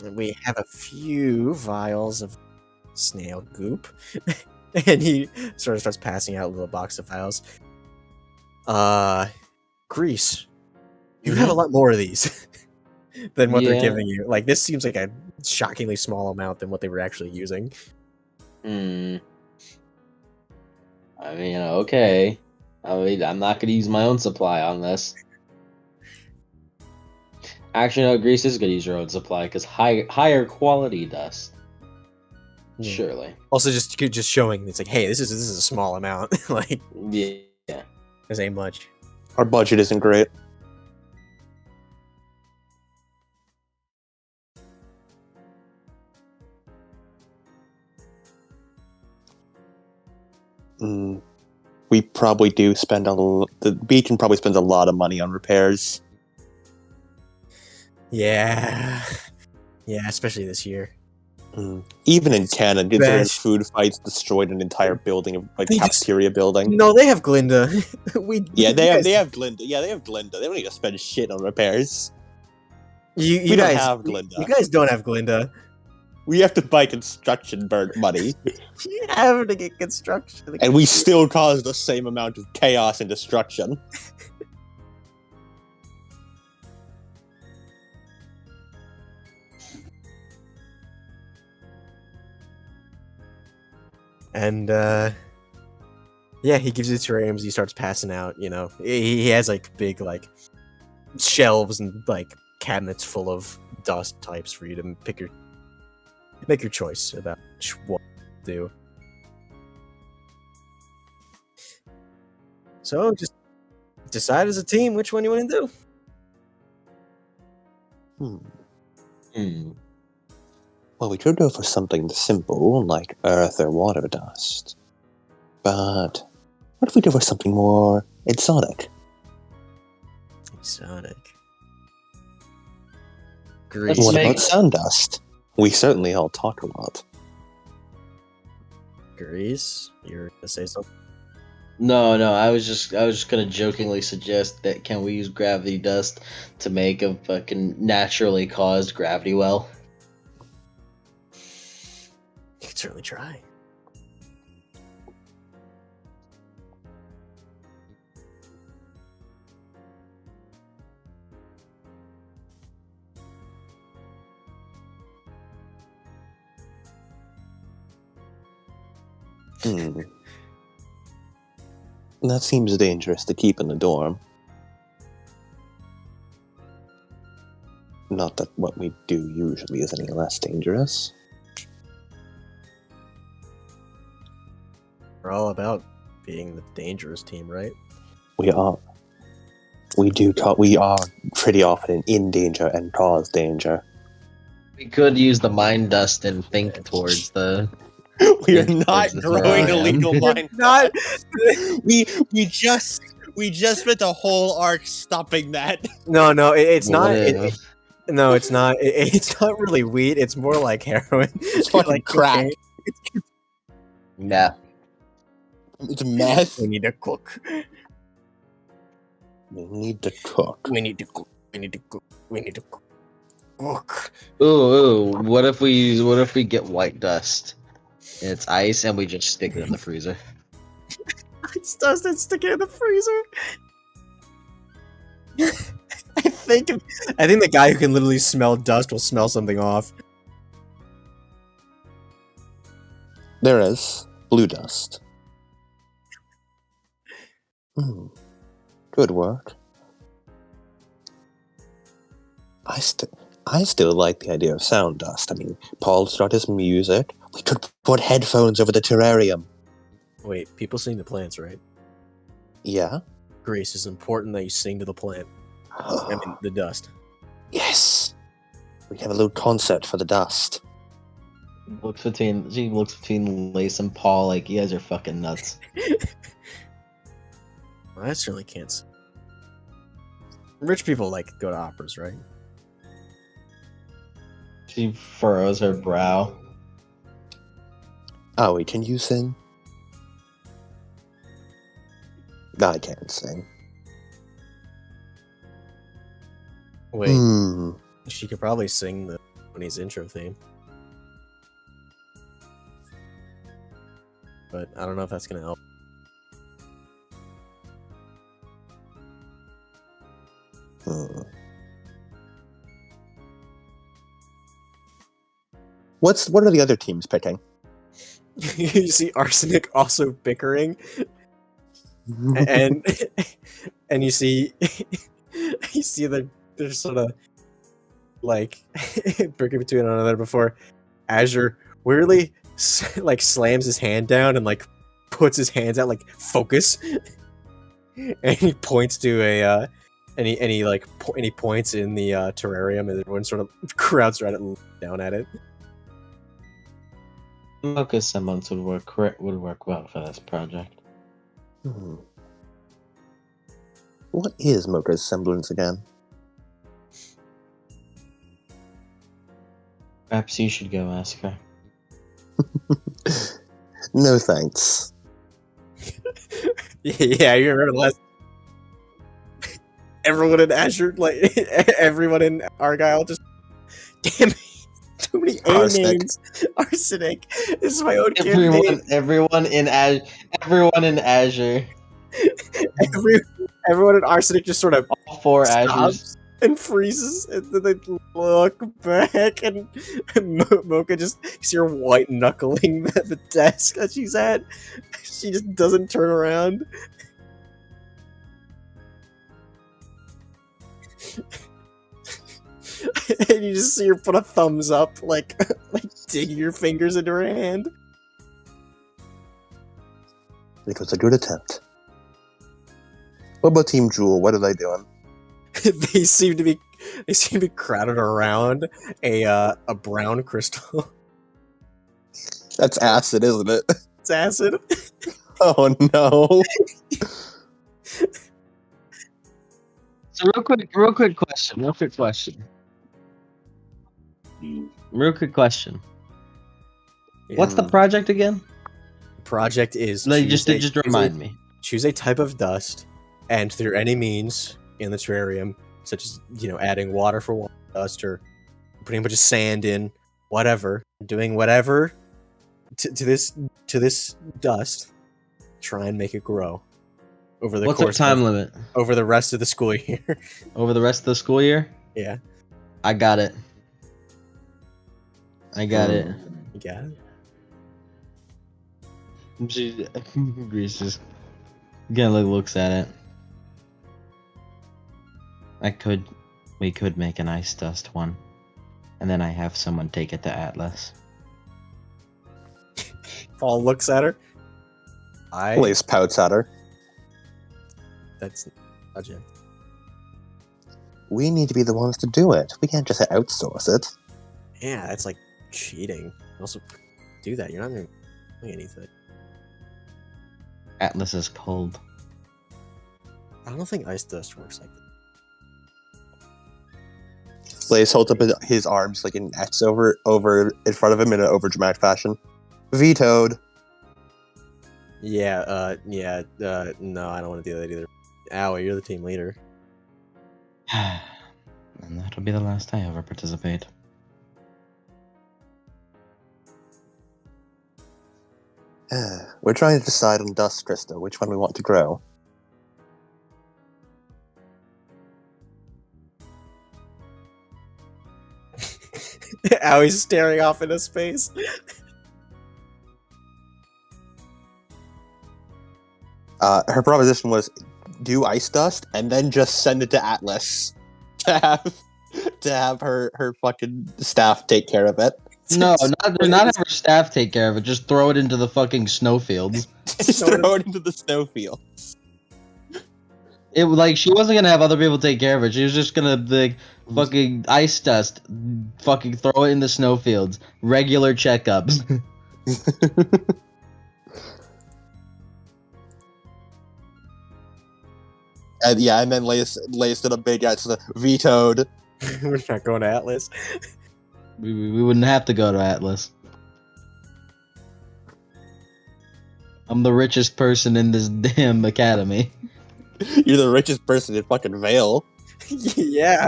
And we have a few vials of snail goop. And he sort of starts passing out a little box of vials. Grease. You have a lot more of these than what they're giving you. Like, this seems like a shockingly small amount than what they were actually using. I mean, okay. I mean, I'm not going to use my own supply on this. Actually, no, Greece is going to use your own supply because higher quality dust. Yeah. Surely. Also, just showing it's like, hey, this is a small amount. Like, yeah, this ain't much. Our budget isn't great. We probably do spend the Beacon probably spends a lot of money on repairs. Yeah, especially this year. Even in Canada, considering food fights destroyed an entire building of cafeteria building. No, they have Glinda. They have Glinda. Yeah, they have Glinda. They don't need to spend shit on repairs. You don't guys have Glinda. You guys don't have Glinda. We have to buy construction money. You have to get construction. And we still cause the same amount of chaos and destruction. And yeah, he gives you the terrariums. He starts passing out. You know, he has like big like shelves and like cabinets full of dust types for you to make your choice about what to do. So just decide as a team which one you want to do. Well, we could go for something simple, like earth or water dust. But what if we go for something more exotic? Exotic. Let's Grease. What make- about sound dust? We certainly all talk a lot. Grease. You're gonna say something? No, I was just gonna jokingly suggest that can we use gravity dust to make a fucking naturally caused gravity well? You could certainly try. That seems dangerous to keep in the dorm. Not that what we do usually is any less dangerous. We're all about being the dangerous team, right? We are. We are pretty often in danger and cause danger. We could use the mind dust and think towards the. We are Think not towards the growing terrarium. illegal mine. Not. We just spent a whole arc stopping that. No, it's What not. if? No, it's not. It's not really weed. It's more like heroin. It's fucking like crack. cocaine. Yeah. It's meth. We need to cook. We need to cook. We need to cook. We need to cook. We need to cook. Cook. Ooh. What if we get white dust? It's ice and we just stick it in the freezer. It's dust and stick it in the freezer. I think the guy who can literally smell dust will smell something off. There is blue dust. Good work. I still like the idea of sound dust. I mean, Paul's got his music. We could put headphones over the terrarium. Wait, people sing to plants, right? Yeah? Grace, it's important that you sing to the plant. I mean, the dust. Yes! We have a little concert for the dust. She looks between Lace and Paul like you guys are fucking nuts. Well, I certainly can't sing. Rich people like go to operas, right? She furrows her brow. Owie, can you sing? I can't sing. Wait, she could probably sing the Tony's intro theme. But I don't know if that's gonna help. What are the other teams picking? You see Arsenic also bickering, and and you see that they're sort of like bickering between one another before Azure weirdly like slams his hand down and like puts his hands out like focus, and he points to a and he points in the terrarium, and everyone sort of crowds around it, down at it. Mocha's semblance would work well for this project. What is Mocha's semblance again? Perhaps you should go ask her. No thanks. Yeah, you remember last. Everyone in Azure, like everyone in Argyle, just damn it, too many A Arsenic. names. Arsenic. This is my own campaign. Everyone in Azure. Everyone in Arsenic just sort of All four Azures. stops. and freezes, and then they look back, and Mocha just see her white knuckling the desk that she's at. She just doesn't turn around. And you just see her put a thumbs up, like digging your fingers into her hand. It was a good attempt. What about Team Jewel? What are they doing? They seem to be crowded around a brown crystal. That's acid, isn't it? It's acid. Oh no. So real quick question. What's the project again? Project is Like, just remind me. Choose a type of dust, and through any means in the terrarium, such as adding water for water dust or putting a bunch of sand in, whatever, doing whatever to this dust, try and make it grow over the What's the course time limit? over the rest of the school year. Over the rest of the school year? Yeah, I got it. you got it. Grease just again looks at it. We could make an ice dust one, and then I have someone take it to Atlas. Paul looks at her. Blaze pouts at her. That's project. We need to be the ones to do it. We can't just outsource it. Yeah, that's like cheating. Also, do that. You're not doing anything. Atlas is cold. I don't think ice dust works like that. Blaze holds up his arms like an X over in front of him in an overdramatic fashion. Vetoed. Yeah, no, I don't want to do that either. Owie, you're the team leader. And that'll be the last I ever participate. We're trying to decide on Dust Crystal, which one we want to grow. Owie's staring off into space. Her proposition was do ice dust and then just send it to Atlas to have her fucking staff take care of it. No, not have her staff take care of it. Just throw it into the fucking snowfields. Just throw it into the snowfield. It like she wasn't gonna have other people take care of it. She was just gonna like fucking ice dust, fucking throw it in the snowfields. Regular checkups. And then Lace did a big ass vetoed. We're not going to Atlas. We wouldn't have to go to Atlas. I'm the richest person in this damn academy. You're the richest person in fucking Vale. Yeah.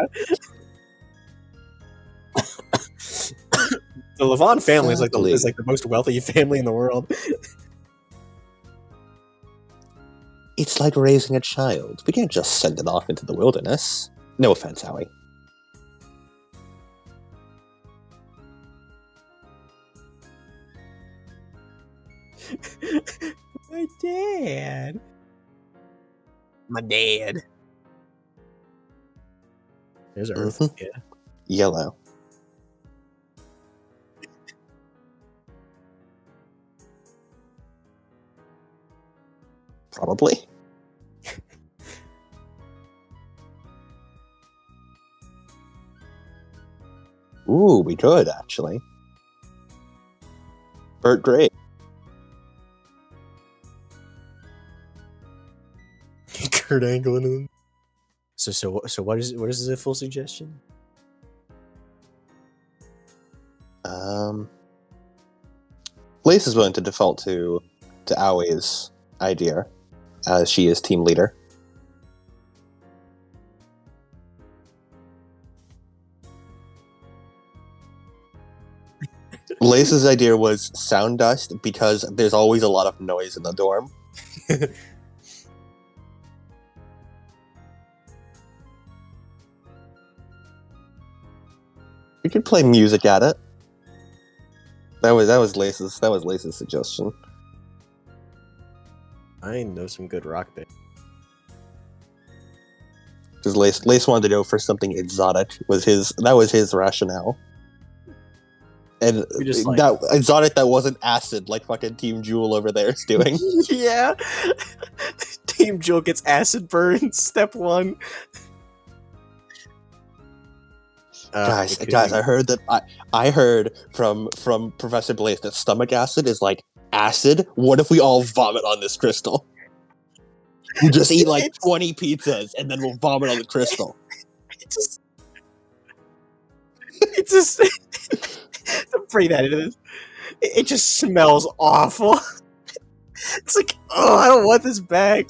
The Levon family is like the most wealthy family in the world. It's like raising a child. We can't just send it off into the wilderness. No offense, Howie. My dad. My dad. There's Earth. Mhm. Yeah. Yellow. Probably. Ooh, we could actually. Burt Gray. Kurt Angle in them. So what is the full suggestion? Lace is willing to default to Awie's idea, as she is team leader. Lace's idea was sound dust because there's always a lot of noise in the dorm. We could play music at it. That was Lace's suggestion. I know some good rock band. Because Lace wanted to go for something exotic. That was his rationale. And We just, like- that exotic that wasn't acid, like fucking Team Jewel over there is doing. Yeah. Team Jewel gets acid burn. Step 1. Guys, it could be- I heard from Professor Blaze that stomach acid is like acid. What if we all vomit on this crystal? We just eat like 20 pizzas and then we'll vomit on the crystal. It just don't bring that into this. It just smells awful. It's like, oh, I don't want this back.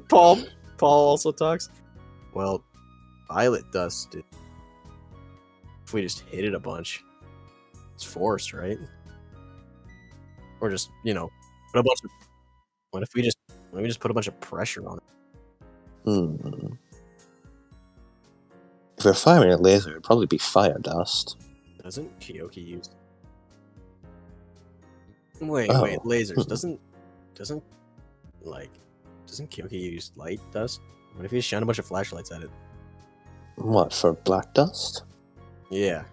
Paul also talks. Well, violet dust. If we just hit it a bunch, it's forced, right? Or just put a bunch of. What if we just put a bunch of pressure on it? If we're firing a laser, it'd probably be fire dust. Doesn't Kyoki use? Wait, Oh. lasers. Doesn't Kyoki use light dust? What if you shine a bunch of flashlights at it? What, for black dust? Yeah.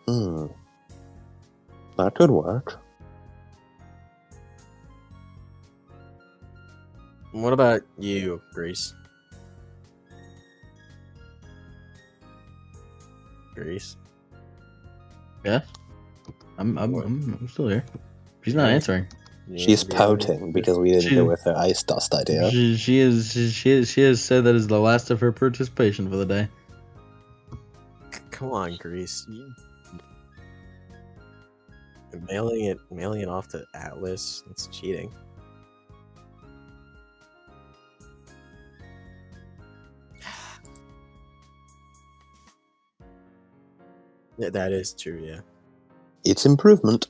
That could work. What about you, Grease? Grease? Yeah. I'm still here. She's not answering. She's pouting because we didn't go with her ice dust idea. She has said that is the last of her participation for the day. Come on, Grease. Mailing it off to Atlas. That's cheating. Yeah, that is true, yeah. It's improvement.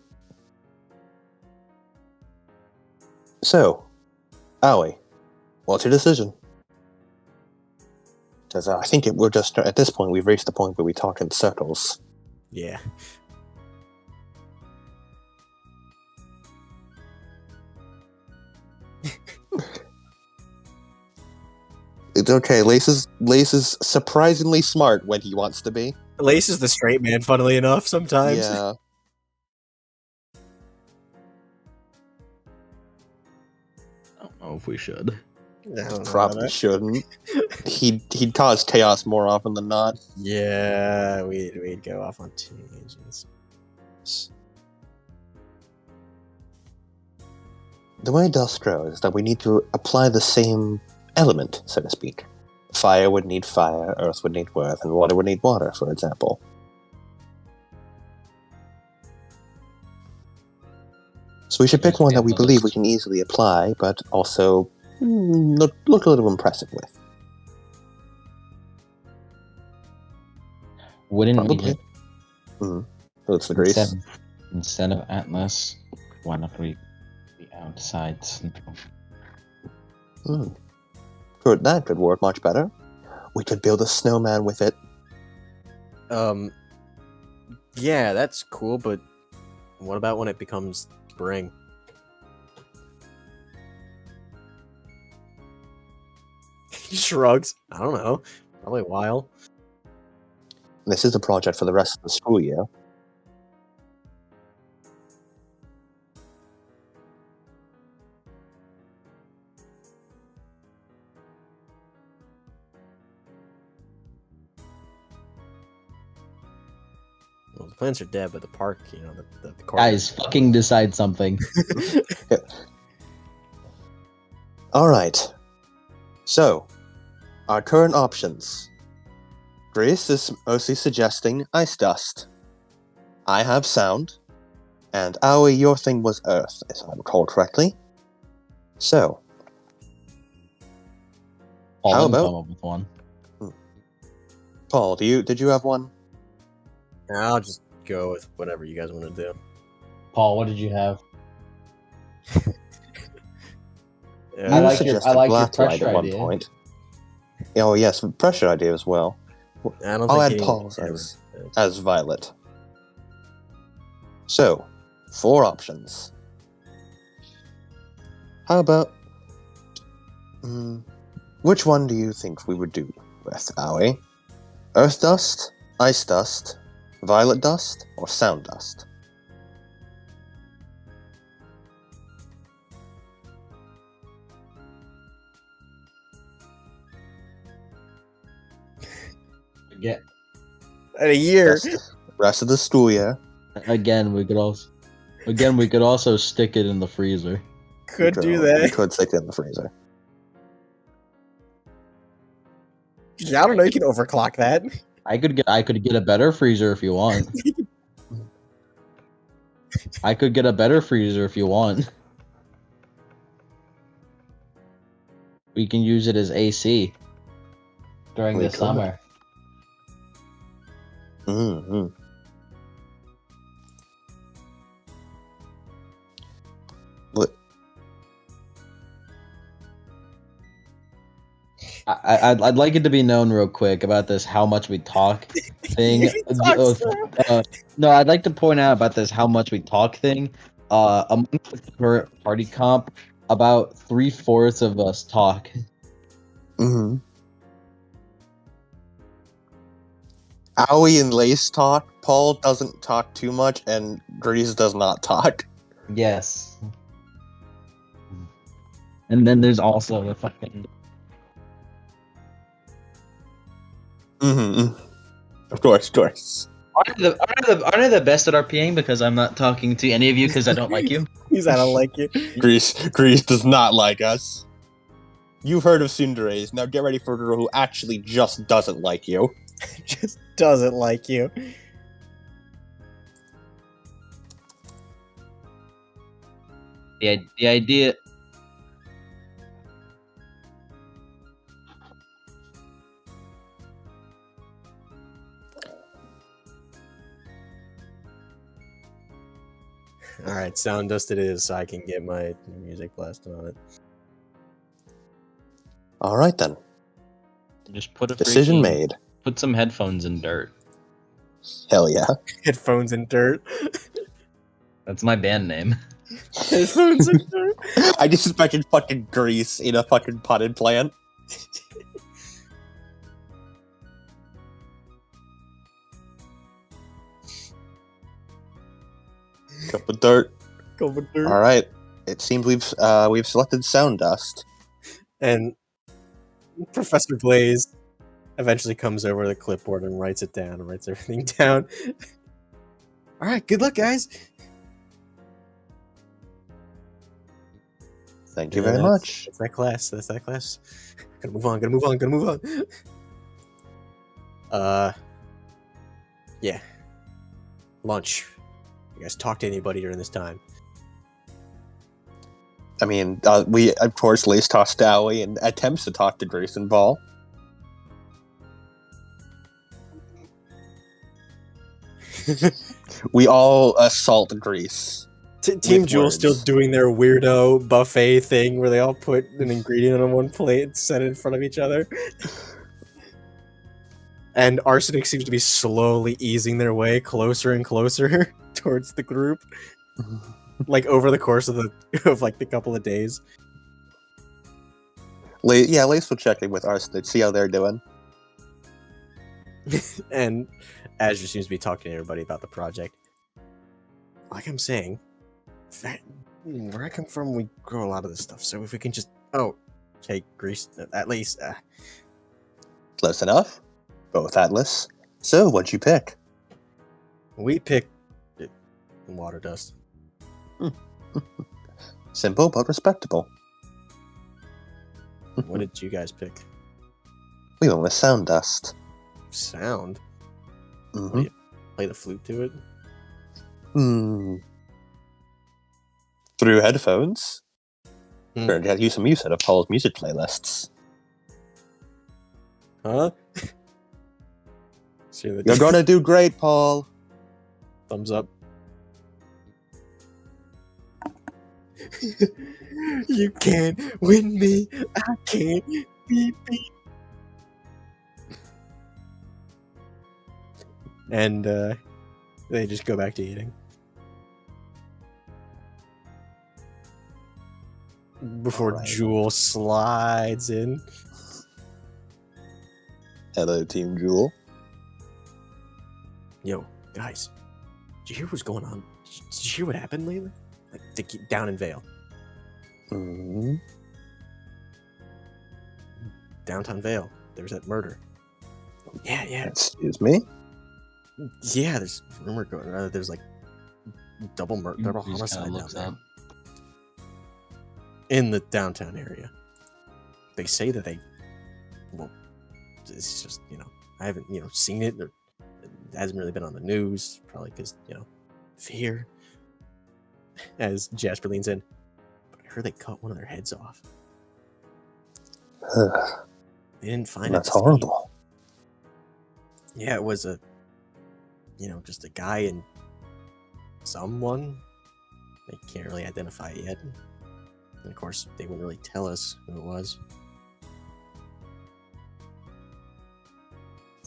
So, Aoi, what's your decision? Because I think we're just at this point we've reached the point where we talk in circles. Yeah. It's okay. Lace is surprisingly smart when he wants to be. Lace is the straight man, funnily enough, sometimes. Yeah. I don't know if we should. I don't know about Probably that. shouldn't. He'd cause chaos more often than not. Yeah, we'd go off on tangents. The way dust grows is that we need to apply the same element, so to speak. Fire would need fire, earth would need earth, and water would need water, for example. So we should pick one that we believe we can easily apply, but also look a little impressive with. Wouldn't we Probably. just, So it's the grease. instead of Atlas, why not we be outside Central? Good, that could work much better. We could build a snowman with it. Yeah, that's cool, but what about when it becomes spring? He shrugs. I don't know. Probably a while. This is a project for the rest of the school year. Well, the plants are dead, but the park, the car. Guys, fucking decide something. Alright. So, our current options. Grace is mostly suggesting ice dust. I have sound. And Aoi, your thing was earth, if I recall correctly. So, Paul How didn't about- come up with one. Paul, did you have one? I'll just go with whatever you guys want to do. Paul, what did you have? Yeah, I like your suggested black light pressure at one idea. point. Oh yes, pressure idea as well. I don't I'll think add anyone Paul's ever- as Violet. So, 4 options. How about... which one do you think we would do with, Aoi? Earth dust, ice dust, violet dust, or sound dust? Again, In a year. Rest of the school year. again, we could also stick it in the freezer. Could do We that. could stick it in the freezer. Yeah, I don't know. You can overclock that. I could get a better freezer if you want. I could get a better freezer if you want. We can use it as AC during We the could. summer. Mm-hmm. What? I'd like it to be known real quick about this how much we talk thing. He talks so- No, I'd like to point out about this how much we talk thing. Among the current party comp, about 3/4 of us talk. Mm-hmm. Aoi and Lace talk. Paul doesn't talk too much, and Grease does not talk. Yes. And then there's also the fucking. Mm-hmm. Of course. Aren't I the best at RPing because I'm not talking to any of you because I don't like you? He's I don't like you. Grease does not like us. You've heard of Cinderella's. Now get ready for a girl who actually just doesn't like you. Just doesn't like you. The idea. All right, sound dust it is, so I can get my music blasted on it. All right then. Just put a Decision freaking- made. Put some headphones in dirt. Hell yeah. Headphones in dirt. That's my band name. Headphones in dirt. I just expected fucking Grease in a fucking potted plant. Cup of dirt. Go with dirt. All right. It seems we've selected sound dust. And Professor Blaze eventually comes over to the clipboard and writes it down and writes everything down. All right, good luck, guys. Thank you Yeah, very much. That's that class. That's that class. Gotta move on. Yeah. Lunch. You guys talk to anybody during this time? I mean, we of course Lace talks to Aoi and attempts to talk to Grace and Ball. We all assault Grease. Team With Jewel's still words. doing their weirdo buffet thing where they all put an ingredient on one plate and set it in front of each other. And Arsenic seems to be slowly easing their way closer and closer towards the group. Like over the course of the couple of days. Lace will check in with Arsenic, see how they're doing. And Azure seems to be talking to everybody about the project. Like I'm saying, where I come from, we grow a lot of this stuff. So if we can just take Grease at least. Close enough. Both Atlas. So, what'd you pick? We picked water dust. Simple but respectable. What did you guys pick? We went with sound dust. Sound. Mm-hmm. Play the flute to it. Through headphones. Hmm. Turned out to use some use out of Paul's music playlists. Huh? See the You're gonna do great, Paul. thumbs up. You can't win me. I can't be beat. And they just go back to eating. Before Alright. Jewel slides in. Hello, Team Jewel. Yo, guys, did you hear what's going on? Did you hear what happened lately? Like, down in Vale. Hmm. Downtown Vale. There was that murder. Yeah. Excuse me? Yeah, there's rumor going there's like double Just homicide kinda down looks there. up. In the downtown area. They say that well, it's just, I haven't, seen it. Or it hasn't really been on the news, probably because, fear. As Jasper leans in. But I heard they cut one of their heads off. They didn't find it. That's horrible. Yeah, it was just a guy and someone. They can't really identify it yet. And of course, they wouldn't really tell us who it was.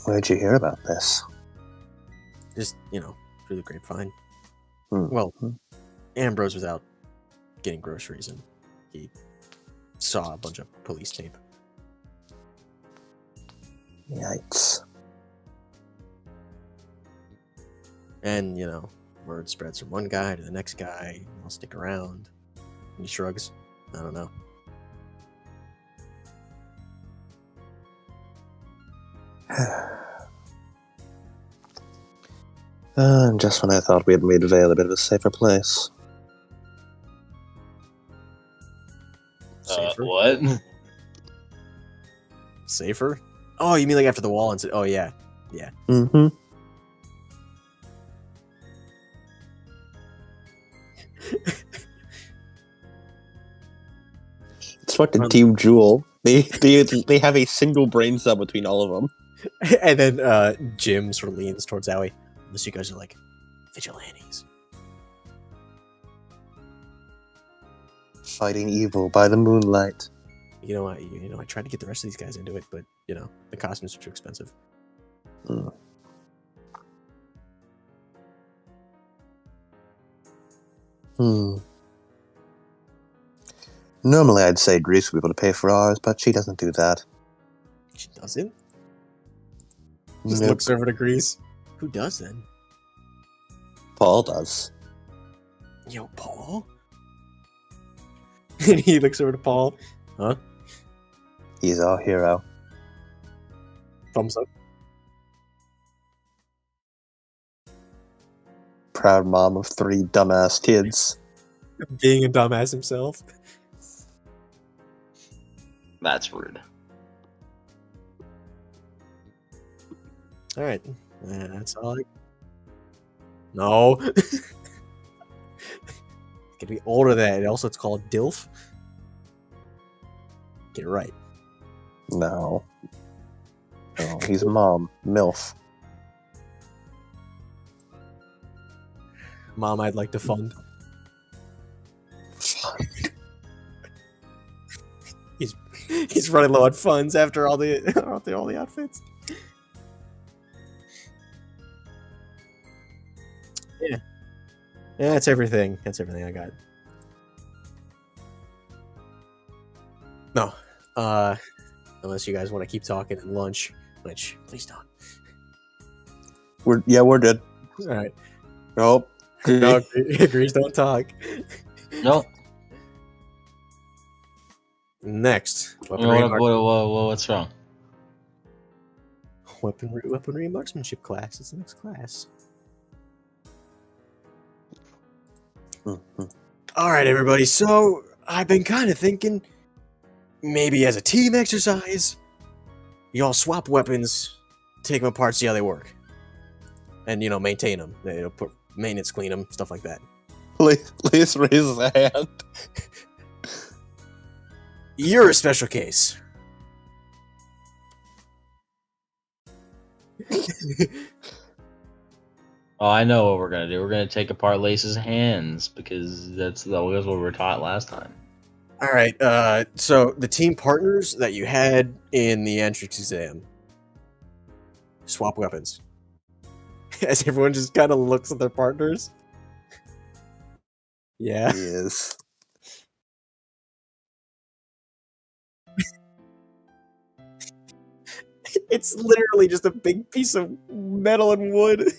Where'd you hear about this? Just, through the grapevine. Hmm. Well, Ambrose was out getting groceries and he saw a bunch of police tape. Yikes. And, word spreads from one guy to the next guy. I'll stick around. And he shrugs. I don't know. Just when I thought we had made Vale a bit of a safer place. Safer? What? Safer? Oh, you mean like after the wall incident? Oh, yeah. Yeah. Mm-hmm. It's fucking Team Jewel. They have a single brain cell between all of them. And then Jim sort of leans towards Owie. Unless you guys are like vigilantes. Fighting evil by the moonlight. You know what? I tried to get the rest of these guys into it, but the costumes are too expensive. Normally I'd say Grease would be able to pay for ours, but she doesn't do that. She doesn't? Just Nope. looks over to Grease. Who does then? Paul does. Yo, Paul? And he looks over to Paul. Huh? He's our hero. Thumbs up. Proud mom of 3 dumbass kids. Being a dumbass himself. That's rude. Alright. That's all I... No. Gotta be older than that. Also, it's called DILF. Get it right. No. No, he's mom. MILF. Mom, I'd like to fund. He's running low on funds after all the outfits. Yeah. Yeah, that's everything. That's everything I got. No. Unless you guys want to keep talking at lunch, which please don't. We're good. Alright. Nope. No, Grease, don't talk. Nope. Next. What's wrong? Weaponry and marksmanship class. It's the next class. Alright, everybody. So, I've been kind of thinking, maybe as a team exercise, y'all swap weapons, take them apart, see how they work. And, maintain them. Put maintenance, clean them, stuff like that. Please raise his hand. You're a special case. Oh, I know what we're gonna do. We're gonna take apart Lace's hands because that's what we were taught last time. Alright, so the team partners that you had in the entrance exam, swap weapons. As everyone just kind of looks at their partners. Yeah. He is. It's literally just a big piece of metal and wood.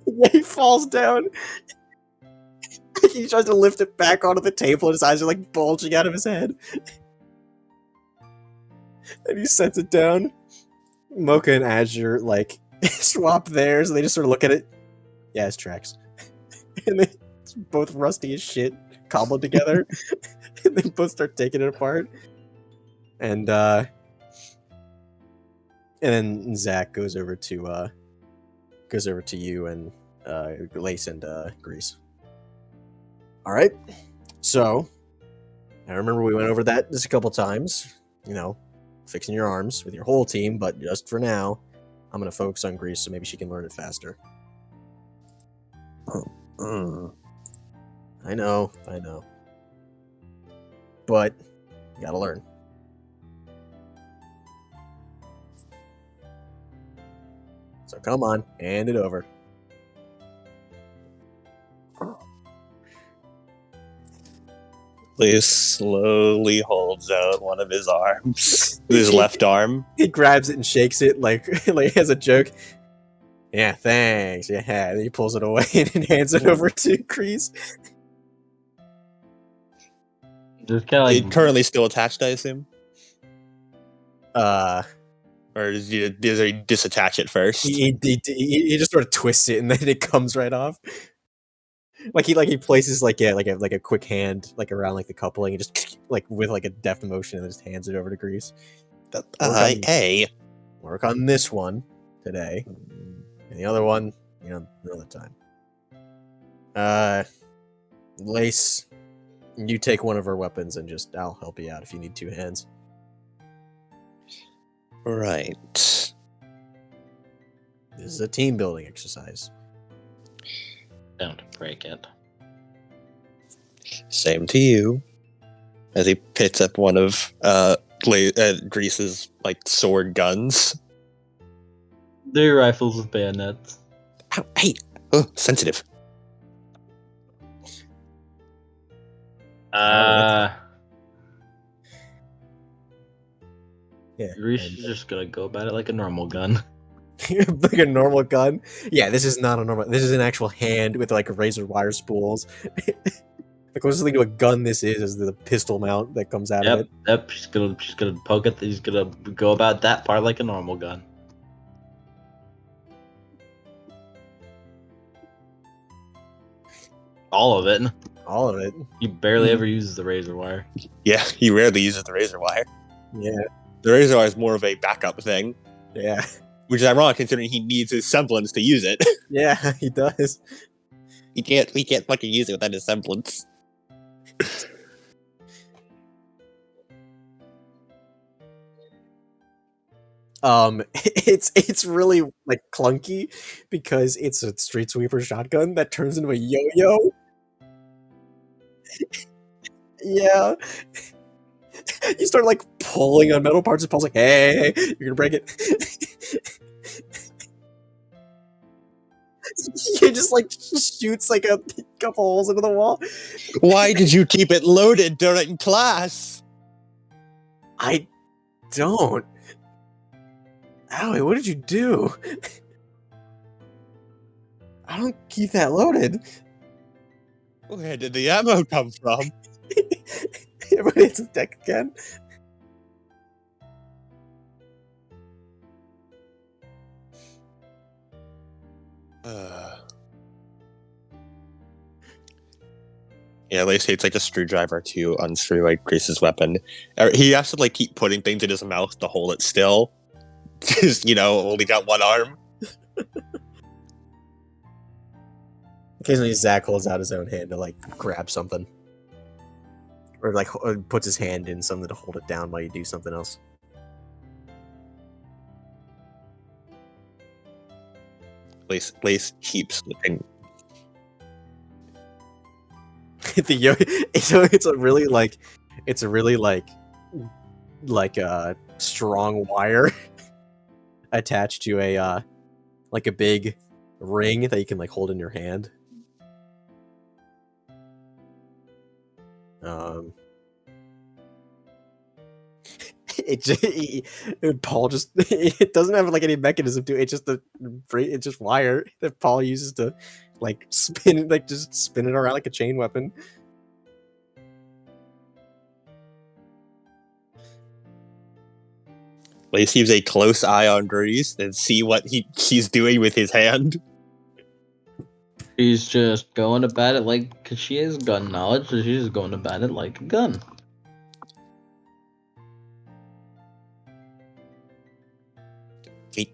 Yeah, he falls down. He tries to lift it back onto the table, and his eyes are like bulging out of his head. And he sets it down. Mocha and Azure like swap theirs, and they just sort of look at it. Yeah, it's tracks. And it's both rusty as shit, cobbled together. And they both start taking it apart. And then Zach goes over to you and Lace and Grease. All right. So I remember we went over that just a couple times. You know, fixing your arms with your whole team, but just for now, I'm gonna focus on Grease so maybe she can learn it faster. I know. But you gotta learn. So come on, hand it over. Lace slowly holds out one of his arms, his left arm. He grabs it and shakes it like as a joke. Yeah, thanks. Yeah, and he pulls it away and hands it over to Grease. Just kind of like It currently still attached, I assume? Uh, Or does he disattach it first? he just sort of twists it and then it comes right off. Like he places like a quick hand like around like the coupling and just like with like a deft motion and then just hands it over to Grease. Hey. Work on this one today, and the other one, another time. Lace, you take one of her weapons and I'll help you out if you need two hands. Right. This is a team building exercise. don't break it. Same to you. As he picks up one of Grease's like sword guns. They're rifles with bayonets. Ow, hey, oh, sensitive. Yeah. Reese is just gonna go about it like a normal gun. Like a normal gun. Yeah, this is not a normal. This is an actual hand with like razor wire spools. The closest thing to a gun this is the pistol mount that comes out of it. Yep. She's gonna poke it. He's gonna go about that part like a normal gun. All of it. All of it. He barely ever uses the razor wire. Yeah, he rarely uses the razor wire. Yeah. The razor wire is more of a backup thing, Yeah. which is ironic considering he needs his semblance to use it. Yeah, he does. He can't fucking use it without his semblance. It's really like clunky because it's a street sweeper shotgun that turns into a yo-yo. Yeah. You start like pulling on metal parts and Paul's like, hey, you're gonna break it. He just like shoots like a couple holes into the wall. Why did you keep it loaded during class? I don't. Owie, what did you do? I don't keep that loaded. Where did the ammo come from? Everybody hits the deck again. Yeah, Lace takes like a screwdriver to unscrew like Grace's weapon. He has to like keep putting things in his mouth to hold it still. Because, only got one arm. Occasionally Zach holds out his own hand to like grab something. Or like puts his hand in something to hold it down while you do something else. Lace keeps looking. It's a really like strong wire attached to a like a big ring that you can like hold in your hand. Paul just it doesn't have like any mechanism to it. It's just wire that Paul uses to like spin it around like a chain weapon. Let's keep a close eye on Grease and see what he's doing with his hand. She's just going about it like, cause she has gun knowledge, so she's just going about it like a gun.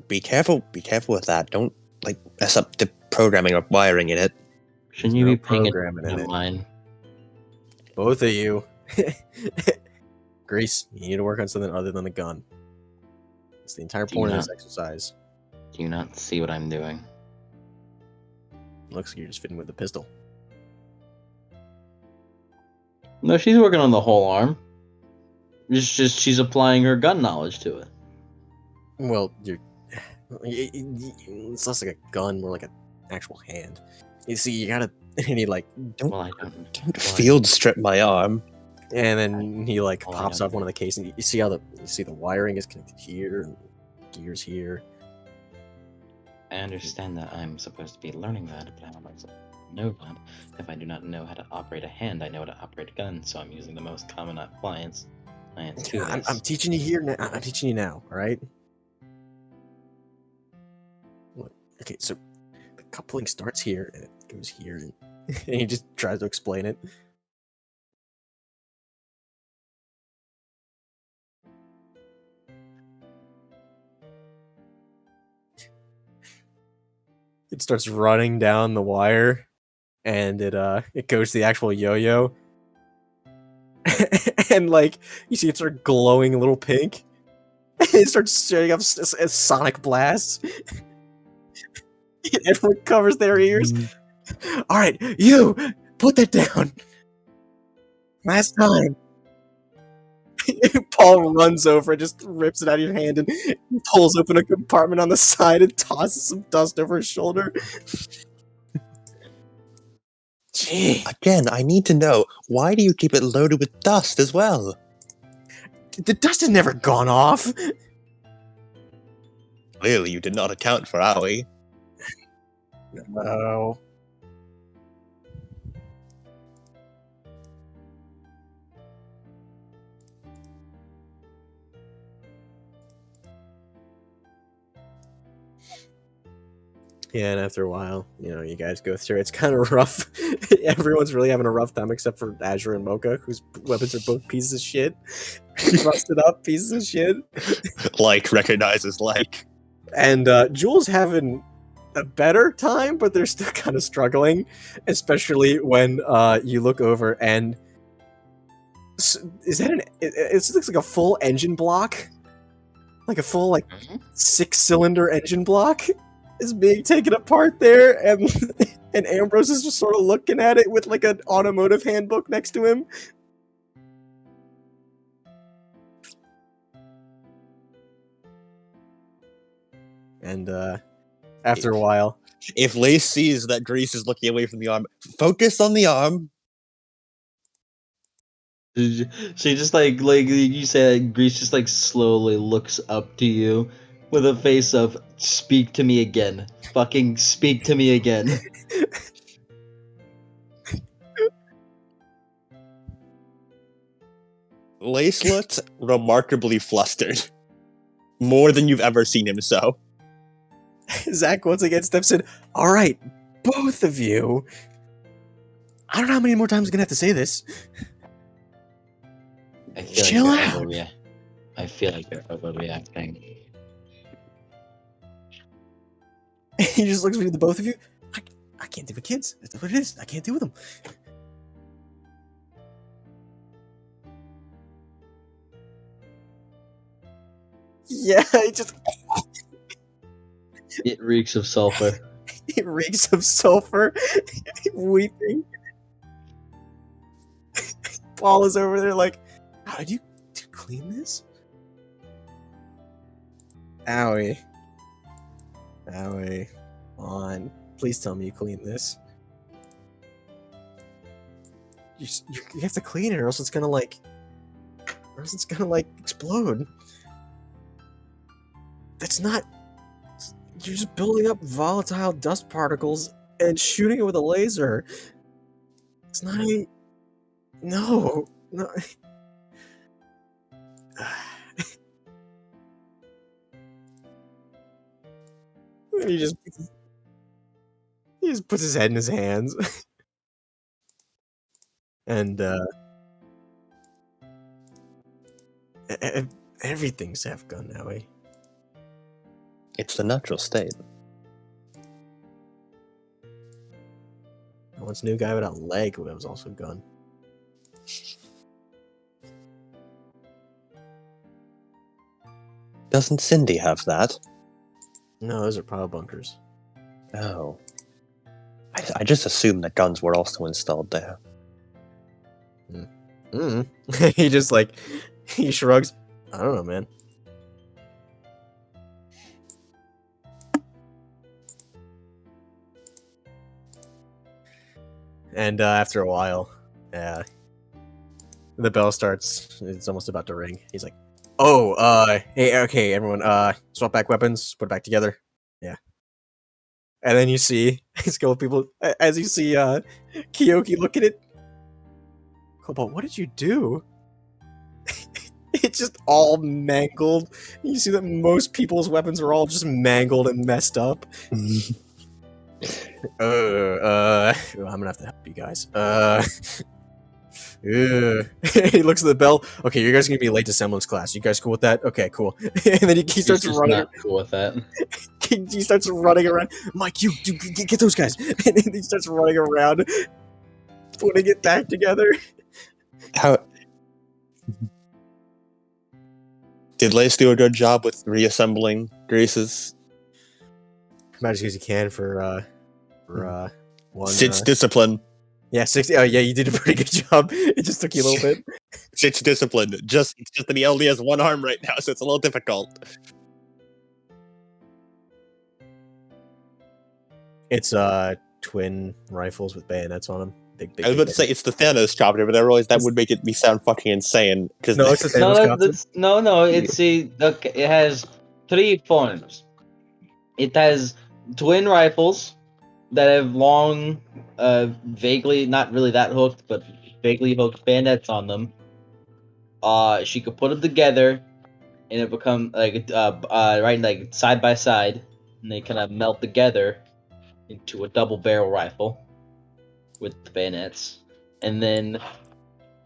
Be careful with that. Don't like mess up the programming or wiring in it. Shouldn't There's you no be paying programming attention in to it. mine? Both of you. Grace, you need to work on something other than a gun. It's the entire point of this exercise. Do you not see what I'm doing? Looks like you're just fitting with the pistol. No, she's working on the whole arm. It's just she's applying her gun knowledge to it. Well, it's less like a gun, more like an actual hand. You see, you gotta, and he like, Don't Well, I don't. don't field strip my arm. and then he like Well, I pops don't off one of the cases. And you see how the wiring is connected here, and gears here. I understand that I'm supposed to be learning that, but how am I supposed to know that? If I do not know how to operate a hand, I know how to operate a gun, so I'm using the most common appliance to I'm this. teaching you here now. I'm teaching you now. All right. Look, okay, so the coupling starts here and it goes here, and, and he just tries to explain it. It starts running down the wire, and it goes to the actual yo-yo, and like you see it start glowing a little pink. It starts shooting up as sonic blasts. Everyone covers their ears. All right, you put that down. Last time. Paul runs over and just rips it out of your hand and pulls open a compartment on the side and tosses some dust over his shoulder. Gee, Again, I need to know, why do you keep it loaded with dust as well? the dust has never gone off. Clearly, you did not account for Owie. No. Yeah, and after a while, you guys go through. It's kind of rough. Everyone's really having a rough time except for Azure and Mocha, whose weapons are both pieces of shit. Busted up pieces of shit. Like recognizes like. And Jules having a better time, but they're still kind of struggling, especially when you look over and is that it looks like a full engine block, like a full 6-cylinder engine block is being taken apart there, and and Ambrose is just sort of looking at it with like an automotive handbook next to him. And after a while, If Lace sees that Grease is looking away from the arm, focus on the arm. She just like you said, Grease just like slowly looks up to you with a face of "Speak to me again, fucking speak to me again." Lace looked remarkably flustered. More than you've ever seen him so. Zach once again steps in. All right, both of you. I don't know how many more times I'm gonna have to say this. I feel Chill like out. I feel like you're overreacting. He just looks at the both of you. I can't deal with kids. That's what it is. I can't deal with them. Yeah, It reeks of sulfur. it reeks of sulfur. Weeping. Paul is over there like, how did you clean this? Owie. Owie. Come on. Please tell me you clean this. You have to clean it, or else it's gonna like... Or else it's gonna, like, explode. That's not... You're just building up volatile dust particles and shooting it with a laser. It's not a... No. No. he just puts his head in his hands. And everything's half gone that way. It's the natural state. Once new guy with a leg was also gone. Doesn't Cindy have that? No, those are power bunkers. Oh. I just assumed that guns were also installed there. He just like he shrugs. I don't know, man. And after a while, the bell starts. It's almost about to ring. He's like, "Oh, hey, okay, everyone, swap back weapons, put it back together." Yeah. And then you see skilled people as you see Kiyoki look at it. Cobalt, what did you do? It's just all mangled. You see that most people's weapons are all just mangled and messed up. I'm gonna have to help you guys. He looks at the bell. Okay, you guys are gonna be late to semblance class. You guys cool with that? Okay, cool. And then he starts He's running. not cool with that. He starts running around. Mike, you get those guys. And then he starts running around, putting it back together. How did Lace do a good job with reassembling Greases? About as good as you can for one. Sit's discipline. Yeah, 60. Oh, yeah, you did a pretty good job. It just took you a little bit. Sit's discipline. It's just that he only has one arm right now, so it's a little difficult. It's twin rifles with bayonets on them. Big. I was about to say it's the Thanos chopper, but I realized that would make me sound fucking insane. Because No, it's the No, Thanos copter. no. It's look. It has 3 forms. It has twin rifles that have long, vaguely not really that hooked, but vaguely hooked bayonets on them. She could put them together, and it become like right like side by side, and they kind of melt together into a double barrel rifle with the bayonets, and then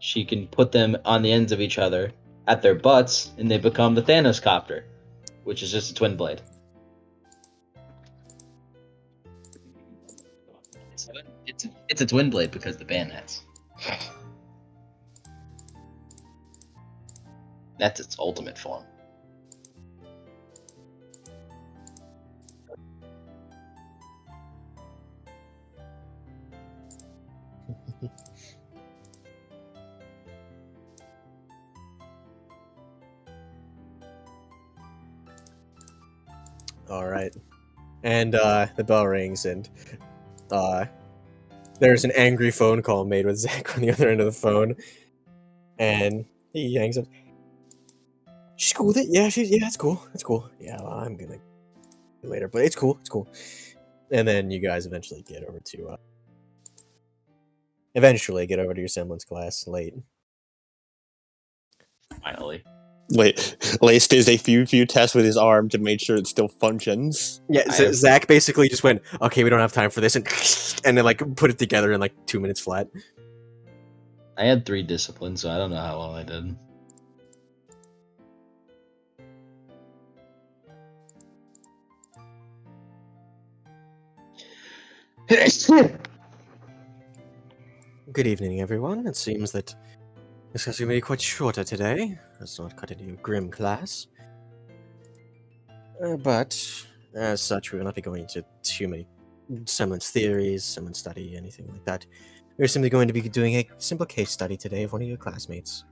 she can put them on the ends of each other at their butts, and they become the Thanos copter, which is just a twin blade. It's a twin blade because the bayonets. That's its ultimate form. All right. And the bell rings, and there's an angry phone call made with Zach on the other end of the phone, and he hangs up. She's cool with it. Yeah, it's cool. It's cool. Yeah, well, I'm gonna do later, but it's cool. It's cool. And then you guys eventually get over to your semblance class late. Finally. Wait, Lace does a few tests with his arm to make sure it still functions. Yeah, Zach basically just went, okay, we don't have time for this, and then like put it together in like 2 minutes flat. I had 3 disciplines, so I don't know how well I did. Good evening, everyone. It seems that this is going to be quite shorter today. Let's not cut into a grim class. But, as such, we will not be going into too many semblance theories, semblance study, anything like that. We're simply going to be doing a simple case study today of one of your classmates.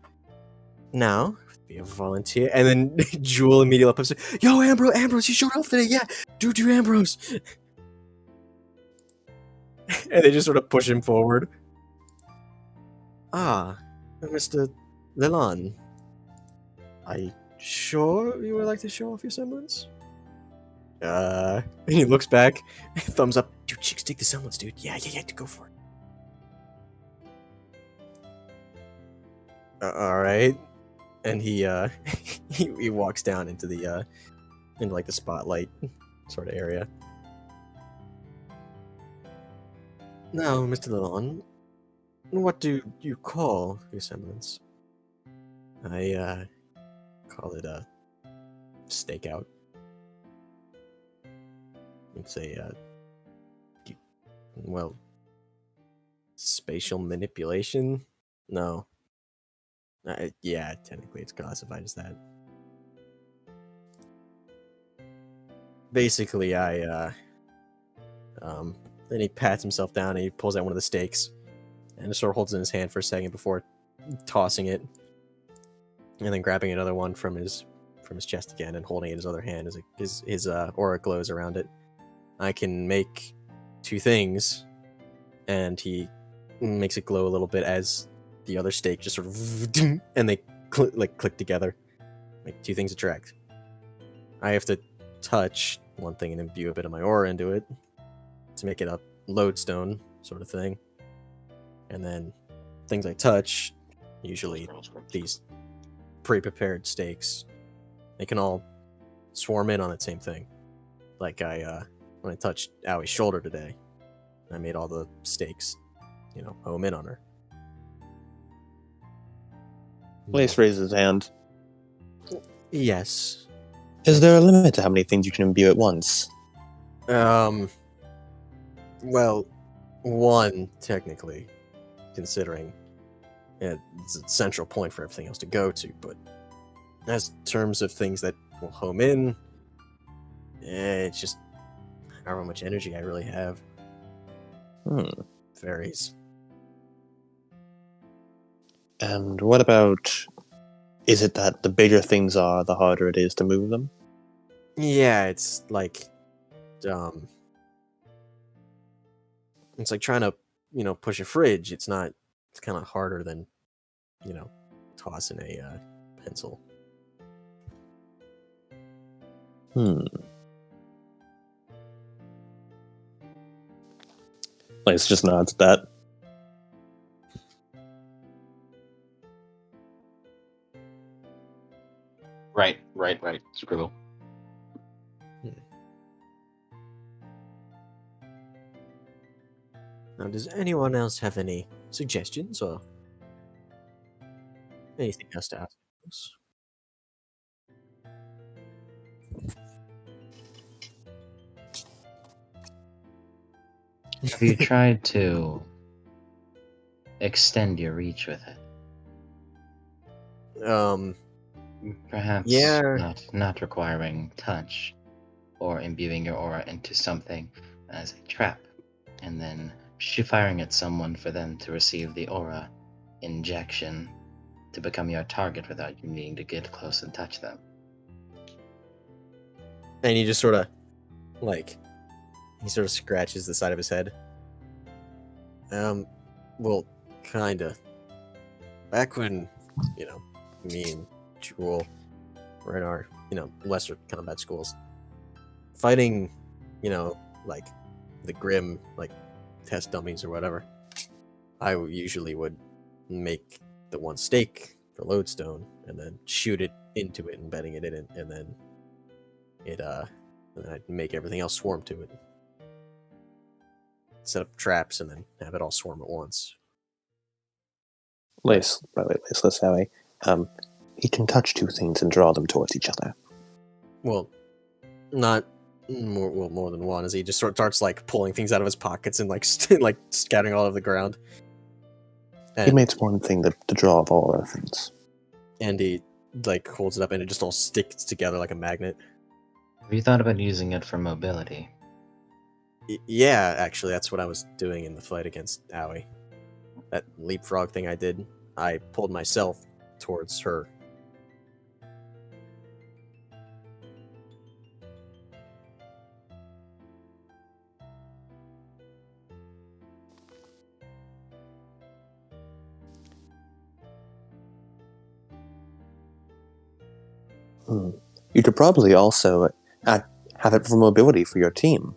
Now, be a volunteer. And then Jewel immediately pops up, yo, Ambrose, you showed off today. Yeah, do Ambrose. And they just sort of push him forward. Ah, Mr. Lelan. Are you sure you would like to show off your semblance? And he looks back, thumbs up. Dude, chicks dig the semblance, dude. Yeah, go for it. All right. And he he walks down into the into like the spotlight sort of area. Now, Mr. Lelan, what do you call your semblance? I call it a stakeout. It's a well, spatial manipulation? No. Yeah, technically it's classified as that. Basically, then he pats himself down and he pulls out one of the stakes and just sort of holds it in his hand for a second before tossing it, and then grabbing another one from his chest again and holding it in his other hand as his aura glows around it. I can make two things, and he makes it glow a little bit as the other stake just sort of and they click together, like two things attract. I have to touch one thing and imbue a bit of my aura into it to make it a lodestone sort of thing, and then things I touch, usually these pre-prepared stakes, they can all swarm in on that same thing. Like when I touched Awie's shoulder today, I made all the stakes, home in on her. Lace raises his hand. Yes. Is there a limit to how many things you can imbue at once? Well, one, technically, considering it's a central point for everything else to go to, but as terms of things that will home in, it's just how much energy I really have. Varies. And what about... Is it that the bigger things are, the harder it is to move them? Yeah, it's like trying to, push a fridge. It's kind of harder than, tossing a pencil. Lace just nods at that. Right. Scribble. Now, does anyone else have any suggestions or anything else to ask us? Have you tried to extend your reach with it? Perhaps Yeah. not requiring touch or imbuing your aura into something as a trap, and then firing at someone for them to receive the aura injection to become your target without you needing to get close and touch them. And he just sort of, scratches the side of his head. Well, kinda. Back when, me and Jewel were in our, lesser combat schools, fighting, the grim, test dummies or whatever, I usually would make the one stake for lodestone and then shoot it into it, embedding it in it, and then and I'd make everything else swarm to it. Set up traps and then have it all swarm at once. Lace, by the way, Laceless Howie, he can touch two things and draw them towards each other. Well, not more than one, as he just sort of starts pulling things out of his pockets and scattering all over the ground. He makes one thing to draw of all other things. And he holds it up and it just all sticks together like a magnet. Have you thought about using it for mobility? Yeah, actually, that's what I was doing in the fight against Aoi. That leapfrog thing I did, I pulled myself towards her You could probably also have it for mobility for your team.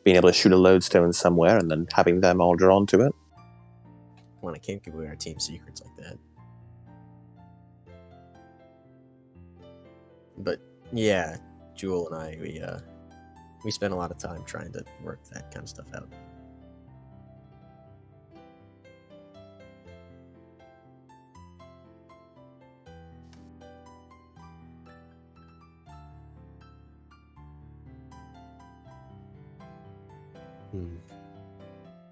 Being able to shoot a lodestone somewhere and then having them all drawn to it. Well, I can't give away our team secrets like that. But yeah, Jewel and I, we spent a lot of time trying to work that kind of stuff out.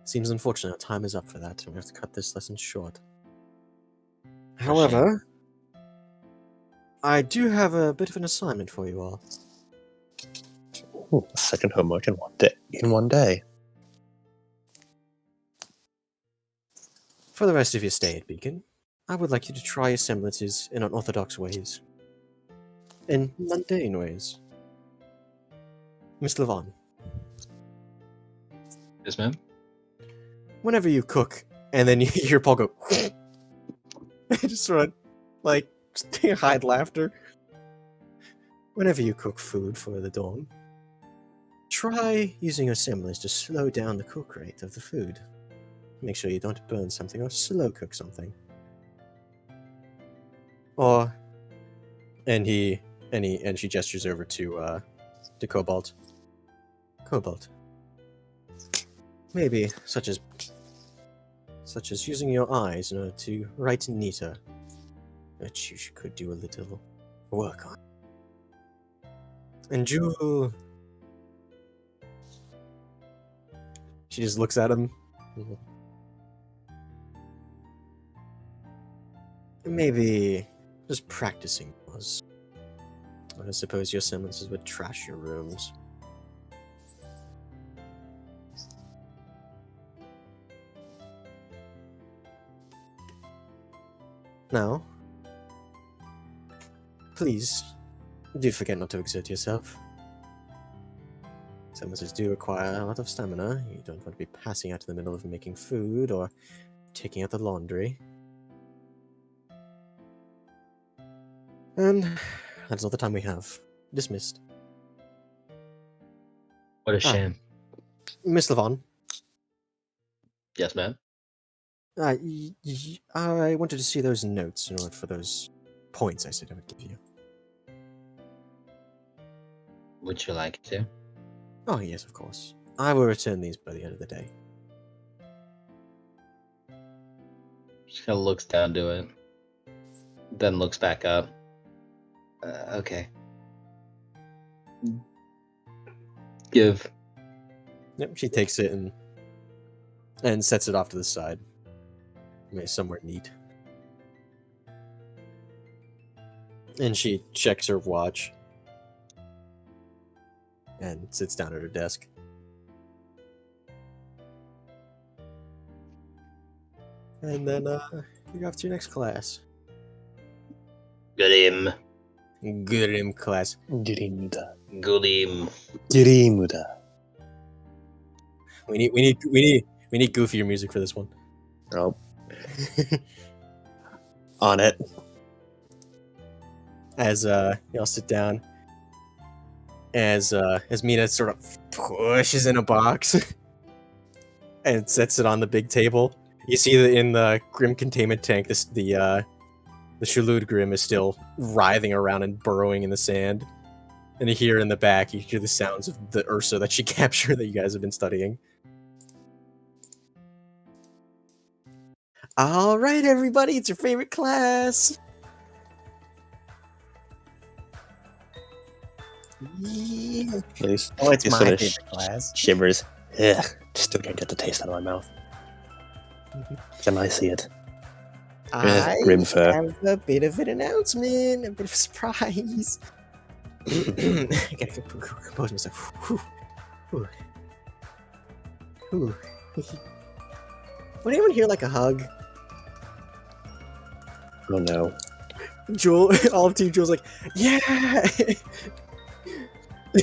Seems unfortunate our time is up for that, and we have to cut this lesson short. However, I do have a bit of an assignment for you all. Ooh, second homework in one day. For the rest of your stay at Beacon, I would like you to try your semblances in unorthodox ways. In mundane ways. Miss Levon. Yes, ma'am. Whenever you cook, and then you hear Paul go, just sort of, like, hide laughter. Whenever you cook food for the dorm, try using your semblance to slow down the cook rate of the food. Make sure you don't burn something or slow cook something. Or, and she gestures over to Cobalt. Cobalt. Maybe such as using your eyes in order to write neater, which you could do a little work on. And Jewel, she just looks at him. Maybe just practicing was. I suppose your semblances would trash your rooms. Now, please, do forget not to exert yourself. Semblances do require a lot of stamina. You don't want to be passing out in the middle of making food or taking out the laundry. And that's all the time we have. Dismissed. What a shame. Miss Levon, Yes, ma'am. I wanted to see those notes in order for those points I said I would give you. Would you like to? Oh, yes, of course. I will return these by the end of the day. She kind of looks down to it, then looks back up. Okay. Give. Yep, she takes it and sets it off to the side. Maybe somewhere neat. And she checks her watch and sits down at her desk. And then you're off to your next class. Good him. Good in class. Girimuda. Good him. Girimuda. We need goofier music for this one. Oh. On it. As y'all sit down, as Mina sort of pushes in a box and sets it on the big table. You see that in the Grim containment tank, the Shaloud Grim is still writhing around and burrowing in the sand. And here in the back, you hear the sounds of the Ursa that she captured that you guys have been studying. All right, everybody, it's your favorite class. Yeah. He's, Oh, it's he my sort of favorite class. shivers. Ugh, still can't get the taste out of my mouth. Can I see it? I Grim fur. have a bit of an announcement, a bit of a surprise. I gotta compose myself. Whew. Whew. Would anyone here like a hug? Oh no. Jewel, all of Team Jewel's like, yeah!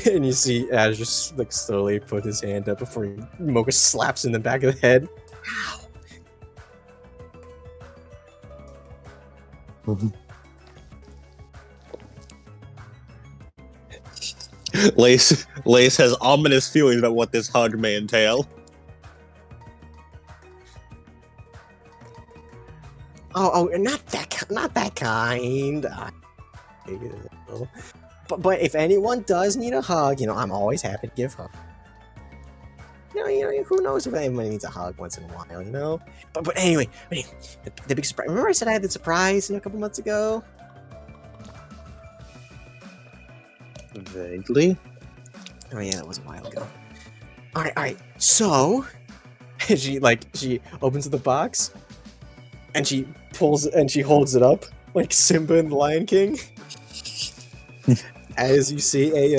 And you see Ash just like slowly put his hand up before Mocha slaps in the back of the head. Ow! Lace has ominous feelings about what this hug may entail. Oh, not that kind. But if anyone does need a hug, I'm always happy to give hug. Who knows if anyone needs a hug once in a while, But anyway, the big surprise. Remember I said I had the surprise a couple months ago? Vaguely. Oh yeah, that was a while ago. All right. So, she opens the box, and she holds it up like Simba in the Lion King. As you see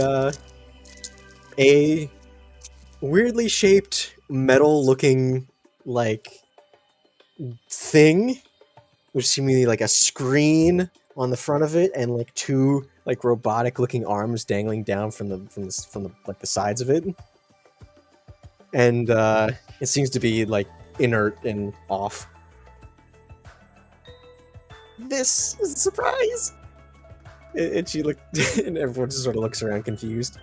a weirdly shaped metal-looking thing, which seemingly like a screen on the front of it, and like two robotic-looking arms dangling down from the sides of it, and it seems to be inert and off. This is a surprise. And she looked, and everyone just sort of looks around confused.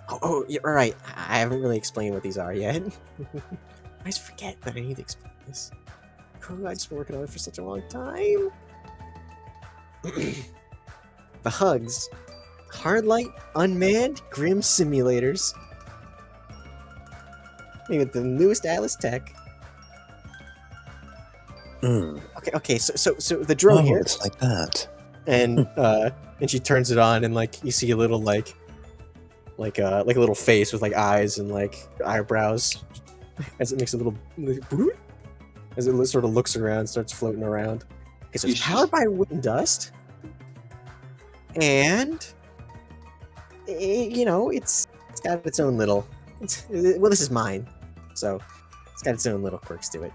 Oh, you're right. I haven't really explained what these are yet. I always forget that I need to explain this. I've just been working on it for such a long time. The hugs. Hardlight, unmanned, grim simulators. With the newest Atlas tech. Okay. So the drone here. It's like that. And she turns it on, and you see a little like a little face with eyes and eyebrows, as it makes a little as it sort of looks around, starts floating around. Okay, so it's powered by wood and dust, and it's got its own little. This is mine, so it's got its own little quirks to it.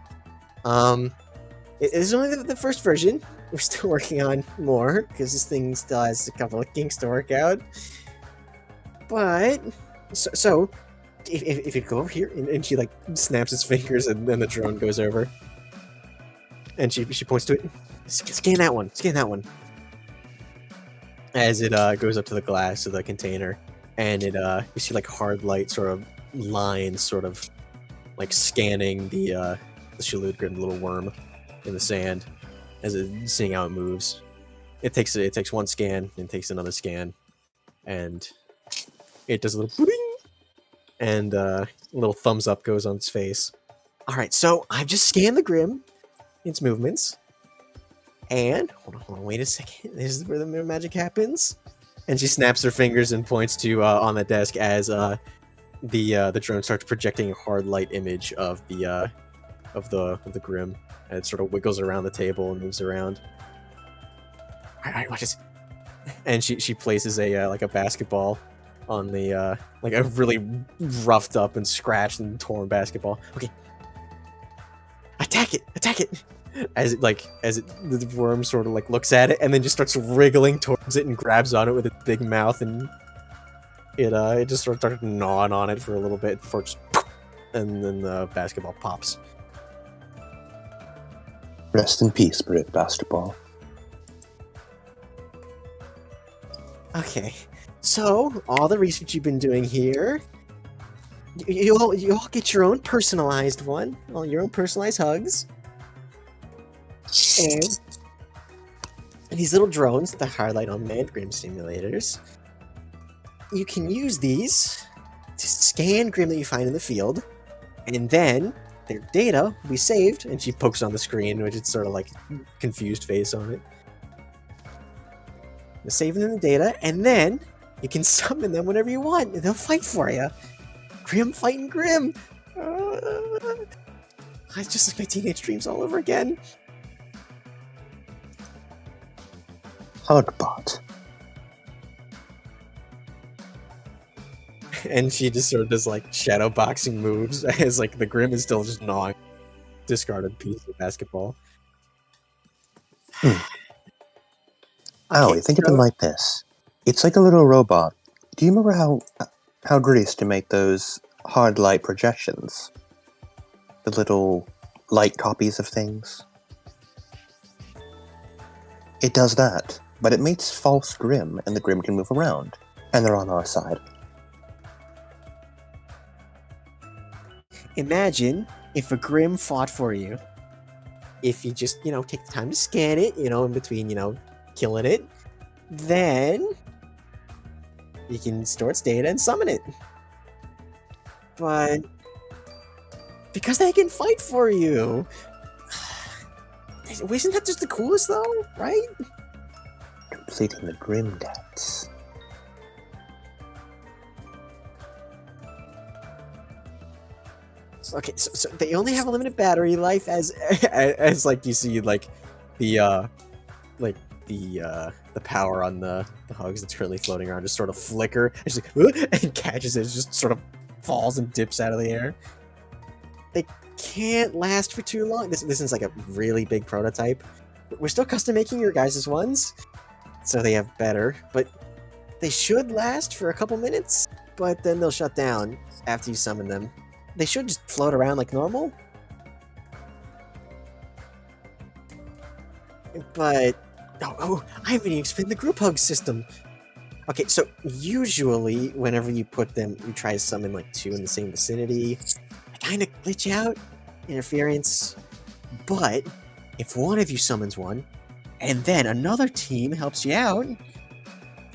It is only the first version. We're still working on more, because this thing still has a couple of kinks to work out. But, so if you go over here, and she snaps its fingers, and then the drone goes over. And she points to it. Scan that one. As it goes up to the glass of the container, and you see hard light sort of lines sort of scanning the Shaloot, the little worm in the sand, as seeing how it moves. It takes one scan and takes another scan, and it does a little boing, and a little thumbs up goes on its face. All right, so I've just scanned the Grim, its movements, and hold on, wait a second. This is where the magic happens. And she snaps her fingers and points to on the desk as the drone starts projecting a hard light image of the Grim. And it sort of wiggles around the table and moves around. All right, watch this. And she places a basketball on the a really roughed up and scratched and torn basketball. Okay, attack it! As the worm sort of looks at it and then just starts wriggling towards it and grabs on it with its big mouth, and it just sort of started gnawing on it for a little bit before just, and then the basketball pops. Rest in peace, Brit Basketball. Okay, so all the research you've been doing here, you all get your own personalized one, all your own personalized hugs, and these little drones, the Hardlight Unmanned Grim simulators. You can use these to scan Grim that you find in the field, and then their data will be saved, and she pokes on the screen, which is sort of confused face on it. You're saving them the data, and then you can summon them whenever you want, and they'll fight for you. Grim fighting Grim! It's just like my teenage dreams all over again. Hugbot. And she just sort of does shadow boxing moves as the Grim is still just gnawing discarded piece of basketball. Think of it like this. It's like a little robot. Do you remember how Drew used to make those hard light projections? The little light copies of things? It does that. but it makes false Grim, and the Grim can move around. And they're on our side. Imagine if a Grim fought for you. If you just, take the time to scan it, in between, killing it, then you can store its data and summon it. But because they can fight for you. Isn't that just the coolest, though? Right? Completing the Grim debts. Okay, so they only have a limited battery life as like you see like the power on the hugs that's currently floating around just sort of flicker and just like, and catches it, just sort of falls and dips out of the air. They can't last for too long. This is like a really big prototype. We're still custom making your guys' ones, so they have better, but they should last for a couple minutes, but then they'll shut down after you summon them. They should just float around like normal. But I haven't even explained the group hug system. Okay, so usually whenever you put them, you try to summon like 2 in the same vicinity. I kind of glitch out, interference. But if one of you summons one, and then another team helps you out,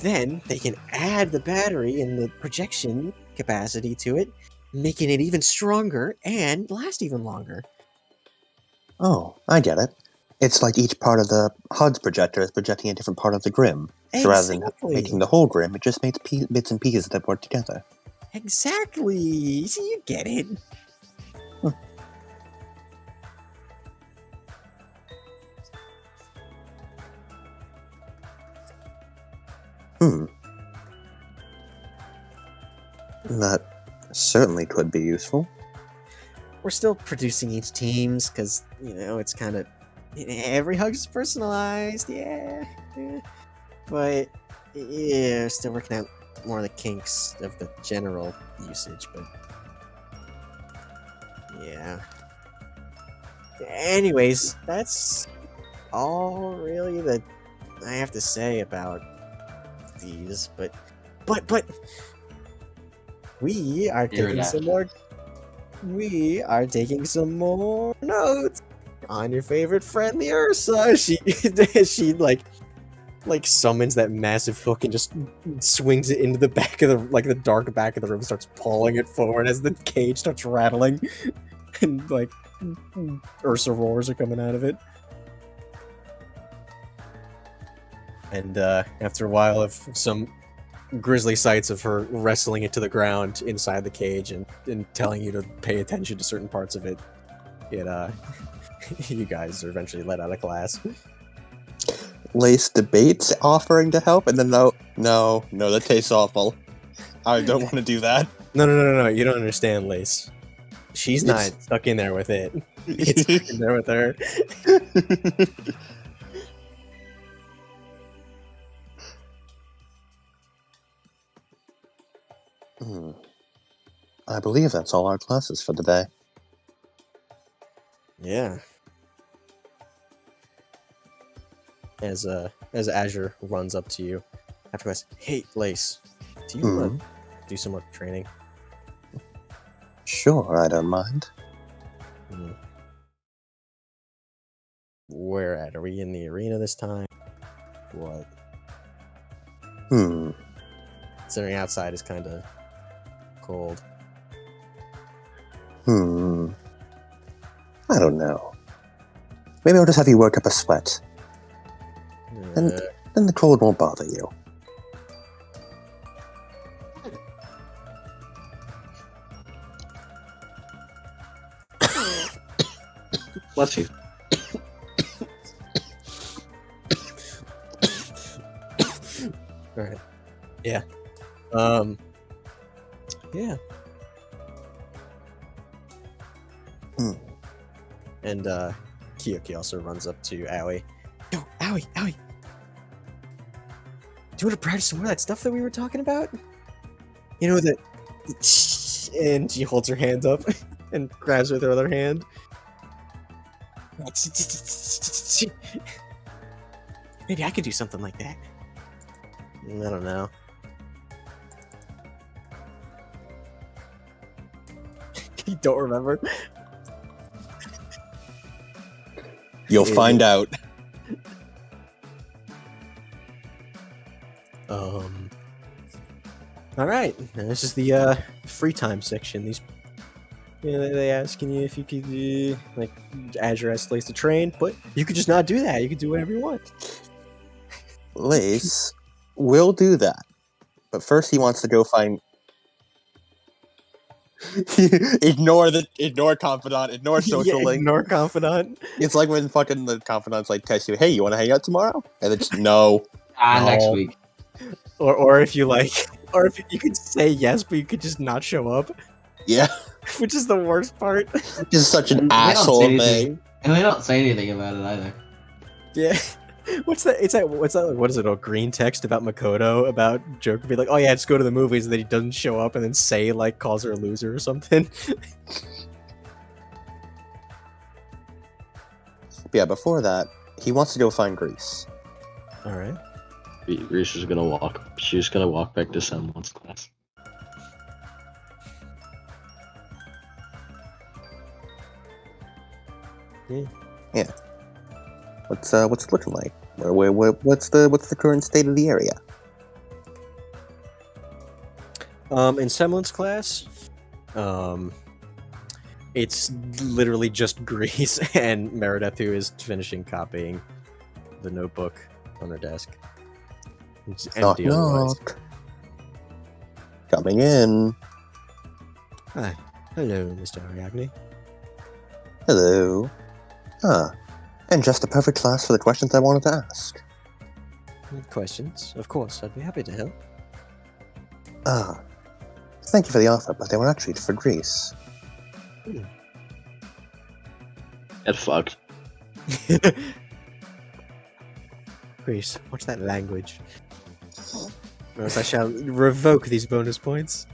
then they can add the battery and the projection capacity to it, making it even stronger and last even longer. Oh, I get it. It's like each part of the HUD's projector is projecting a different part of the Grim. So rather than making the whole Grim, it just makes bits and pieces that work together. Exactly. See, you get it. That certainly could be useful. We're still producing each teams because, it's kind of... Every hug is personalized, yeah. But, yeah, still working out more of the kinks of the general usage, but... Yeah. Anyways, that's all really that I have to say about these, but we are taking some more. We are taking some more notes on your favorite friend, the Ursa. She like summons that massive hook and just swings it into the back of the dark back of the room, starts pulling it forward as the cage starts rattling, and Ursa roars are coming out of it. And after a while of some grisly sights of her wrestling it to the ground inside the cage and telling you to pay attention to certain parts of it, you guys are eventually let out of class. Lace debates offering to help, and then no, that tastes awful. I don't want to do that. No, you don't understand, Lace. She's not stuck in there with it. It's stuck in there with her. I believe that's all our classes for the day. Yeah. As Azure runs up to you after class, hey, Lace, do you want to do some more training? Sure, I don't mind. Where at? Are we in the arena this time? What? Considering outside is kind of cold. I don't know. Maybe I'll just have you work up a sweat. And then the cold won't bother you. Bless you. Alright. Yeah. Yeah. And Kiyoki also runs up to Aoi. Yo, Aoi! Do you want to practice some more of that stuff that we were talking about? You know, that... And she holds her hand up and grabs with her other hand. Maybe I could do something like that. I don't know. You don't remember? You'll find out. All right. Now this is the free time section. These, they asking you if you could like Azure has place to train, but you could just not do that. You could do whatever you want. Lace will do that. But first he wants to go find... ignore confidant, ignore social link. Ignore confidant. It's like when fucking the confidant's like text you, hey, you want to hang out tomorrow? And it's no. Next No. week. Or if you like, or if you could say yes, but you could just not show up, Yeah. which is the worst part. Just such an They don't say asshole anything. thing. And they don't say anything about it either. Yeah. What's that? It's that. What's that? What is it? A green text about Makoto about Joker being like, "Oh yeah, let's go to the movies," and then he doesn't show up, and then Sei like calls her a loser or something. Yeah, before that, he wants to go find Grease. All right. Reese is gonna walk. She's gonna walk back to someone's class. Yeah. What's it looking like? What's the current state of the area? In Semblance class, it's literally just Grease and Meredith, who is finishing copying the notebook on her desk. It's Knock empty otherwise. knock. Coming in. Hi. Hello, Mr. Ariadne. Hello. And just the perfect class for the questions I wanted to ask. Questions? Of course, I'd be happy to help. Thank you for the offer, but they were actually for Greece. Get fucked. Grease, what's that language? Or else I shall revoke these bonus points.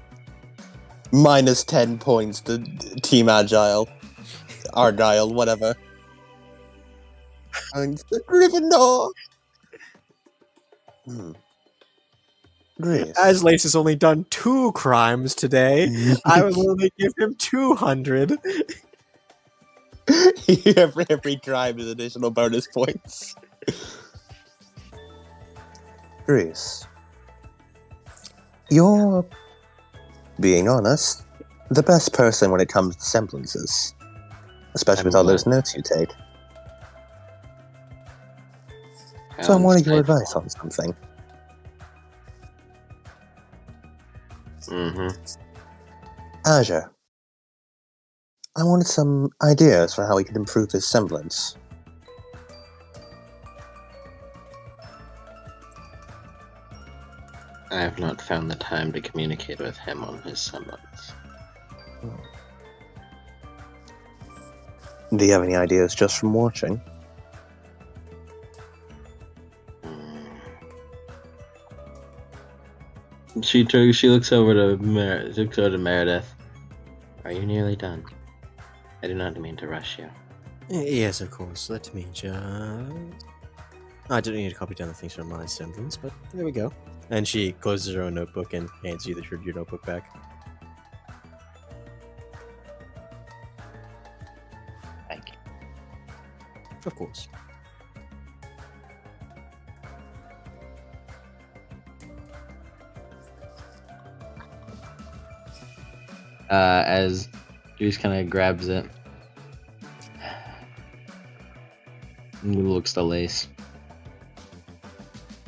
Minus 10 points to Team Agile. Argyle, whatever. And the Gryffindor! Greece. As Lace has only done 2 crimes today, I will only give him 200. every crime is additional bonus points. Greece. You're, being honest, the best person when it comes to semblances. Especially with all those notes you take. So I wanted your advice on something. Azure. I wanted some ideas for how we could improve his semblance. I have not found the time to communicate with him on his semblance. Do you have any ideas just from watching? She looks over to Meredith. Are you nearly done? I do not mean to rush you. Yes, of course. Let me just... I don't need to copy down the things from my semblance, but there we go. And she closes her own notebook and hands you your notebook back. Thank you. Of course. As Juice kind of grabs it and looks to Lace.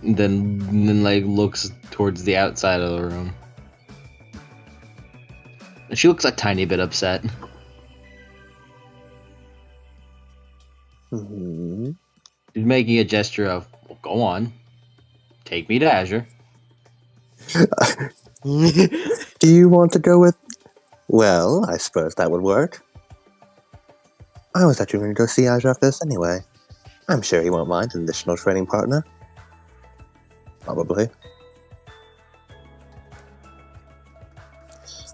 Then like looks towards the outside of the room. And she looks a tiny bit upset. Mm-hmm. She's making a gesture of, well, go on. Take me to Azure. Do you want to go with... Well, I suppose that would work. I was actually going to go see Azure after this anyway. I'm sure he won't mind an additional training partner. Probably.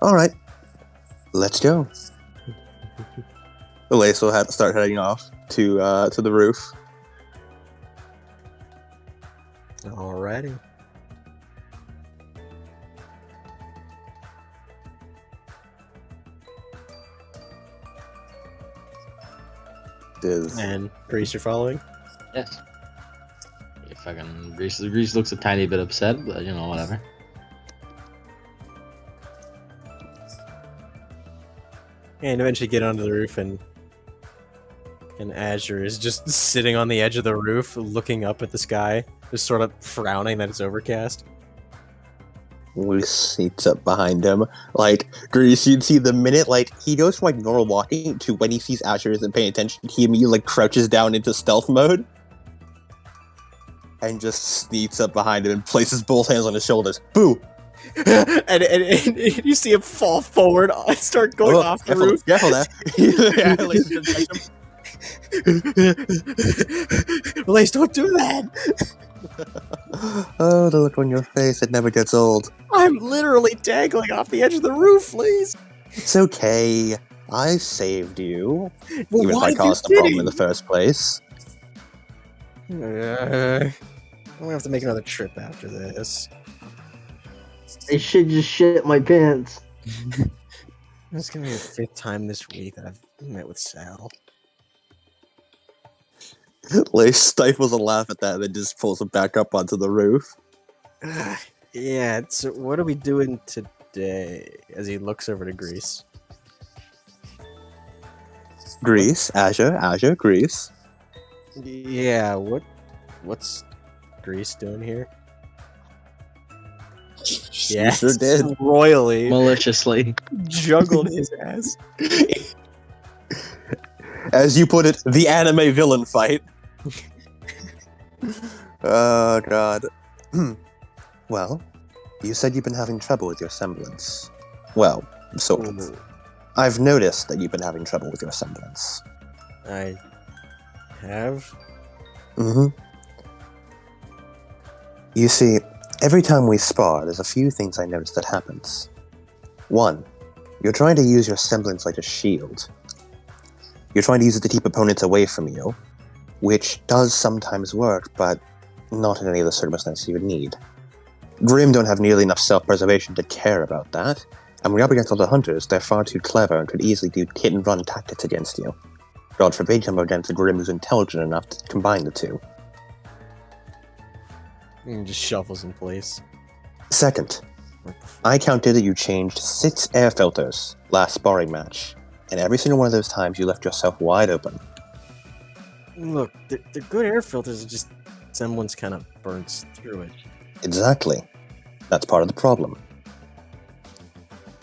Alright. Let's go. Lace will have to start heading off to the roof. Is And Grease, you're following? Yes. You fucking Reese looks a tiny bit upset, but you know, whatever. And eventually get onto the roof, and Azure is just sitting on the edge of the roof, looking up at the sky, just sort of frowning that it's overcast. Loose seats up behind him. Like, Grease, you'd see the minute, like, he goes from, like, normal walking to when he sees Asher isn't paying attention, he immediately, like, crouches down into stealth mode. And just sneaks up behind him and places both hands on his shoulders. Boo! and you see him fall forward and start going off the careful, roof. Careful there. Yeah, Lace just catch him. Lace, don't do that! Oh, the look on your face, it never gets old. I'm literally dangling off the edge of the roof, Lace! It's okay. I saved you. Well, even if I caused the problem in the first place. I'm gonna have to make another trip after this. I should just shit my pants. It's gonna be the 5th time this week that I've met with Sal. Lace stifles a laugh at that and then just pulls him back up onto the roof. Yeah, so what are we doing today? As he looks over to Grease. Grease, Azure, Grease. Yeah, what's Grease doing here? You sure did. Royally Maliciously. juggled his ass. As you put it, the anime villain fight. Oh, God. Well, you said you've been having trouble with your semblance. Well, sort of. Ooh, I've noticed that you've been having trouble with your semblance. I have? Mm-hmm. You see, every time we spar, there's a few things I notice that happens. One, you're trying to use your semblance like a shield. You're trying to use it to keep opponents away from you, which does sometimes work, but not in any of the circumstances you would need. Grim don't have nearly enough self-preservation to care about that, and when you're up against other hunters, they're far too clever and could easily do hit-and-run tactics against you. God forbid you come up against a Grim who's intelligent enough to combine the two. And just shuffles in place. Second, I counted that you changed 6 air filters last sparring match, and every single one of those times you left yourself wide open. Look, they're good air filters, it's just semblance kind of burns through it. Exactly. That's part of the problem.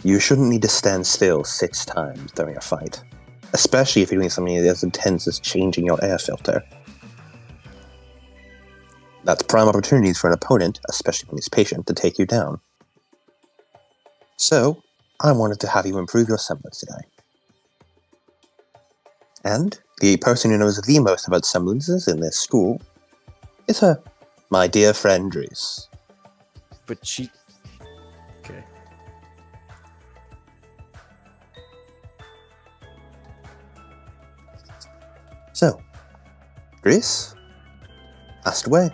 You shouldn't need to stand still 6 times during a fight, especially if you're doing something as intense as changing your air filter. That's prime opportunities for an opponent, especially when he's patient, to take you down. So, I wanted to have you improve your semblance today. And the person who knows the most about semblances in this school is her, my dear friend Drees. But she... Okay. So, Drees, asked away.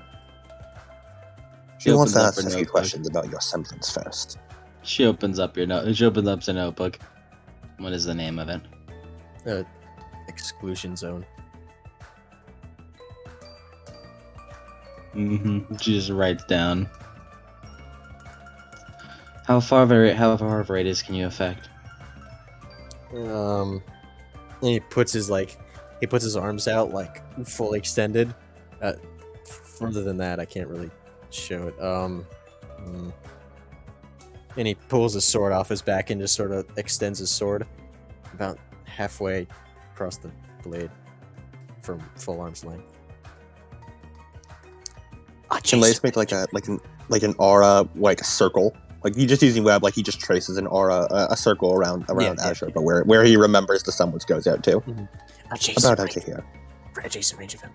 She wants to opens up ask her a few notebook. questions about your semblance first. She opens up her notebook. What is the name of it? Exclusion zone. She just writes down. How far of a radius can you affect? And he puts his arms out like fully extended. Further than that, I can't really show it. And he pulls his sword off his back and just sort of extends his sword about halfway across the blade from full arm's length. Can Lace make like an aura, like a circle? Like he just using web, like he just traces an aura, a circle around Azure, but where he remembers the semblance goes out to. About out to here. Adjacent range of him.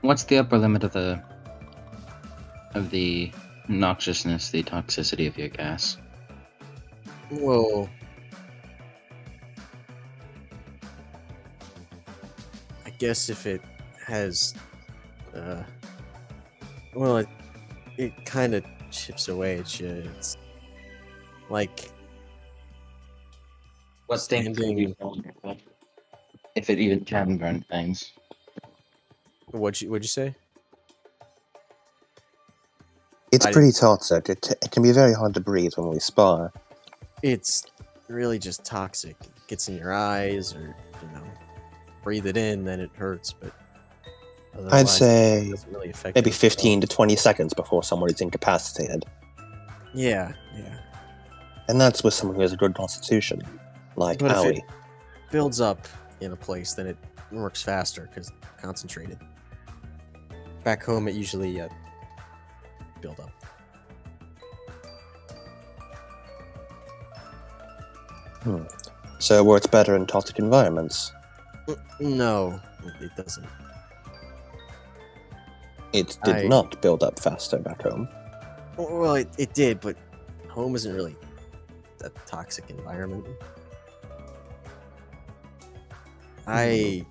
What's the upper limit of the noxiousness, the toxicity of your gas? Well, I guess if it has, well, it kind of chips away at you. It's like What things can you burn? If it even can burn things. What'd you say? It's I pretty toxic. It can be very hard to breathe when we spar. It's really just toxic. It gets in your eyes, or breathe it in, then it hurts. But I'd otherwise, say it doesn't really affect maybe you. 15 to 20 seconds before someone is incapacitated. Yeah. And that's with someone who has a good constitution, like But if Owie. it builds up in a place, then it works faster because concentrated. Back home, it usually build up. So it works better in toxic environments. No, it doesn't. It did not build up faster back home. Well, it did, but home isn't really a toxic environment. Well,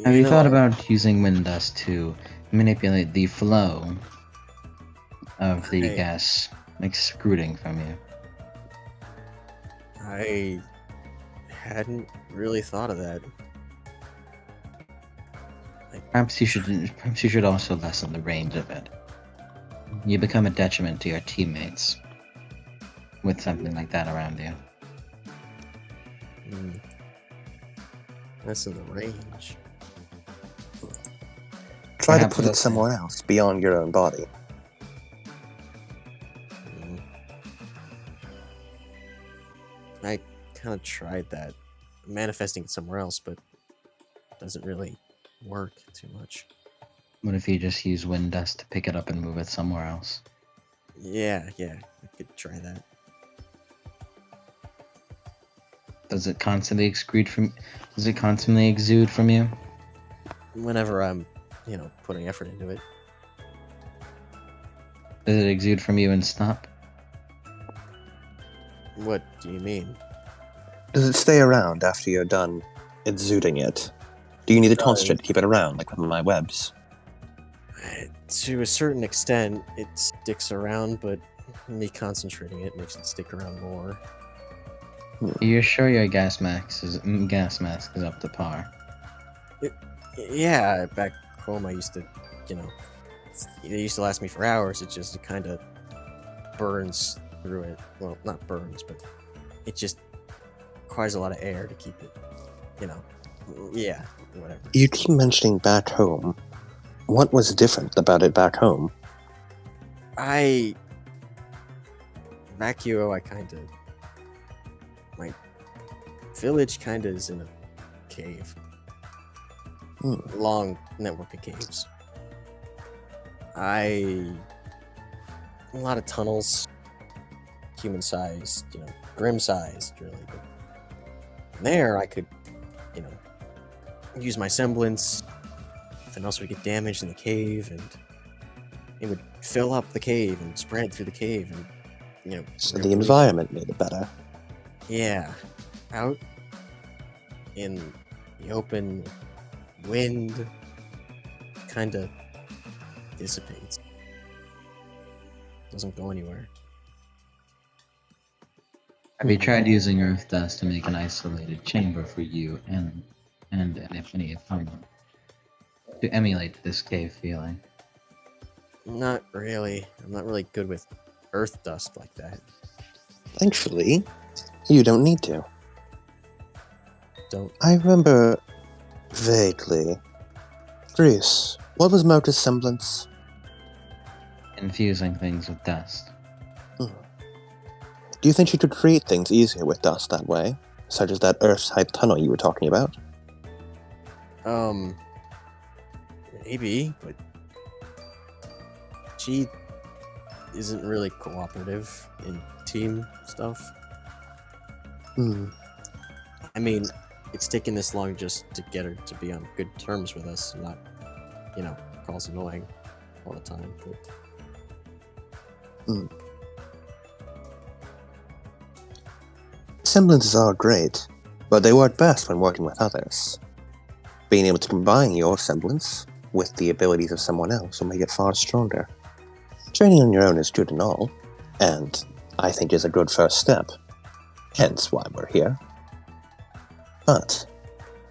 Have you thought about using wind dust to manipulate the flow of the gas excreting from you? I hadn't really thought of that. Perhaps you should also lessen the range of it. You become a detriment to your teammates with something like that around you. That's in the range. Try to Perhaps put it also- somewhere else beyond your own body. I kind of tried that, manifesting it somewhere else, but it doesn't really work too much. What if you just use wind dust to pick it up and move it somewhere else? Yeah, I could try that. Does it constantly exude from you? Whenever I'm, putting effort into it. Does it exude from you and stop? What do you mean? Does it stay around after you're done exuding it? Do you need to concentrate to keep it around, like with my webs? To a certain extent, it sticks around, but me concentrating it makes it stick around more. You're sure your gas mask is up to par? Yeah, back home I used to, they used to last me for hours. It kind of burns through it. Well, not burns, but it just requires a lot of air to keep it, yeah, whatever. You keep mentioning back home. What was different about it back home? My village kind of is in a cave. Long network of caves. A lot of tunnels, human-sized, grim-sized, really. But there, I could, use my semblance. Nothing else would get damaged in the cave, and it would fill up the cave and spread through the cave, and So the environment made it better. Yeah, out in the open, wind kind of dissipates. Doesn't go anywhere. Have you tried using earth dust to make an isolated chamber for you and if any opponent to emulate this cave feeling? Not really. I'm not really good with earth dust like that. Thankfully, you don't need to. Don't. I remember vaguely. Greece, what was Mota's semblance? Infusing things with dust. Do you think you could create things easier with dust that way? Such as that earth-type tunnel you were talking about? Maybe, but she isn't really cooperative in team stuff. I mean, it's taken this long just to get her to be on good terms with us, and not, call us annoying all the time. But... Semblances are great, but they work best when working with others. Being able to combine your semblance with the abilities of someone else will make it far stronger. Training on your own is good and all, and I think is a good first step, hence why we're here. But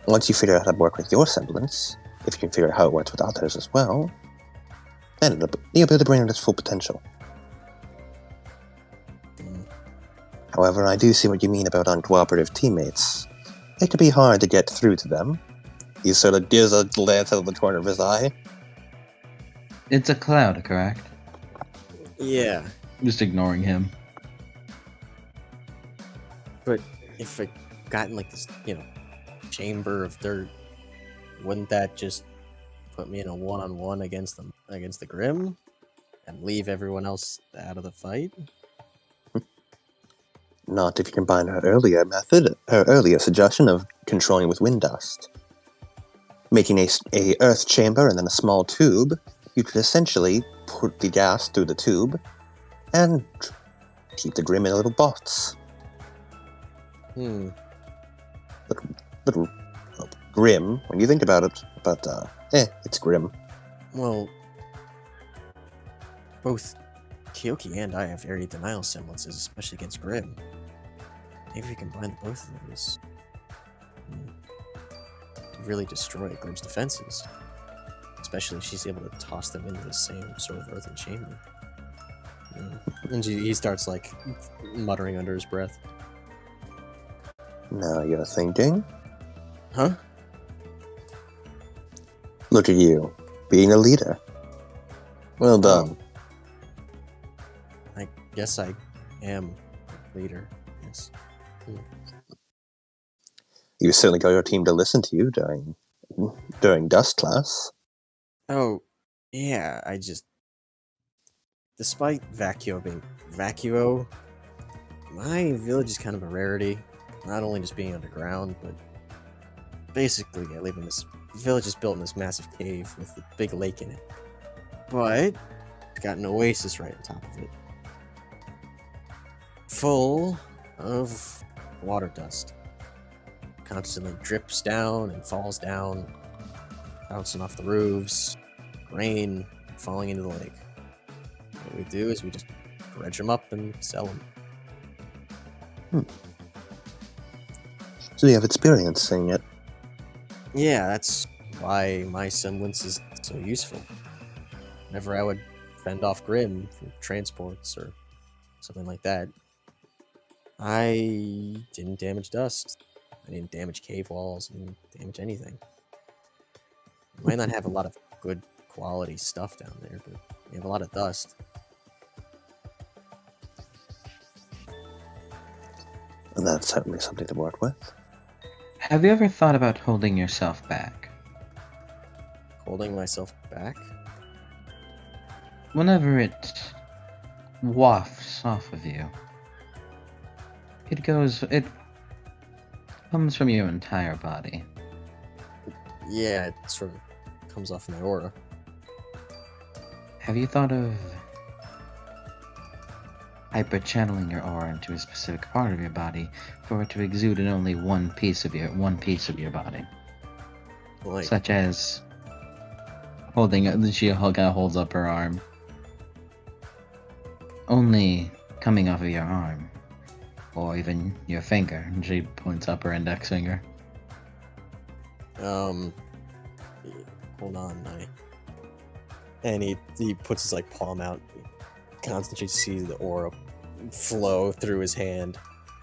once you figure out how to work with your semblance, if you can figure out how it works with others as well, then you'll be able to bring it its full potential. However, I do see what you mean about uncooperative teammates. It can be hard to get through to them. He sort of gives a glance out of the corner of his eye. It's a cloud, correct? Yeah, Just ignoring him. but if I got in like this, chamber of dirt, wouldn't that just put me in a one-on-one against the Grim, and leave everyone else out of the fight? Not if you combine her earlier suggestion of controlling with wind dust. Making a earth chamber and then a small tube, you could essentially put the gas through the tube and keep the Grim in little bots. Little grim when you think about it, but it's grim. Well, both Kyoki and I have area denial semblances, especially against Grim. Maybe we combine both of those. Really destroy Grim's defenses. Especially if she's able to toss them into the same sort of earthen chamber. And he starts like muttering under his breath. Now you're thinking? Huh? Look at you, being a leader. Well done. I guess I am a leader, yes. You certainly got your team to listen to you during dust class. Oh, yeah, despite Vacuo being Vacuo, my village is kind of a rarity. Not only just being underground, but basically I live in this village is built in this massive cave with a big lake in it. But it's got an oasis right on top of it. Full of water dust. Constantly drips down and falls down, bouncing off the roofs, rain falling into the lake. What we do is we just dredge them up and sell them. So you have experience seeing it. Yeah, that's why my semblance is so useful. Whenever I would fend off Grim for transports or something like that, I didn't damage dust. I didn't damage cave walls. I didn't damage anything. We might not have a lot of good quality stuff down there, but we have a lot of dust. And that's certainly something to work with. Have you ever thought about holding yourself back? Holding myself back? Whenever it wafts off of you, it comes from your entire body. Yeah, it sort of comes off my aura. Have you thought of hyper-channeling your aura into a specific part of your body for it to exude in only one piece of your body? Like, Such as she kind of holds up her arm. Only coming off of your arm. Or even your finger. And she points up her index finger. hold on, and he puts his like palm out, constantly see the aura flow through his hand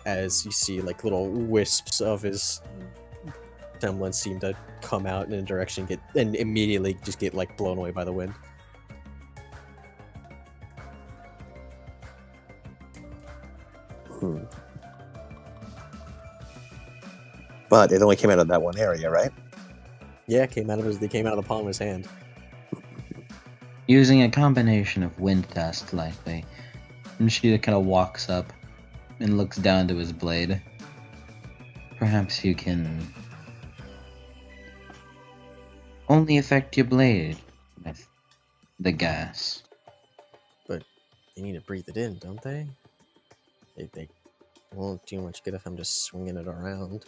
as you see like little wisps of his semblance seem to come out in a direction and immediately just get like blown away by the wind. But it only came out of that one area, right? Yeah, they came out of the palm of his hand. Using a combination of wind dust, likely. And she kind of walks up and looks down to his blade. Perhaps you can only affect your blade with the gas. But they need to breathe it in, don't they? They won't do much good if I'm just swinging it around.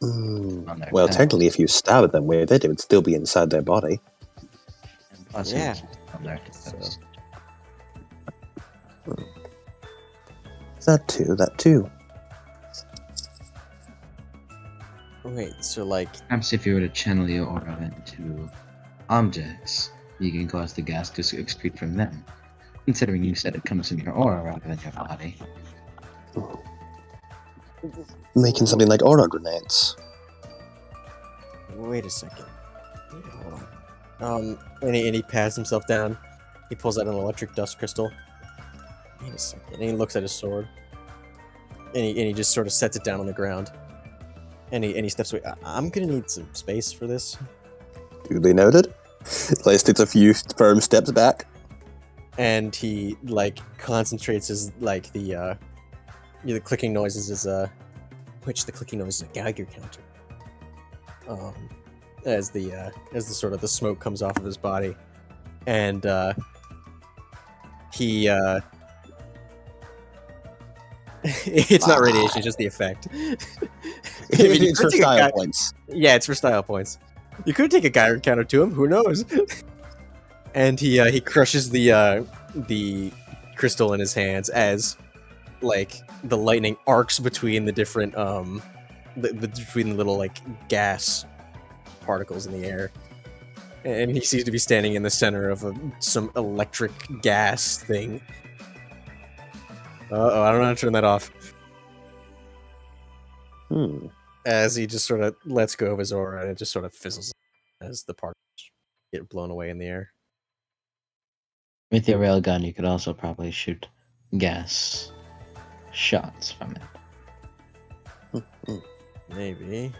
on their Well, tail. technically, if you stab them with it, it would still be inside their body. And plus, Yeah. it keeps on their toes. That too. Wait, so like, Perhaps if you were to channel your aura into objects, you can cause the gas to excrete from them. Considering you said it comes from your aura rather than your body. Making something like aura grenades. wait a second. Wait, hold on. And he pats himself down. He pulls out an electric dust crystal. Wait a second. And he looks at his sword. And he just sort of sets it down on the ground. And he steps away. I'm gonna need some space for this. Duly noted. Place takes a few firm steps back. And he like concentrates his like the clicking noises is which the clicking noise is a Geiger counter. As the sort of the smoke comes off of his body, and he it's not radiation, it's just the effect. I mean, you It's for could take a style Gei- points. Yeah, it's for style points. You could take a Geiger counter to him. Who knows? And he crushes the crystal in his hands as like the lightning arcs between the different between the little like gas particles in the air, and he seems to be standing in the center of some electric gas thing. I don't know how to turn that off. As he just sort of lets go of his aura, and it just sort of fizzles as the particles get blown away in the air. With your railgun, you could also probably shoot gas shots from it. Maybe.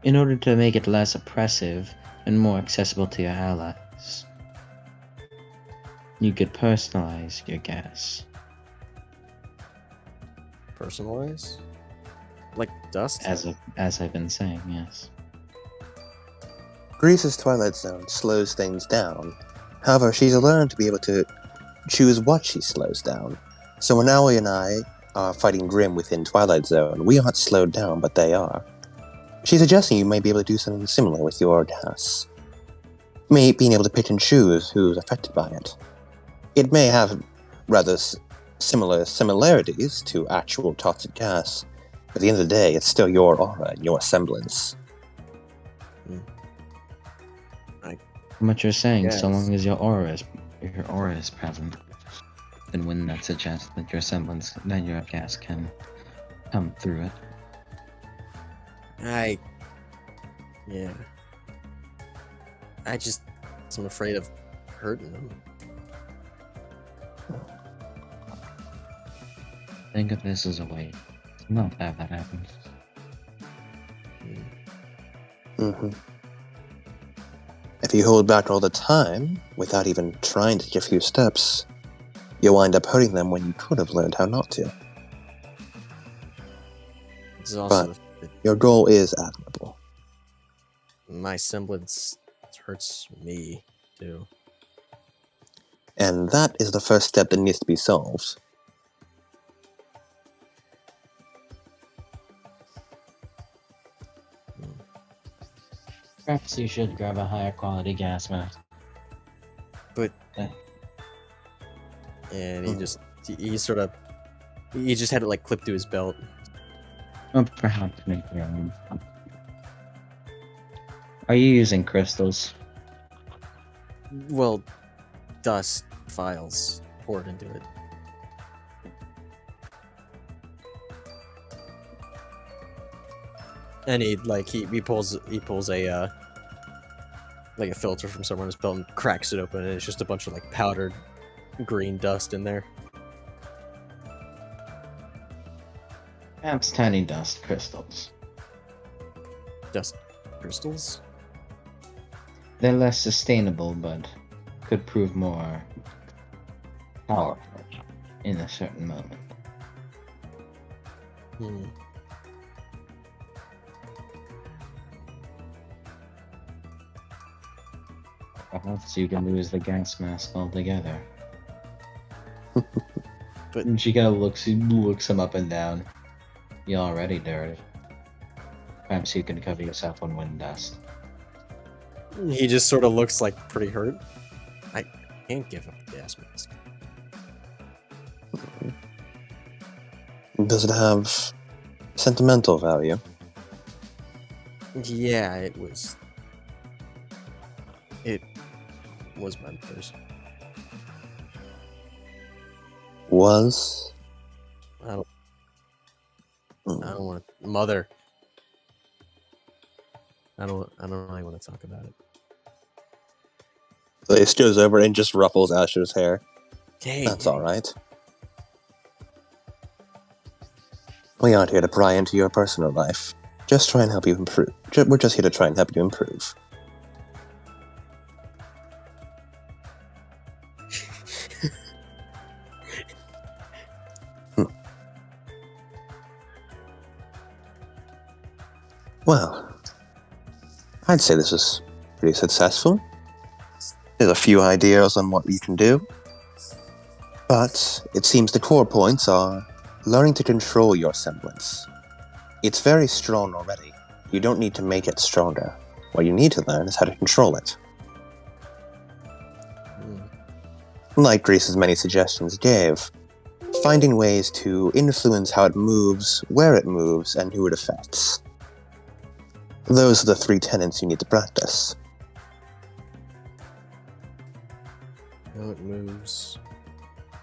In order to make it less oppressive and more accessible to your allies, you could personalize your gas. Personalize? Like dust? As I've been saying, yes. Greece's Twilight Zone slows things down. However, she's learned to be able to choose what she slows down. So when Aoi and I are fighting Grim within Twilight Zone, we aren't slowed down, but they are. She's suggesting you may be able to do something similar with your gas. Being able to pick and choose who's affected by it. It may have rather similarities to actual toxic gas, but at the end of the day, it's still your aura and your semblance. From what you're saying, so Yes. long as your aura is present, then when that suggests that your semblance, that your gas can come through it. Yeah. I'm afraid of hurting them. Think of this as a way to not have that happen. If you hold back all the time, without even trying to take a few steps, you'll wind up hurting them when you could have learned how not to. It's also Your goal is admirable. my semblance hurts me too. And that is the first step that needs to be solved. Perhaps you should grab a higher quality gas mask. But and he just he just had it like clipped to his belt. Or perhaps make your own. Are you using crystals? Well, dust files poured into it. And he pulls a like a filter from somewhere in his belt and cracks it open, and it's just a bunch of like powdered green dust in there. Perhaps tiny dust crystals. Dust crystals? They're less sustainable, but could prove more powerful in a certain moment. Perhaps you can lose the gas mask altogether. But And she kind of looks him up and down. You're already dirty. Perhaps you can cover yourself in wind dust. He just sort of looks like pretty hurt. I can't give up the gas mask. Does it have sentimental value? Yeah, it was. It was my mother's. Was? I don't want to. Mother. I don't really want to talk about it. He goes over and just ruffles Asher's hair. Hey, That's alright. We aren't here to pry into your personal life. Just try and help you improve. We're just here to try and help you improve. Well, I'd say this is pretty successful. There's a few ideas on what you can do, but it seems the core points are learning to control your semblance. It's very strong already. You don't need to make it stronger. What you need to learn is how to control it. Like Greece's many suggestions gave, finding ways to influence how it moves, where it moves, and who it affects. Those are the 3 tenets you need to practice. How it moves.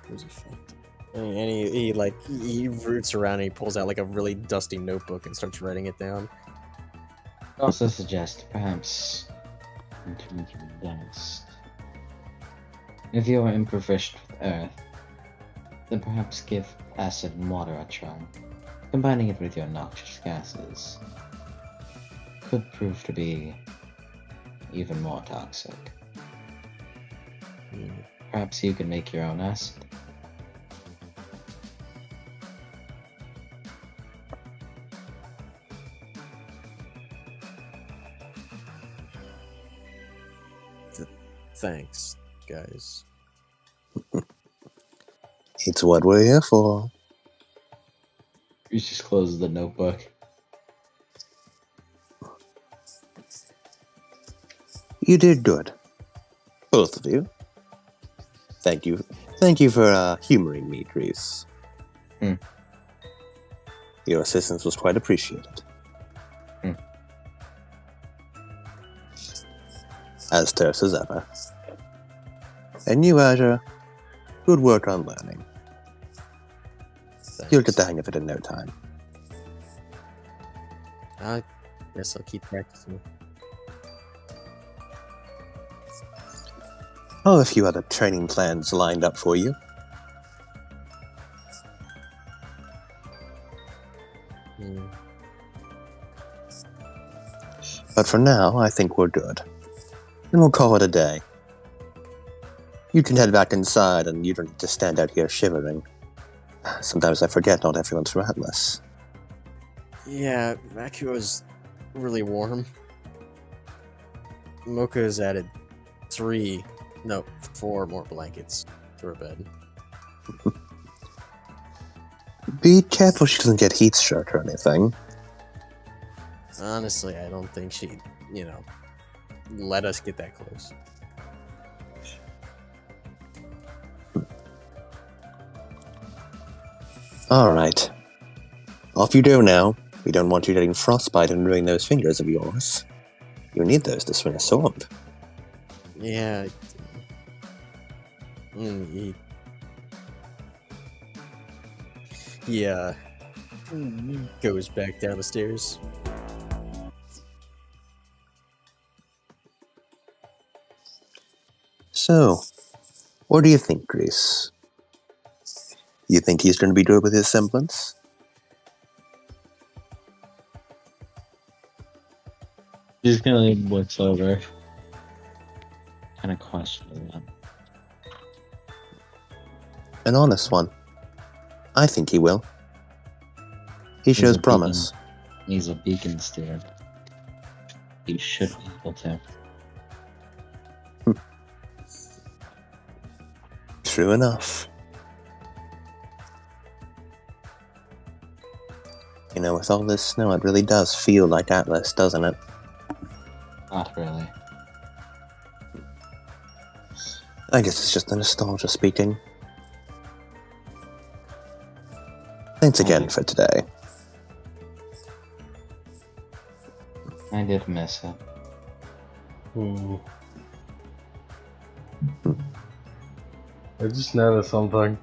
Who's effect? And he roots around and he pulls out like a really dusty notebook and starts writing it down. I'd also suggest perhaps in terms of dust. If you are improvised with earth, then perhaps give acid and water a try. Combining it with your noxious gases could prove to be even more toxic. Perhaps you can make your own acid. Thanks, guys. It's what we're here for. You just closes the notebook. You did good. Both of you. Thank you. Thank you for humoring me, Greece. Your assistance was quite appreciated. As terse as ever. And you, Azure, good work on learning. Thanks. You'll get the hang of it in no time. I guess I'll keep practicing. Oh, a few other training plans lined up for you. But for now, I think we're good. And we'll call it a day. You can head back inside and you don't need to stand out here shivering. Sometimes I forget not everyone's ratless. Yeah, back here was really warm. Mocha has added 4 more blankets to her bed. Be careful she doesn't get heat stroke or anything. Honestly, I don't think she'd, let us get that close. Alright. Off you go now. We don't want you getting frostbite and ruining those fingers of yours. You need those to swing a sword. Yeah. Yeah. Goes back down the stairs. So, what do you think, Grease? You think he's going to be good with his semblance? Just kind of looks over. Kind of questioning them. An honest one. I think he will. He shows a promise. He's a beacon steer. He should be able to. True enough. You know, with all this snow, it really does feel like Atlas, doesn't it? Not really. I guess it's just the nostalgia speaking. Thanks again for today. I did miss it. I just noticed something.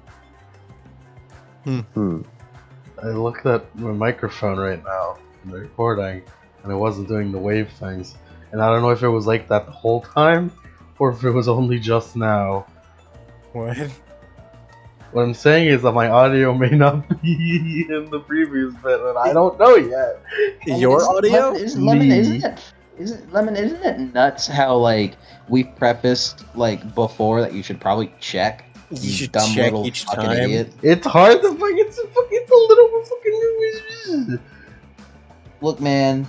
I looked at my microphone right now in the recording, and it wasn't doing the wave things. And I don't know if it was like that the whole time, or if it was only just now. What? What I'm saying is that my audio may not be in the previous bit, and I don't know yet. Your audio? Lemon, isn't it nuts how like we prefaced like before that you should probably check? You should dumb check little each fucking time. idiot. It's hard to fucking. It's a little fucking. Look, man,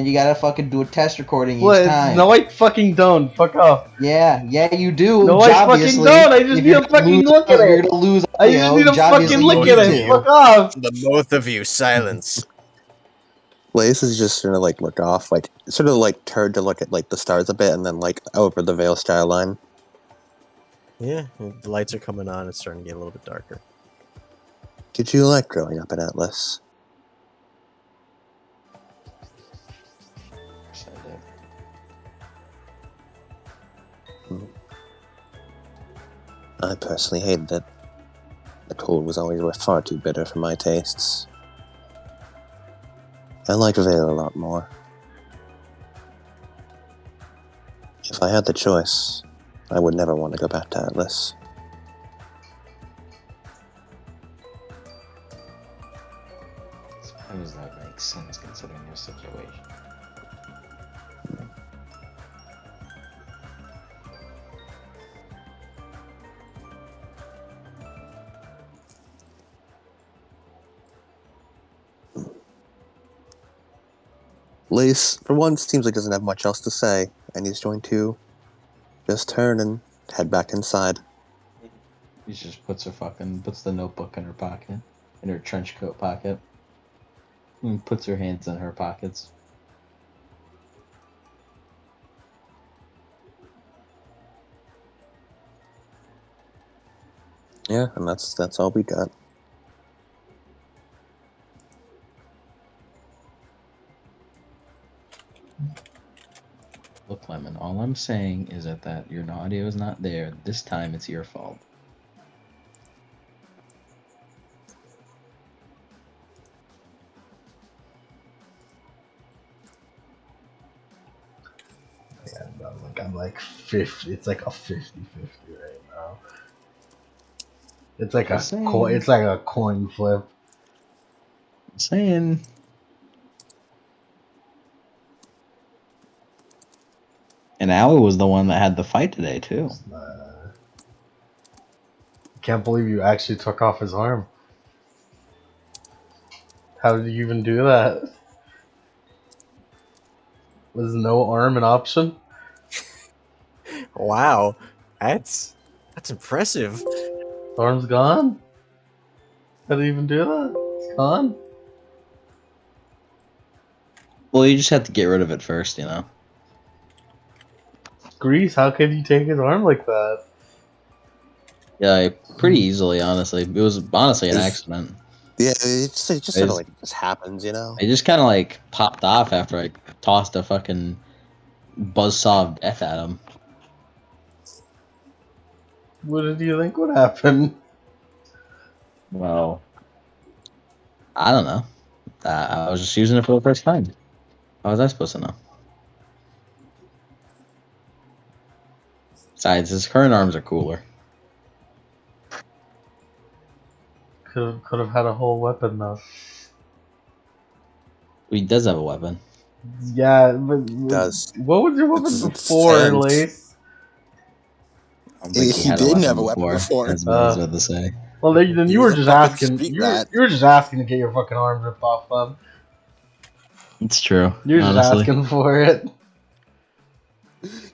you gotta fucking do a test recording each time. No, I fucking don't. Fuck off. Yeah, you do. No, I fucking don't. I just need to fucking look at You're it. gonna lose. I just need to fucking look you at it. do. Fuck off. The both of you, silence. Blaze is just gonna like look off, like sort of like turn to look at like the stars a bit, and then like over the Veil skyline. Yeah, the lights are coming on. It's starting to get a little bit darker. Did you like growing up in Atlas? I personally hated it. The cold was always far too bitter for my tastes. I liked Vale a lot more. If I had the choice, I would never want to go back to Atlas. I suppose that makes sense considering your situation. Lace, for once, seems like doesn't have much else to say, and he's going to just turn and head back inside. She just puts the notebook in her pocket, in her trench coat pocket, and puts her hands in her pockets. Yeah, and that's all we got. Look, Lemon, all I'm saying is that your audio is not there. This time it's your fault. Yeah, I'm like 50. It's like a 50-50 right now. It's like it's like a coin flip. I'm saying. And Allie was the one that had the fight today, too. Can't believe you actually took off his arm. How did you even do that? Was no arm an option? Wow, that's impressive. Arm's gone? How did you even do that? It's gone? Well, you just have to get rid of it first, you know? Grease, how could you take his arm like that? Yeah, pretty easily, honestly. It was honestly an accident. Yeah, it just sort of like just happens, you know? It just kind of like popped off after I tossed a fucking buzzsaw of death at him. What did you think would happen? Well, I don't know. I was just using it for the first time. How was I supposed to know? Besides, his current arms are cooler. Could have had a whole weapon though. He does have a weapon. Yeah, but Does. what was your weapon It's before, intense. Lace? I don't think He had didn't have a weapon before. That's what I was about to say. Well, then He you was were a just fucking asking. street You rat. were just asking to get your fucking arm ripped off them. It's true. You're just honestly. asking for it.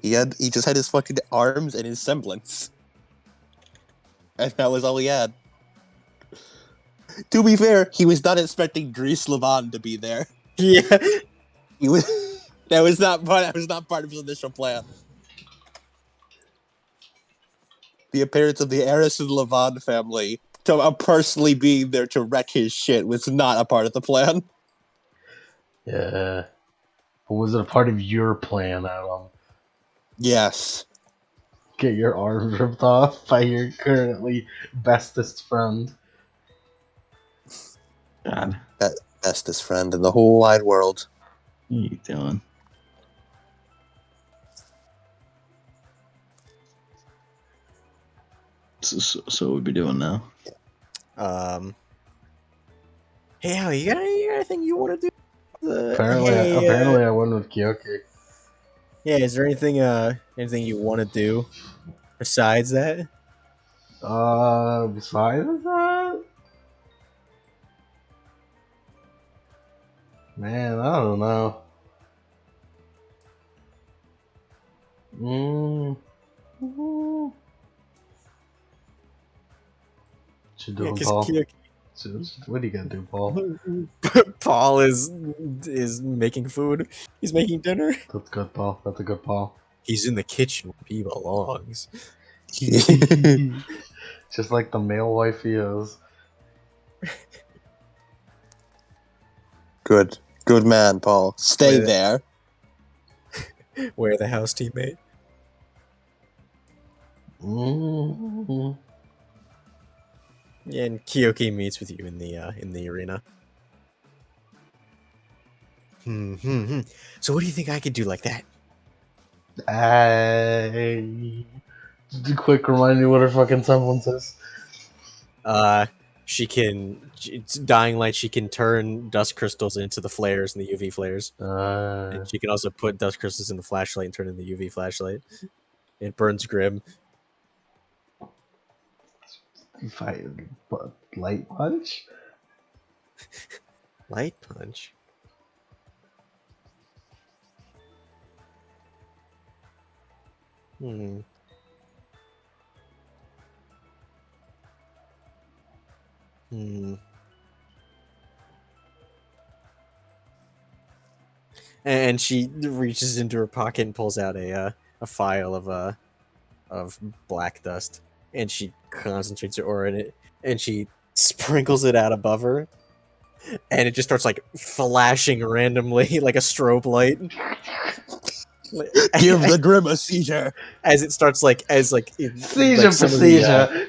He just had his fucking arms and his semblance. And that was all he had. To be fair, he was not expecting Dries Levon to be there. Yeah. He was. That was not part of his initial plan. The appearance of the Harrison Levon family to personally being there to wreck his shit was not a part of the plan. Yeah. But was it a part of your plan, Adam? Yes. Get your arms ripped off by your currently bestest friend. God, Bestest friend in the whole wide world. what are you doing? So what we be doing now? Hey, Howie, you got anything you want to do? Apparently, I went with Kyoki. Yeah, is there anything you want to do besides that? Besides that, man, I don't know. What you Yeah, doing, 'cause Paul? What are you gonna do, Paul? Paul is making food. He's making dinner. That's good, Paul. That's a good Paul. He's in the kitchen where he belongs. Just like the male wife he is. Good man, Paul. Stay Wait. there. Where the house teammate. Yeah, and Kyoki meets with you in the arena. So what do you think I could do like that? Just a quick reminder what her fucking semblance is. It's dying light. She can turn dust crystals into the flares and the UV flares. And she can also put dust crystals in the flashlight and turn it into UV flashlight. It burns Grim. Light punch? Light punch. And she reaches into her pocket and pulls out a file of black dust, and she concentrates her aura in it, and she sprinkles it out above her, and it just starts like flashing randomly like a strobe light. Give the Grim a seizure. As it starts Seizure procedure.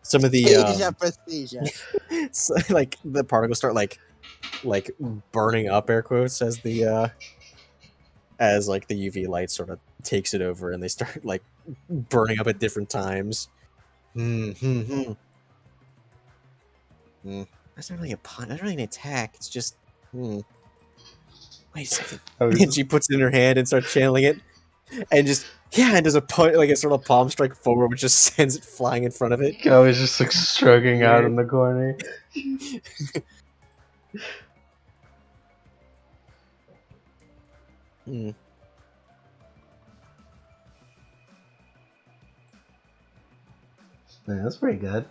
Some of the Seizure procedure. so, like the particles start like burning up, air quotes, as the UV light sort of takes it over, and they start like burning up at different times. That's not really a pun. That's not really an attack. It's just Wait a second. And she puts it in her hand and starts channeling it, and just and does a punch, like a sort of palm strike forward, which just sends it flying in front of it. I was just like stroking out in the corner. Man, that's pretty good.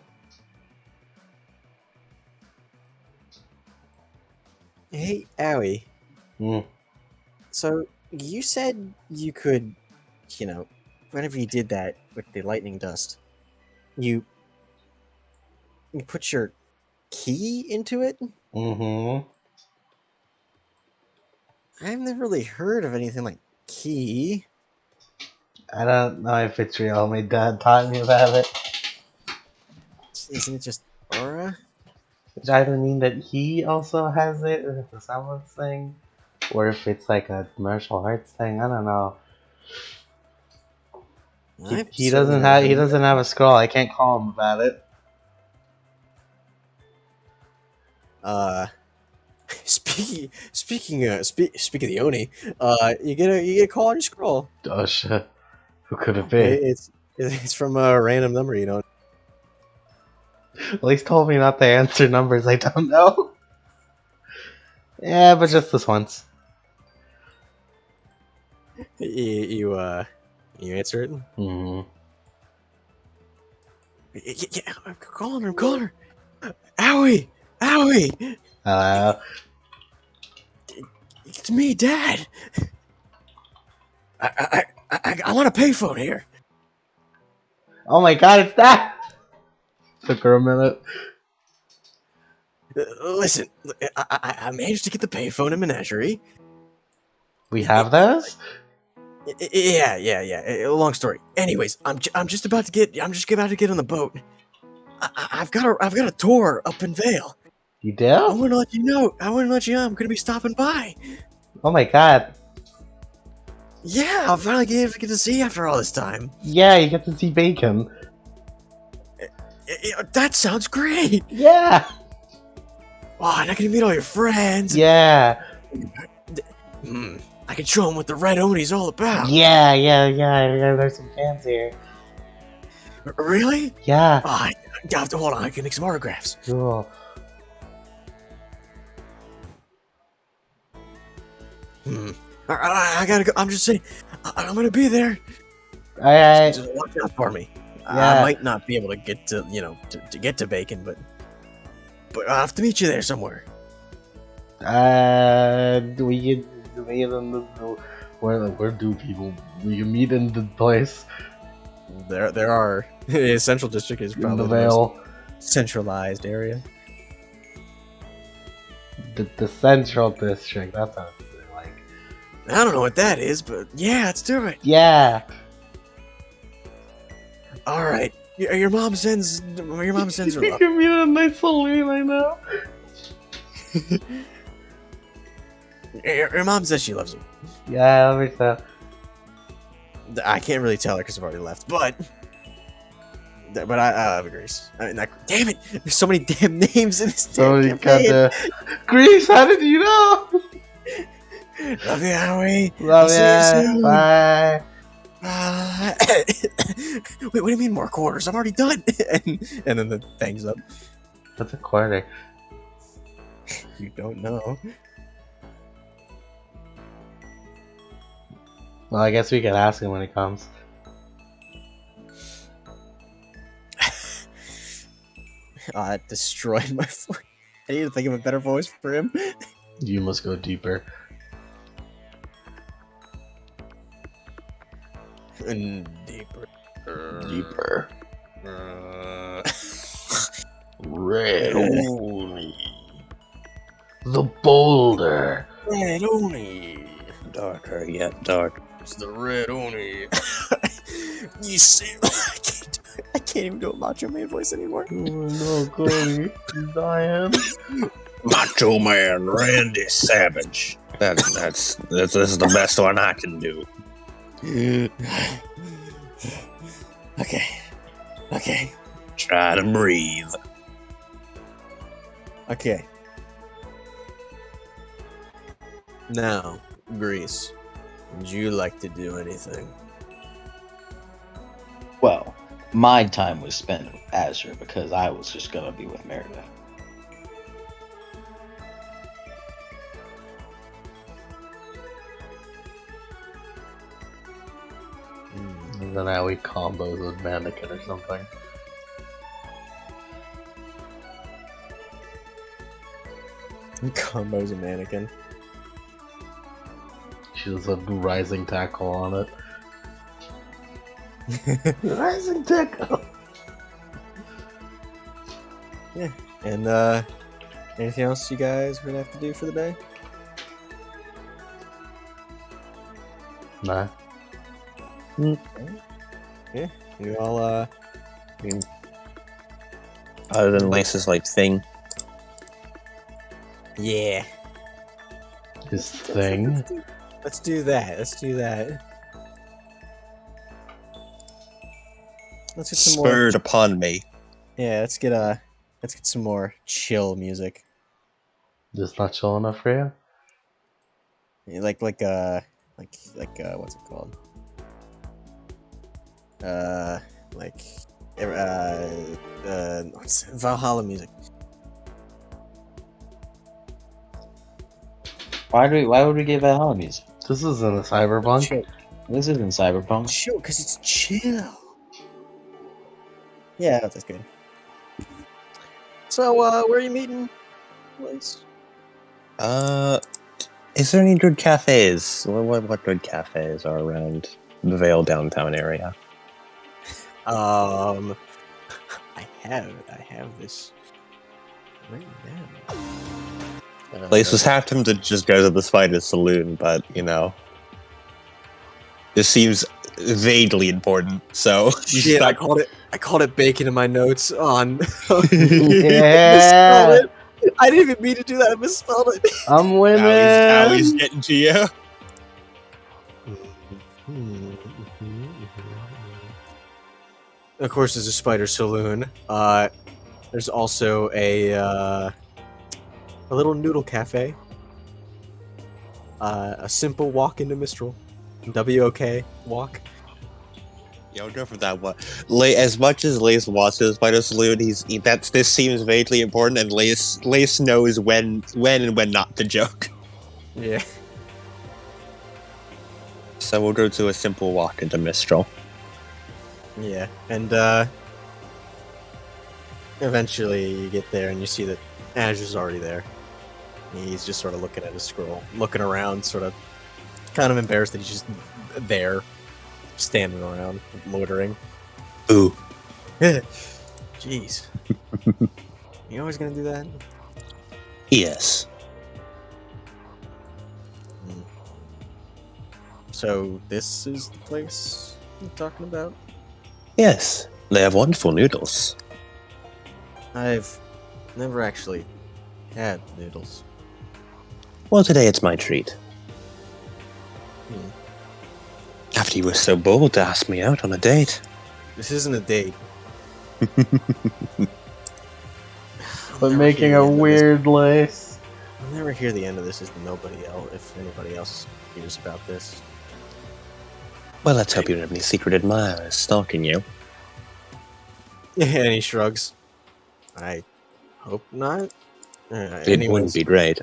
Hey, Owie. So you said you could, whenever you did that with the lightning dust, you put your key into it? I've never really heard of anything like key. I don't know if it's real. My dad taught me about it. Isn't it just aura? Which either mean that he also has it, or it's a semblance thing, or if it's like a martial arts thing. I don't know. He doesn't have a scroll. I can't call him about it. Speaking of the Oni, you get a call on your scroll. Oh shit! Who could it be? It's from a random number, At least told me not to answer numbers I don't know. Yeah, but just this once. You answer it. Yeah, I'm calling her. Owie, Howie! Hello. It's me, Dad! I want a payphone here. Oh my god, it's that! Took her a minute. Listen, I managed to get the payphone in Menagerie. We have those? Yeah. Long story. Anyways, I'm just about to get on the boat. I've got a tour up in Vale. You I do? want to let you know. I'm gonna be stopping by. Oh my god. Yeah, I'll finally get to see you after all this time. Yeah, you get to see bacon. That sounds great. Yeah! Oh, and I can meet all your friends. Yeah! I can show them what the Red Oni's all about. Yeah, there's some fans here. Really? Yeah. Oh, I have to hold on. I can make some autographs. Cool. I gotta go. I'm just saying. I'm gonna be there. Alright. Just watch out for me. Yeah. I might not be able to get to to get to Bacon, but I'll have to meet you there somewhere. We can meet in the where do people? We can meet in the place There are Central District is in probably the the most Vale. centralized area. The Central District. That sounds like. I don't know what that is, but yeah, let's do it. Yeah. All right. Your mom sends her We love. can meet in a nice saloon. I know. Your mom says she loves you. Yeah, let me tell. I can't really tell her because I've already left, but I love Grace. I mean, damn it! There's so many damn names in this So damn you got campaign. the Greece. How did you know? Love you, Howie. Love I'll see you ya. soon. Bye. Wait, what do you mean more quarters? I'm already done. and then the thing's up. What's a quarter? You don't know. Well, I guess we could ask him when he comes. That destroyed my voice. I need to think of a better voice for him. You must go deeper. And deeper. Deeper. Uh, Red Oni. The boulder. Red Oni. Darker yet dark. It's the Red Oni. You see, I can't even do a Macho Man voice anymore. Oh no, Cody. He's dying. Macho Man Randy Savage. This is the best one I can do. Okay. Try to breathe. Okay. Now, Grease, would you like to do anything? Well, my time was spent with Azure because I was just gonna be with Merida. And then I would combos with Mannequin or something. Combos a mannequin. She does a rising tackle on it. Rising tackle! And anything else you guys would have to do for the day? Nah. You all Other than Lance's like thing. yeah. His thing. Let's do that. Let's get some more. Spurred upon me. Yeah, let's get some more chill music. Just not chill enough for you? Like what's it called? What's Valhalla music. Why would we give Valhalla music? This isn't a cyberpunk. Chill, This isn't Cyberpunk. chill, cause it's chill. Yeah, that's good. So, where are you meeting? place? Is there any good cafes? What good cafes are around the Vale downtown area? I have this written down. Lace was half tempted to just go to the Spider Saloon, but this seems vaguely important. So Shit, I called it bacon in my notes on. Misspelled Yeah, it. I didn't even mean to do that. I misspelled it. I'm winning. now he's getting to you. Of course, there's a spider saloon. There's also a little noodle cafe. A simple walk into Mistral. WOK walk. Yeah, I'll go for that one. As much as Lace wants to Spider Saloon, this seems vaguely important, and Lace knows when and when not to joke. Yeah. So we'll go to a simple walk into Mistral. Yeah, and eventually you get there and you see that Azure's already there. He's just sort of looking at his scroll, looking around, sort of kind of embarrassed that he's just there, standing around, loitering. Ooh. Jeez. You always gonna do that? Yes. So this is the place you're talking about? Yes. They have wonderful noodles. I've never actually had noodles. Well, today it's my treat. Hmm. After you were so bold to ask me out on a date. This isn't a date. But making a weird lace. I'll never hear the end of this if anybody else hears about this. Well, let's hope you don't have any secret admirers stalking you. And he shrugs. I hope not. It wouldn't be great.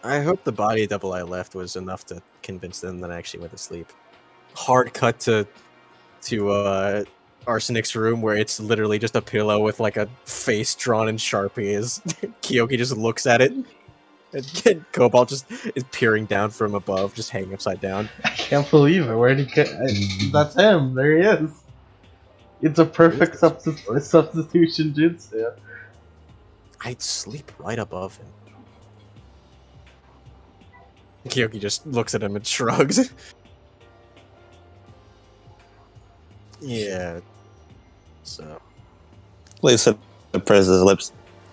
I hope the body double I left was enough to convince them that I actually went to sleep. Hard cut to Arsenic's room where it's literally just a pillow with like a face drawn in Sharpie as Kyoki just looks at it. And Cobalt just is peering down from above, just hanging upside down. I can't believe it. Where'd he get? That's him. There he is. It's a perfect substitution jutsu. I'd sleep right above him. Kyoki just looks at him and shrugs. Yeah. So. Lisa presses his lips.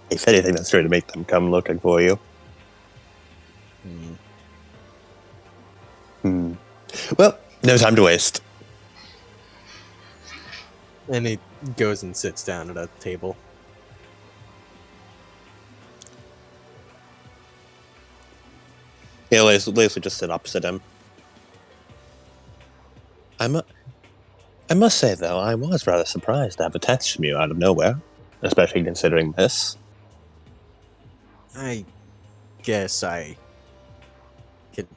If anything, that's trying to make them come looking for you. Well, no time to waste. And he goes and sits down at a table. Yeah, Lace would just sit opposite him. I must say, though, I was rather surprised to have a text from you out of nowhere, especially considering this. I guess I could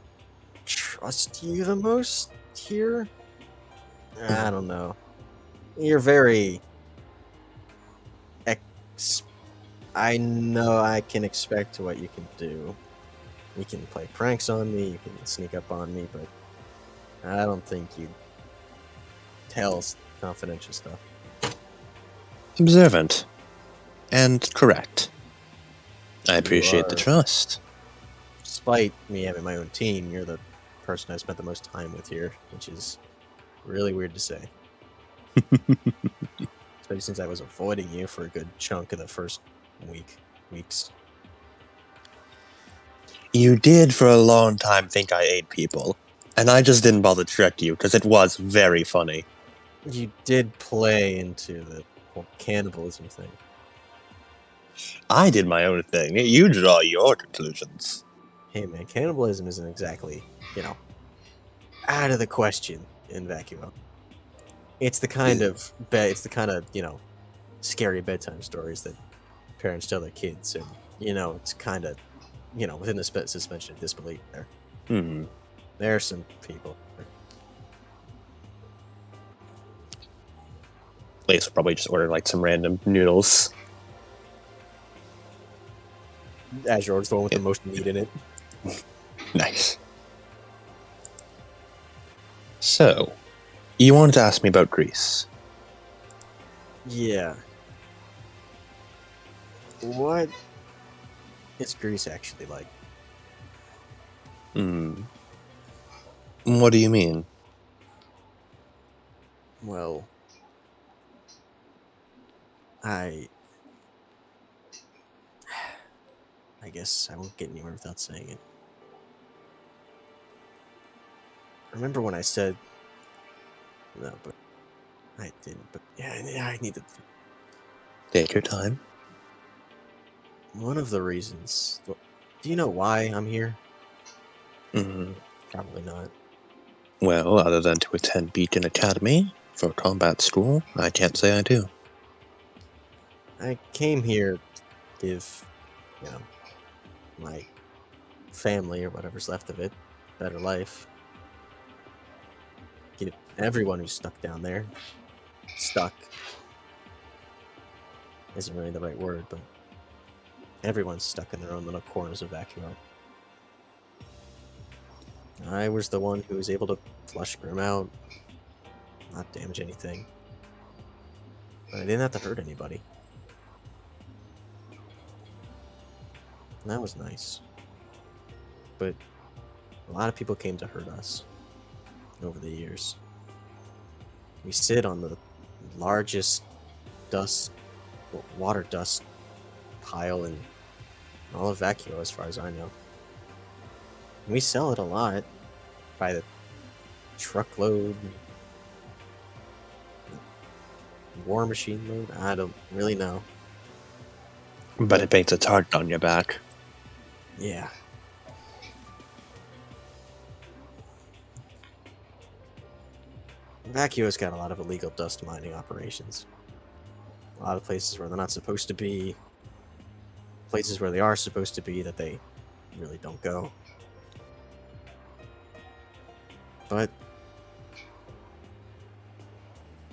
trust you the most here? I don't know. You're very... I know I can expect what you can do. You can play pranks on me, you can sneak up on me, but I don't think you tell confidential stuff. Observant. And correct. I appreciate the trust. Despite me having my own team, you're the person I've spent the most time with here, which is really weird to say. Especially since I was avoiding you for a good chunk of the first weeks. You did for a long time think I ate people, and I just didn't bother to correct you because it was very funny. You did play into the whole cannibalism thing. I did my own thing. You draw your conclusions. Hey man, cannibalism isn't exactly, out of the question in Vacuum. It's the kind of scary bedtime stories that parents tell their kids, and it's kind of within the suspension of disbelief there. There are some people. Lace will probably just order like some random noodles. Azure, the one with the most meat in it. Nice. So, you wanted to ask me about Greece. Yeah. What is Greece actually like? Hmm. What do you mean? Well, I guess I won't get anywhere without saying it. Remember when I said no, but I didn't. But yeah, I need to. Take your time. One of the reasons. Do you know why I'm here? Hmm. Probably not. Well, other than to attend Beacon Academy for combat school, I can't say I do. I came here to give, my family or whatever's left of it a better life. Give everyone who's stuck down there. Stuck isn't really the right word, but everyone's stuck in their own little corners of Vacuo. I was the one who was able to flush Grim out, not damage anything. But I didn't have to hurt anybody. And that was nice. But a lot of people came to hurt us over the years. We sit on the largest water dust pile in all of Vacuo, as far as I know. And we sell it a lot by the truckload, war machine load. I don't really know. But it paints a target on your back. Yeah. Vacuo's got a lot of illegal dust mining operations. A lot of places where they're not supposed to be. Places where they are supposed to be that they really don't go. But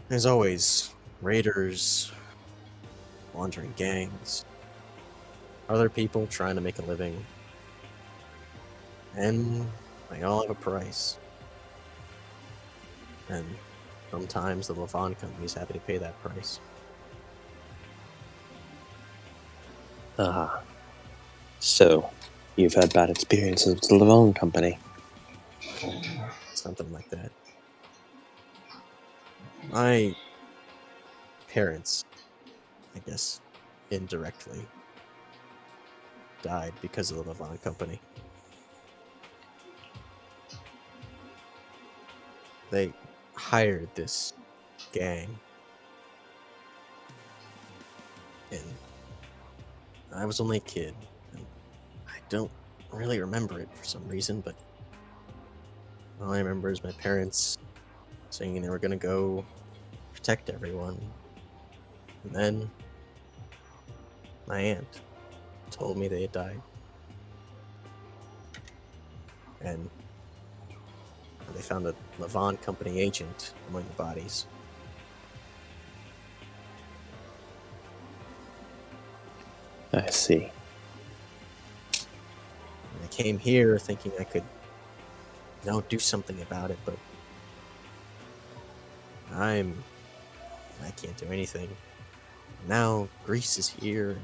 there's always raiders, wandering gangs, other people trying to make a living, and they all have a price. And sometimes the Levant company's happy to pay that price. Ah. So, you've had bad experiences with the Levone Company. Something like that. My parents, I guess, indirectly died because of the Levant company. They hired this gang, and I was only a kid, and I don't really remember it for some reason, but all I remember is my parents saying they were gonna go protect everyone. And then my aunt told me they had died. And they found a Levant company agent among the bodies. I see. And I came here thinking I could, do something about it, but I can't do anything. Now Greece is here, and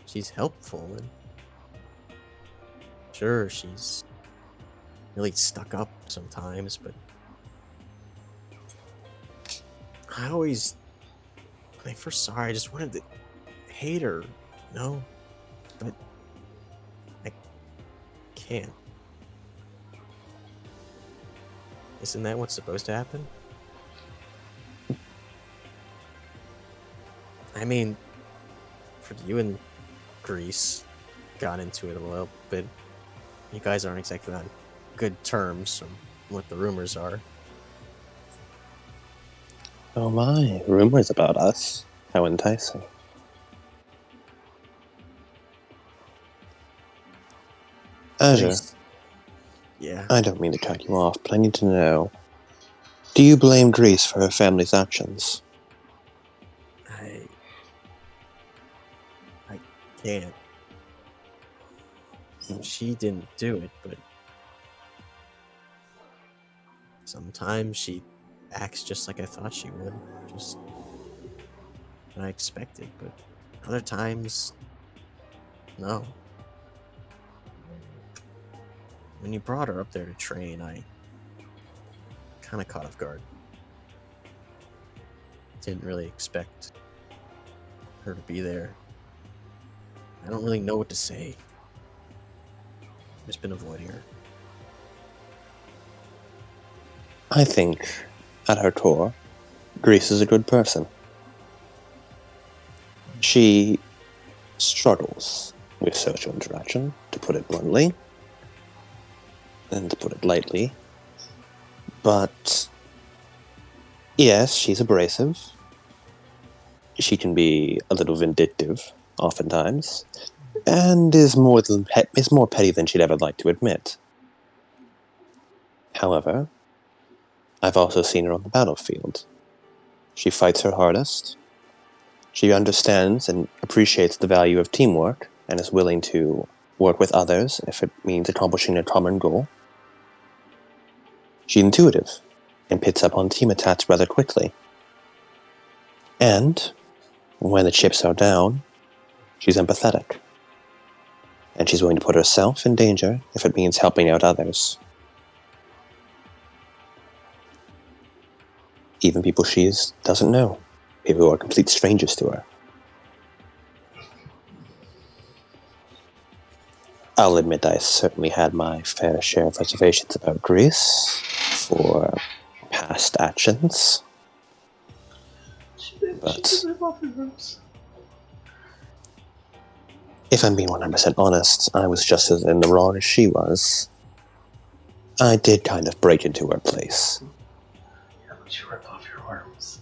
she's helpful, and sure, she's really stuck up sometimes, but when I first saw her, I just wanted to hate her, but I can't. Isn't that what's supposed to happen? I mean, for you and Greece got into it a little bit. You guys aren't exactly on good terms from what the rumors are. Oh my, rumors about us. How enticing. Azure, Greece. Yeah. I don't mean to cut you off, but I need to know. Do you blame Greece for her family's actions? I can't. She didn't do it, but sometimes she acts just like I thought she would. Just what I expected, but other times, no. When you brought her up there to train, I kind of caught off guard. Didn't really expect her to be there. I don't really know what to say. Just been avoiding her. I think, at her core, Grease is a good person. She struggles with social interaction, to put it bluntly, and to put it lightly. But yes, she's abrasive. She can be a little vindictive, oftentimes, and is more petty than she'd ever like to admit. However, I've also seen her on the battlefield. She fights her hardest. She understands and appreciates the value of teamwork and is willing to work with others if it means accomplishing a common goal. She's intuitive and picks up on team attacks rather quickly. And when the chips are down, she's empathetic. And she's willing to put herself in danger if it means helping out others. Even people she doesn't know. People who are complete strangers to her. I'll admit I certainly had my fair share of reservations about Grease for past actions. But if I'm being 100% honest, I was just as in the wrong as she was. I did kind of break into her place. Yeah, but you ripped off your arms.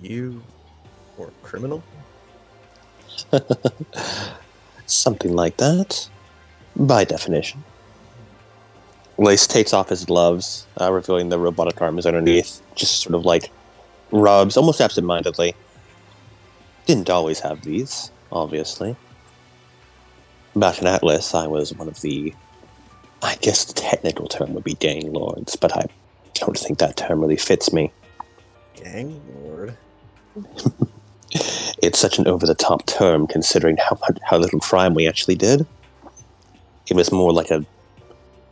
You were a criminal? Something like that, by definition. Lace takes off his gloves, revealing the robotic arms underneath, just sort of like rubs, almost absent-mindedly. Didn't always have these, obviously. Back in Atlas, I was one of the... I guess the technical term would be gang lords, but I don't think that term really fits me. Gang lord? It's such an over-the-top term, considering how little crime we actually did. It was more like an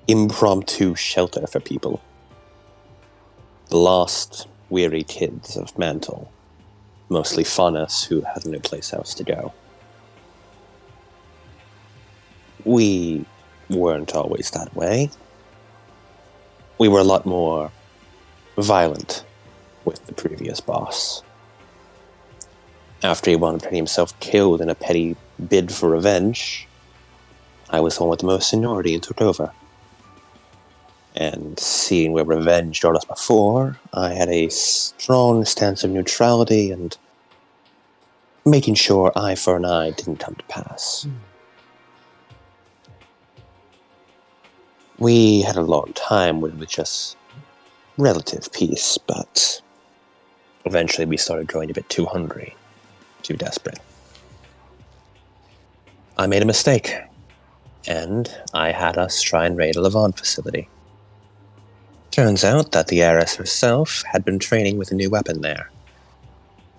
impromptu shelter for people. The lost, weary kids of Mantle. Mostly Faunus, who had no place else to go. We weren't always that way. We were a lot more violent with the previous boss. After he wound up getting himself killed in a petty bid for revenge, I was the one with the most seniority and took over. And seeing where revenge brought us before, I had a strong stance of neutrality and making sure eye for an eye didn't come to pass. We had a long time with just relative peace, but eventually we started growing a bit too hungry, too desperate. I made a mistake, and I had us try and raid a Levant facility. Turns out that the heiress herself had been training with a new weapon there.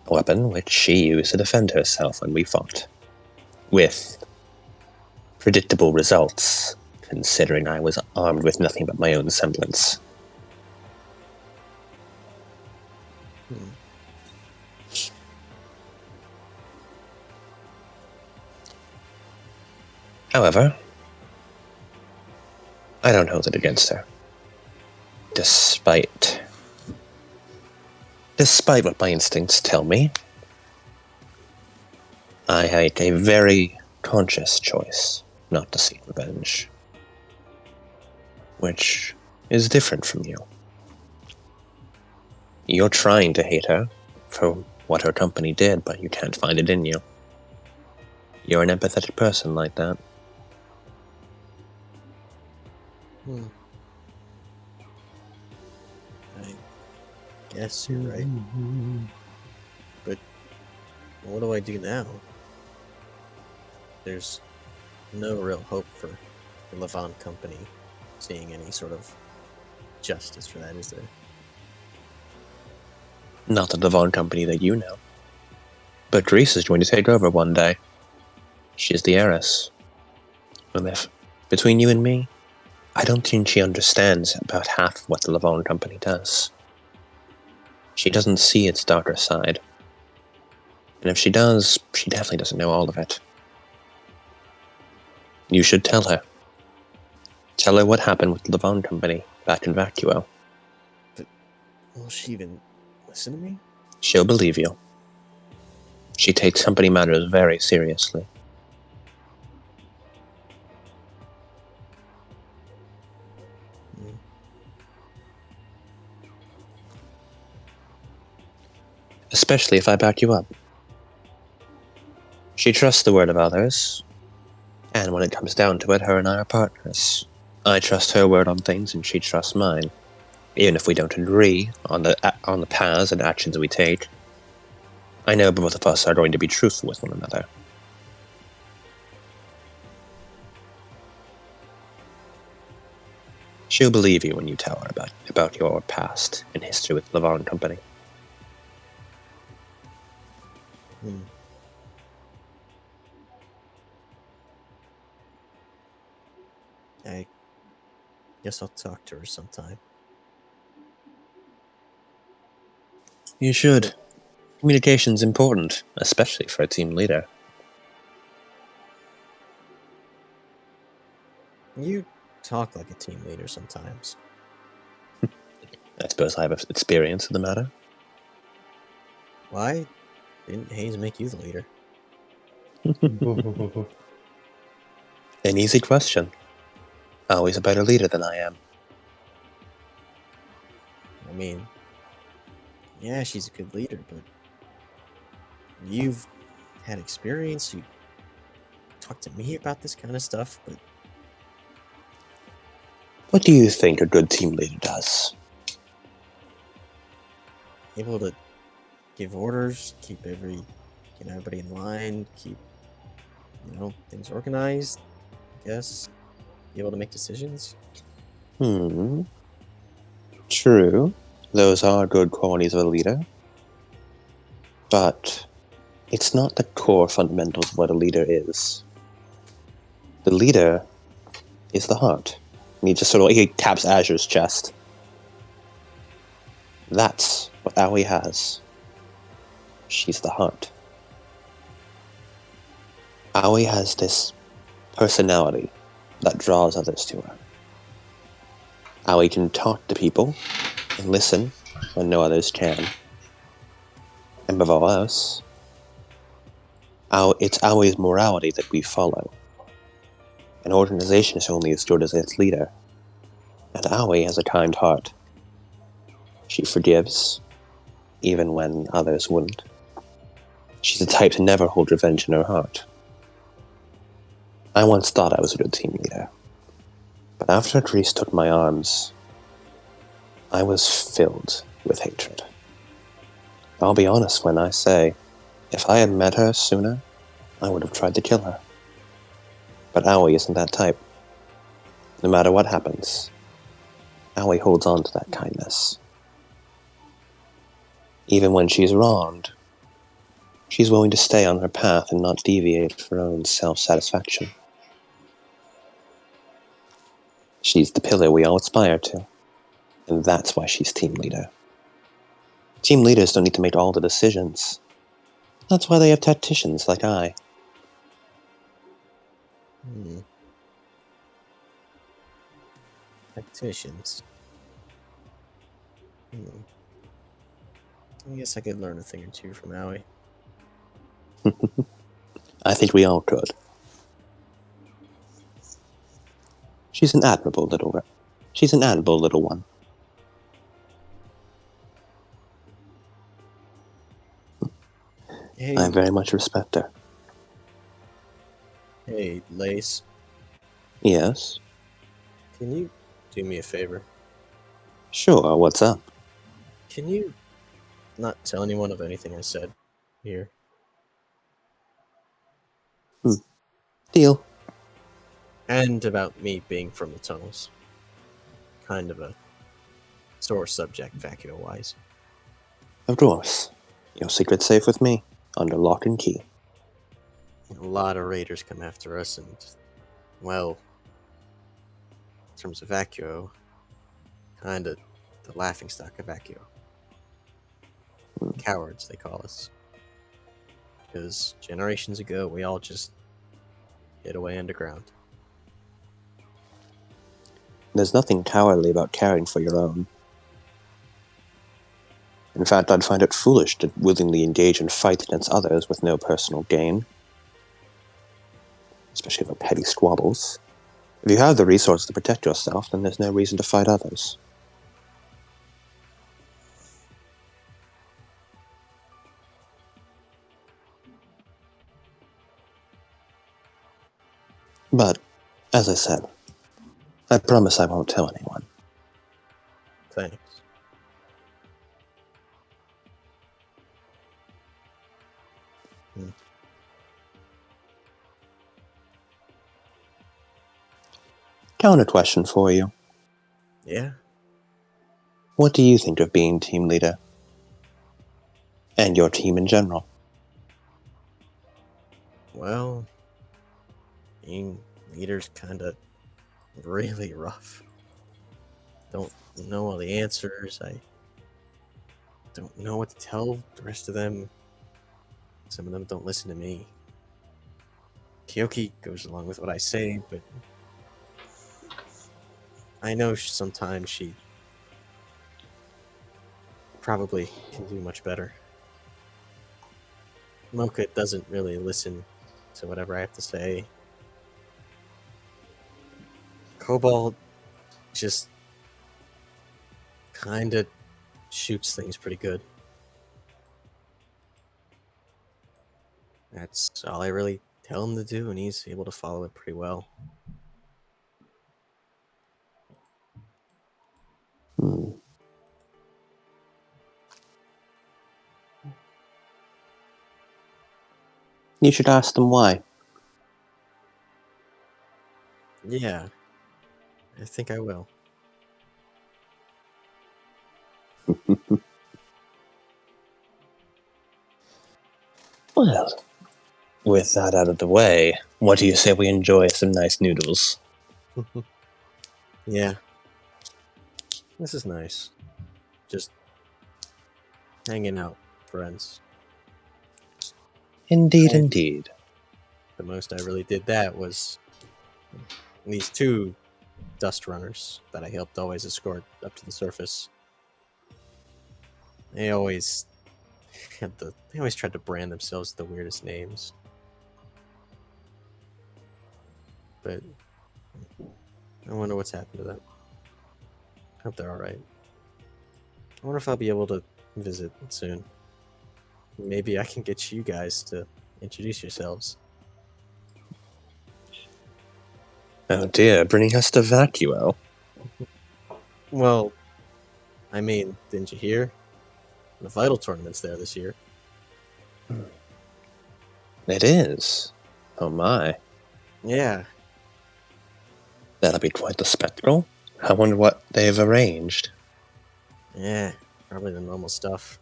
A weapon which she used to defend herself when we fought. With predictable results, considering I was armed with nothing but my own semblance. However, I don't hold it against her. Despite what my instincts tell me, I make a very conscious choice not to seek revenge. Which is different from you. You're trying to hate her for what her company did, but you can't find it in you. You're an empathetic person like that. Guess you're right. But what do I do now? There's no real hope for the Levant Company seeing any sort of justice for that, is there? Not the Devon company that you know. But Greece is going to take over one day. She's the heiress. And if, between you and me, I don't think she understands about half of what the Levon company does. She doesn't see its darker side. And if she does, she definitely doesn't know all of it. You should tell her. Tell her what happened with the Levon company back in Vacuo. Will she even listen to me? She'll believe you. She takes company matters very seriously. Hmm. Especially if I back you up. She trusts the word of others, and when it comes down to it, her and I are partners. I trust her word on things, and she trusts mine. Even if we don't agree on the paths and actions we take, I know both of us are going to be truthful with one another. She'll believe you when you tell her about your past and history with Levon Company. Hmm. I guess I'll talk to her sometime. You should. Communication's important, especially for a team leader. You talk like a team leader sometimes. I suppose I have experience in the matter. Why didn't Hayes make you the leader? An easy question. Always a better leader than I am. I mean, yeah, she's a good leader, but you've had experience. You talk to me about this kind of stuff, but What do you think a good team leader does? able to give orders, keep everybody in line, keep things organized. I guess be able to make decisions. True. Those are good qualities of a leader. But it's not the core fundamentals of what a leader is. The leader is the heart. And he taps Azure's chest. That's what Aoi has. She's the heart. Aoi has this personality that draws others to her. Aoi can talk to people and listen when no others can. And above all else, it's Aoi's morality that we follow. An organization is only as good as its leader. And Aoi has a kind heart. She forgives, even when others wouldn't. She's the type to never hold revenge in her heart. I once thought I was a good team leader. But after Greece took my arms, I was filled with hatred. I'll be honest when I say, if I had met her sooner, I would have tried to kill her. But Aoi isn't that type. No matter what happens, Aoi holds on to that kindness. Even when she's wronged, she's willing to stay on her path and not deviate for her own self-satisfaction. She's the pillar we all aspire to, and that's why she's team leader. Team leaders don't need to make all the decisions. That's why they have tacticians like I. Tacticians. I guess I could learn a thing or two from Aoi. I think we all could. She's an admirable little one. Hey, I very much respect her. hey, Lace, can you not tell anyone of anything I said here? Deal. And about me being from the tunnels. Kind of a sore subject, vacuo-wise. Of course. Your secret's safe with me, under lock and key. A lot of raiders come after us, and, well, in terms of vacuo, kind of the laughingstock of vacuo. Cowards, they call us. Because generations ago, we all just hid away underground. There's nothing cowardly about caring for your own. In fact, I'd find it foolish to willingly engage in fights against others with no personal gain. Especially over petty squabbles. If you have the resources to protect yourself, then there's no reason to fight others. But, as I said, I promise I won't tell anyone. Thanks. Counter question for you. Yeah? What do you think of being team leader? And your team in general? Well, being leader's kind of really rough. Don't know all the answers. I don't know what to tell the rest of them. Some of them don't listen to me. Kyoki goes along with what I say, but I know sometimes she probably can do much better. Mocha doesn't really listen to whatever I have to say. Cobalt just kind of shoots things pretty good. That's all I really tell him to do, and he's able to follow it pretty well. You should ask them why. Yeah, I think I will. Well, with that out of the way, what do you say we enjoy some nice noodles? Yeah. This is nice. Just hanging out, friends. Indeed, Right. indeed. The most I really did that was these two dust runners that I helped always escort up to the surface. They always tried to brand themselves with the weirdest names. But I wonder what's happened to them. Hope they're alright. I wonder if I'll be able to visit soon. Maybe I can get you guys to introduce yourselves. Oh dear, bringing us to Vacuo. Well, I mean, didn't you hear? The Vital Tournament's there this year. It is. Oh my. Yeah. That'll be quite the spectacle. I wonder what they've arranged. Yeah, probably the normal stuff.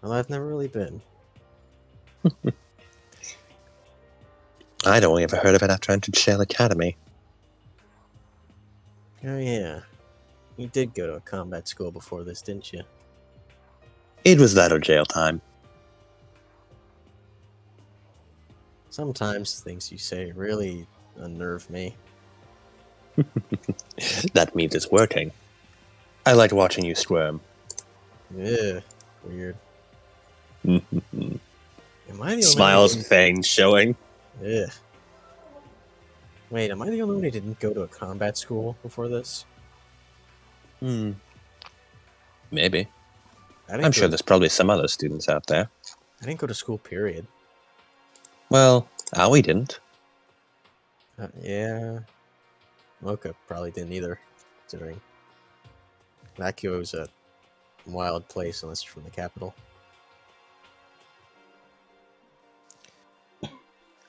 Although I've never really been. I'd only ever heard of it after I entered Shale Academy. Oh yeah. You did go to a combat school before this, didn't you? It was that or jail time. Sometimes things you say really unnerve me. That means it's working. I like watching you squirm. Ugh, weird. Smiles, Am I the only fangs showing. one? Ugh. Wait, am I the only one who didn't go to a combat school before this? Maybe. I didn't I'm go sure there's probably some other students out there. I didn't go to school, period. Well, Aoi didn't. Yeah. Mocha probably didn't either, considering Vacuo's a wild place unless you're from the capital.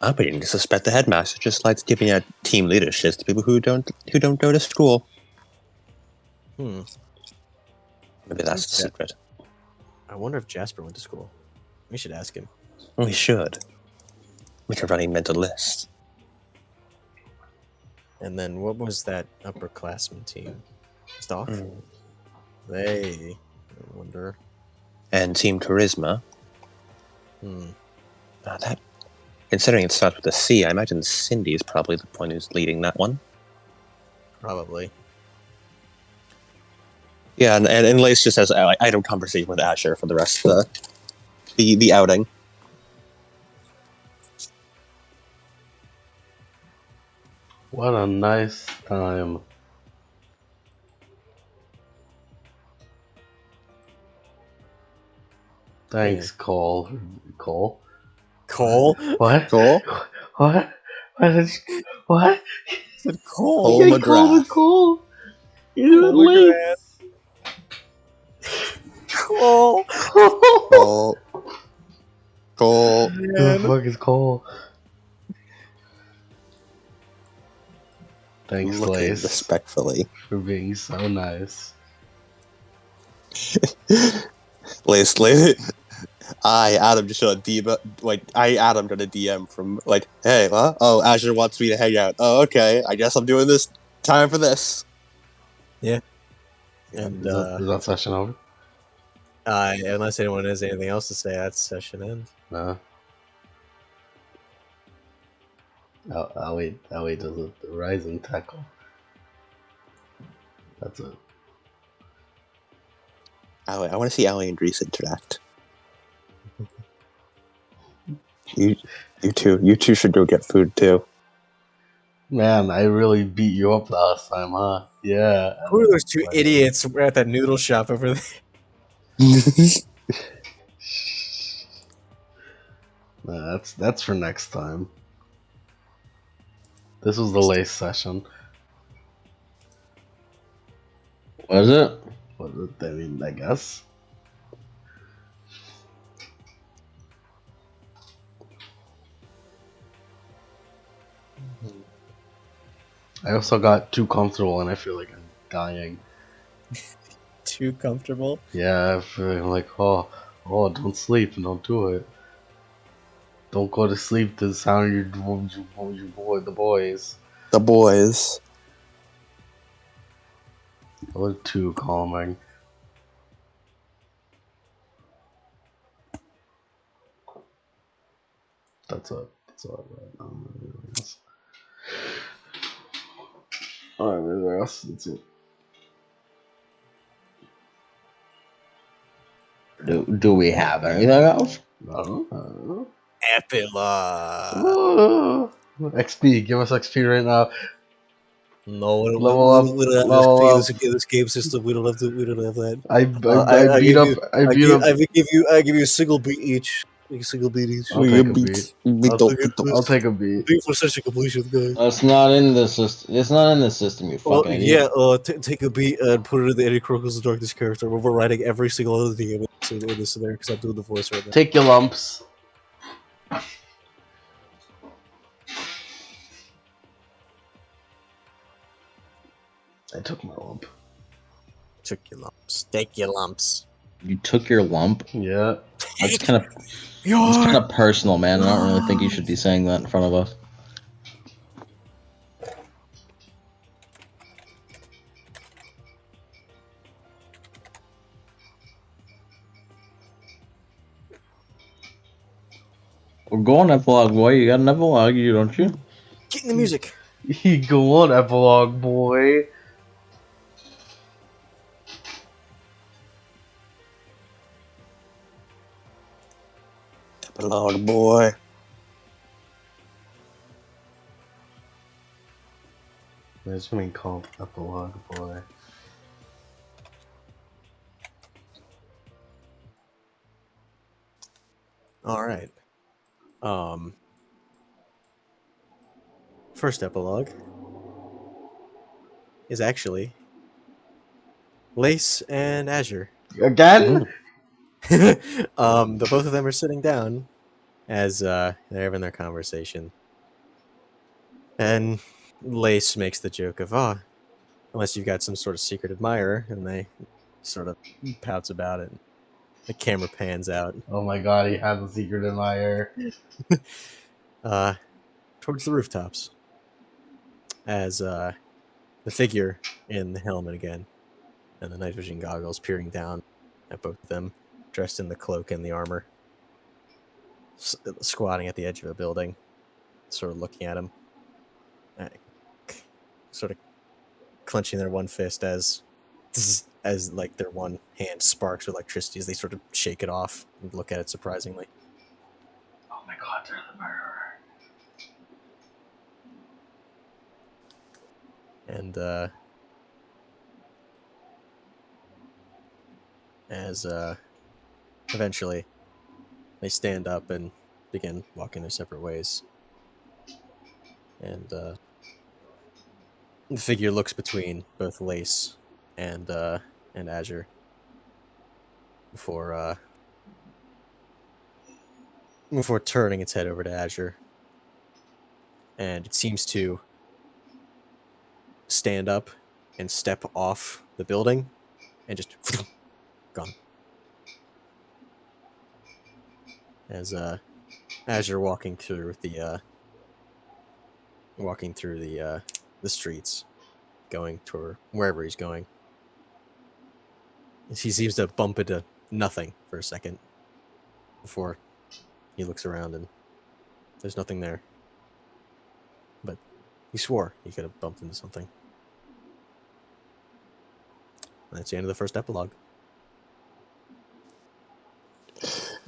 I'm beginning to suspect the headmaster just likes giving out team leaderships to people who don't go to school. Hmm. Maybe that's the Yeah. secret. I wonder if Jasper went to school. We should ask him. We should. We can running mental list. And then what was that upperclassman team? Stock? Mm. They. I wonder. And team charisma. Hmm. Now that, considering it starts with a C, I imagine Cindy is probably the one who's leading that one. Probably. Yeah, and Lace just has item conversation with Asher for the rest of the outing. What a nice time. Thanks, Cole. Cole? Cole? What? Cole? What? What? Said Cole. Cole You called McGrath. it Cole. You Cole did late. Cole. Cole. Cole. Who the fuck is Cole? Thanks, Looking Lace, respectfully. for being so nice. Lace. Adam just showed a DM. Adam got a DM from hey, what? Oh, Azure wants me to hang out. Oh, okay. I guess I'm doing this. Time for this. Yeah. And Is that session over? unless anyone has anything else to say, that's session ends. No. I'll wait does the rising tackle. That's it. I want to see Allie and Reese interact. You two should go get food too. Man, I really beat you up last time, huh? Yeah. Who are those two idiots at that noodle shop over there? Nah, that's for next time. This was the Lace session. Was it? I mean, I guess. I also got too comfortable and I feel like I'm dying. Too comfortable? Yeah, I feel like, oh, don't sleep and don't do it. Don't go to sleep to the sound of the boys. The boys. That was too calming. That's all right. Anything else? That's it. Do we have anything else? I don't know. Epilogue. XP, give us XP right now. No, Level up, we don't have level XP up. in this game system. We don't have that. I give you a single beat each. A single beat each. I'll take a beat. I'll take a beat. Beat for session completion, guys. It's not in the system. It's not in the system. You Well, fucking yeah, idiot. take a beat and put it in the Eddie Chronicles of Darkness character. We're writing every single other thing in this in there because I'm doing the voice right now. Take your lumps. I took my lump. Took your lumps. Take your lumps. You took your lump. Yeah. That's kind of personal, man. I don't really think you should be saying that in front of us. Well, go on, epilogue boy. You got an epilogue, you don't you? Get in the music. Go on, epilogue boy. Epilogue boy. There's something called epilogue boy. All right. First epilogue is actually Lace and Azure. Again? The both of them are sitting down as they're having their conversation. And Lace makes the joke of, oh, unless you've got some sort of secret admirer, and they sort of pouts about it. The camera pans out Oh my god, he has a secret admirer. towards the rooftops as the figure in the helmet again and the night vision goggles peering down at both of them, dressed in the cloak and the armor, squatting at the edge of a building, sort of looking at him, sort of clenching their one fist as like their one hand sparks with electricity as they sort of shake it off and look at it surprisingly. Oh my god, they're the murderer. And as eventually they stand up and begin walking their separate ways. And the figure looks between both Lace and Azure before turning its head over to Azure. And it seems to stand up and step off the building and just gone. As Azure walking through the streets, going toward wherever he's going. He seems to bump into nothing for a second before he looks around and there's nothing there. But he swore he could have bumped into something. And that's the end of the first epilogue.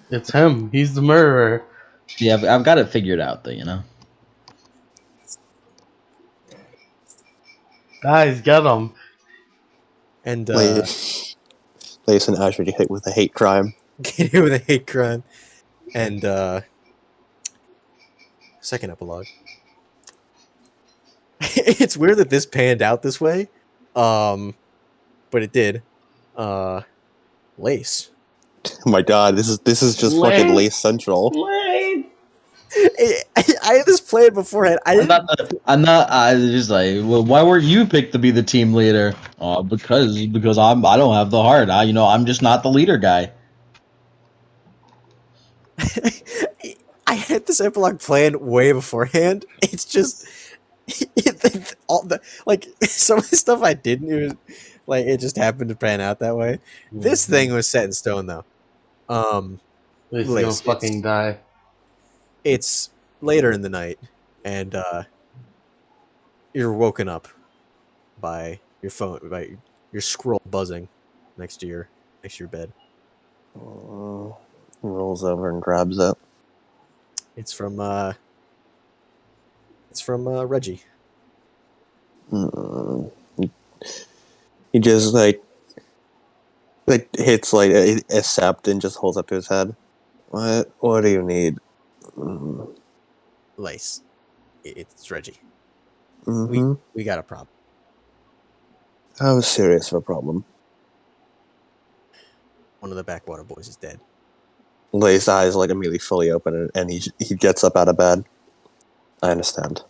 It's him. He's the murderer. Yeah, I've got it figured out, though, you know? Guys, get him. And Lace and Azure get hit with a hate crime. get hit with a hate crime. And second epilogue. It's weird that this panned out this way. But it did. Lace. Oh my god, this is just fucking Lace Central. I had this planned beforehand. I was just like, well, why weren't you picked to be the team leader? Because I don't have the heart. I'm just not the leader guy. I had this epilogue planned way beforehand. It's just all the some of the stuff I didn't. It was like it just happened to pan out that way. This thing was set in stone, though. He's gonna fucking die. It's later in the night, and you're woken up by your phone, by your scroll buzzing next to your bed. Rolls over and grabs it. It's from Reggie. He just like hits like accept and just holds up to his head. What do you need? Lace. It's Reggie. Mm-hmm. We got a problem. How serious of a problem? One of the backwater boys is dead. Lace's eyes like immediately fully open, and he gets up out of bed. I understand.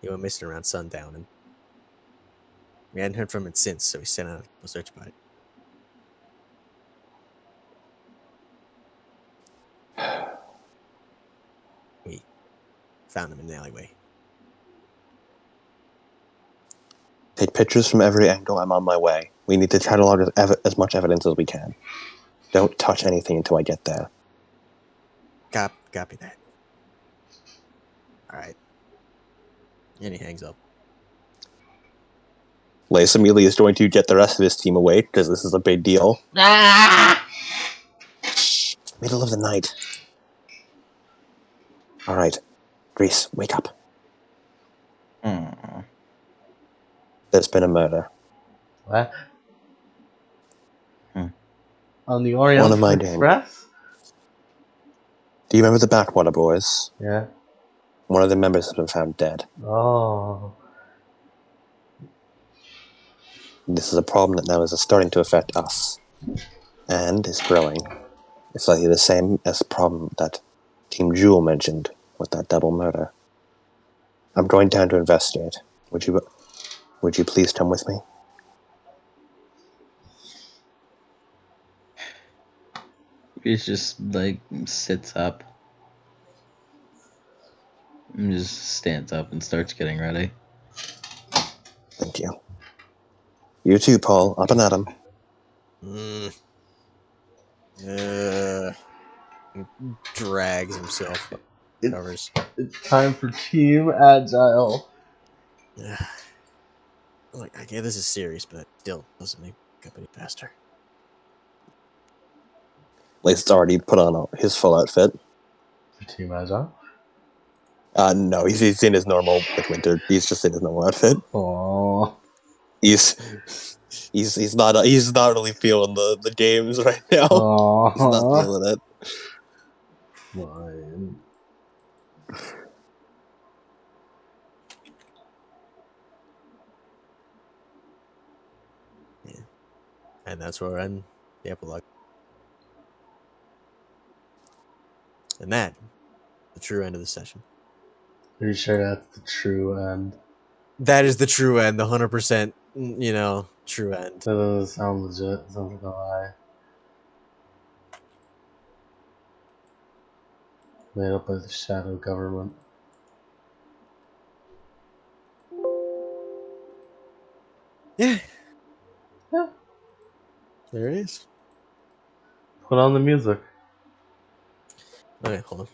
He went missing around sundown, and we hadn't heard from him since, so we sent out a search party. We found him in the alleyway. Take pictures from every angle. I'm on my way. We need to catalog as much evidence as we can. Don't touch anything until I get there. Copy that. All right. And he hangs up. Lace immediately is going to get the rest of his team away because this is a big deal. Shh, middle of the night. All right, Grease, wake up. There's been a murder. What? On the Oriental Express? Do you remember the Backwater Boys? Yeah. One of the members has been found dead. Oh. This is a problem that now is starting to affect us. and is growing. It's likely the same as the problem that Team Jewel mentioned with that double murder. I'm going down to investigate. Would you please come with me? He just like sits up and just stands up and starts getting ready. Thank you. You too, Paul. Up and at 'em. Drags himself. It's, Covers. it's time for Team Agile. Like, I get this is serious, but it still doesn't make the company faster. Lace's already put on his full outfit. For Team Agile? No, he's in his normal winter. He's just in his normal outfit. Aww. He's not really feeling the games right now. Aww. He's not feeling it. Fine. And that's where we're in the epilogue. And that, the true end of the session. Are you sure that's the true end? That is the true end, the 100%, true end. That doesn't sound legit. Sounds like a lie. Made up by the shadow government. Yeah. Yeah. There it is. Put on the music. Okay, hold on.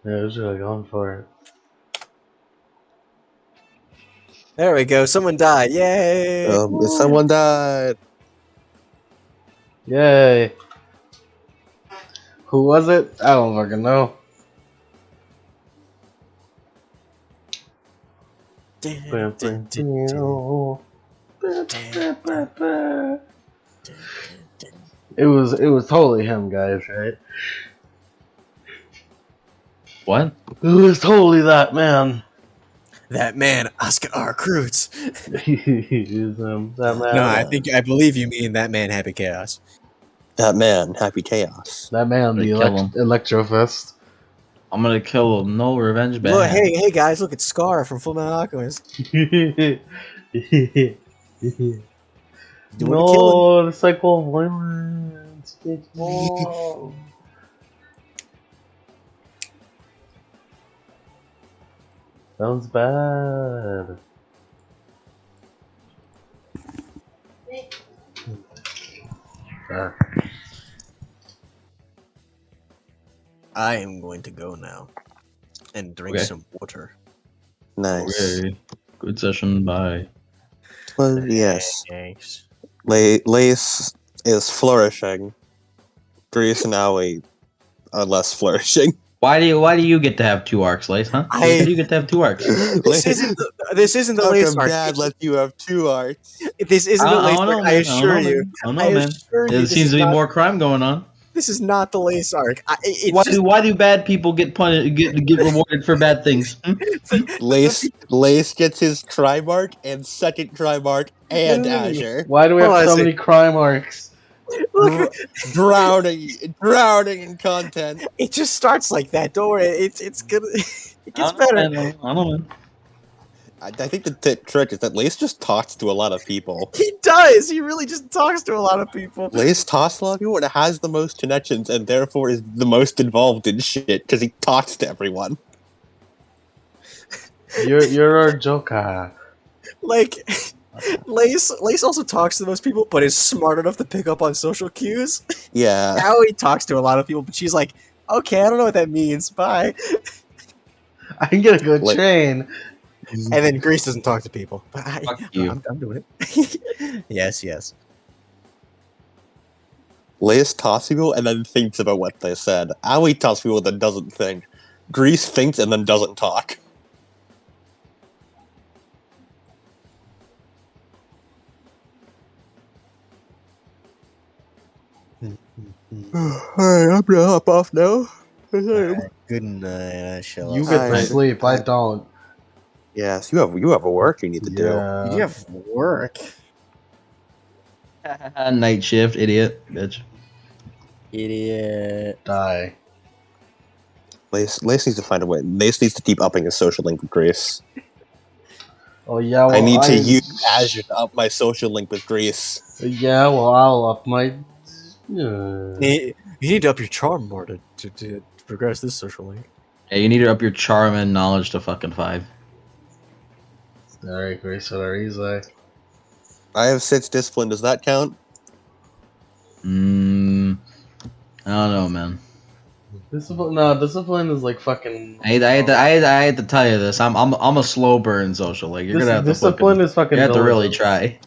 Yeah, I was really going for it. There we go. Someone died. Yay! Someone died. Yay! Who was it? I don't fucking know. It was totally him, guys, right? What? It was totally that man. That man, Oscar R. Cruz. He's that man. No, I believe you mean that man, Happy Chaos. That man, Happy Chaos. That man, the Kill him. Electrofist. I'm gonna kill him. No revenge bad. Look, hey guys, look, it's Scar from Fullmetal Alchemist. No, the cycle of violence. It's wrong. Sounds bad. I am going to go now and drink Okay. some water. Nice. Okay. Good session. Bye. Well, yes. Thanks. Lace is flourishing. Grease and Aoi are less flourishing. Why do you get to have two arcs, Lace? Huh? Why do you get to have two arcs? This isn't the How lace come arc. Dad let you have two arcs? This isn't the lace arc. I assure you. I know, man. assure you, There this seems is to be not- more crime going on. This is not the lace arc. Why do bad people get punished, get rewarded for bad things? Lace gets his crime arc and second crime arc and Azure. Why do we Hold have on so a many crime arcs? Look, Drowning in content. it just starts like that. Don't worry. It's gonna. It gets better. I don't know, man. I think the trick is that Lace just talks to a lot of people. He does. He really just talks to a lot of people. Lace talks to a lot of people and has the most connections and therefore is the most involved in shit because he talks to everyone. You're our Joker. Like, Lace also talks to the most people, but is smart enough to pick up on social cues. Yeah. Now he talks to a lot of people, but she's like, okay, I don't know what that means. Bye. I'm gonna go Like- train. And then Grease doesn't talk to people. But Fuck you. I'm doing it. Yes. Lace talks to people and then thinks about what they said. Aoi talks to people and then doesn't think. Grease thinks and then doesn't talk. Alright, I'm gonna hop off now. Alright, good night. I shall. You get to Alright. sleep. I don't. Yes, you have a work you need to do. Yeah. You have work, Night shift, idiot, bitch. idiot. Die. Lace needs to find a way. Lace needs to keep upping his social link with Grease. Oh yeah. Well, I need to use Azure to up my social link with Grease. Yeah. Well, I'll up my. You need to up your charm more to progress this social link. Yeah, you need to up your charm and knowledge to fucking 5. Alright, Grace, what are you say? I have 6 discipline. Does that count? I don't know, man. Discipline? No, discipline is like fucking. I hate to tell you this. I'm a slow burn social link. You're gonna have to discipline is fucking. You have to really diligence.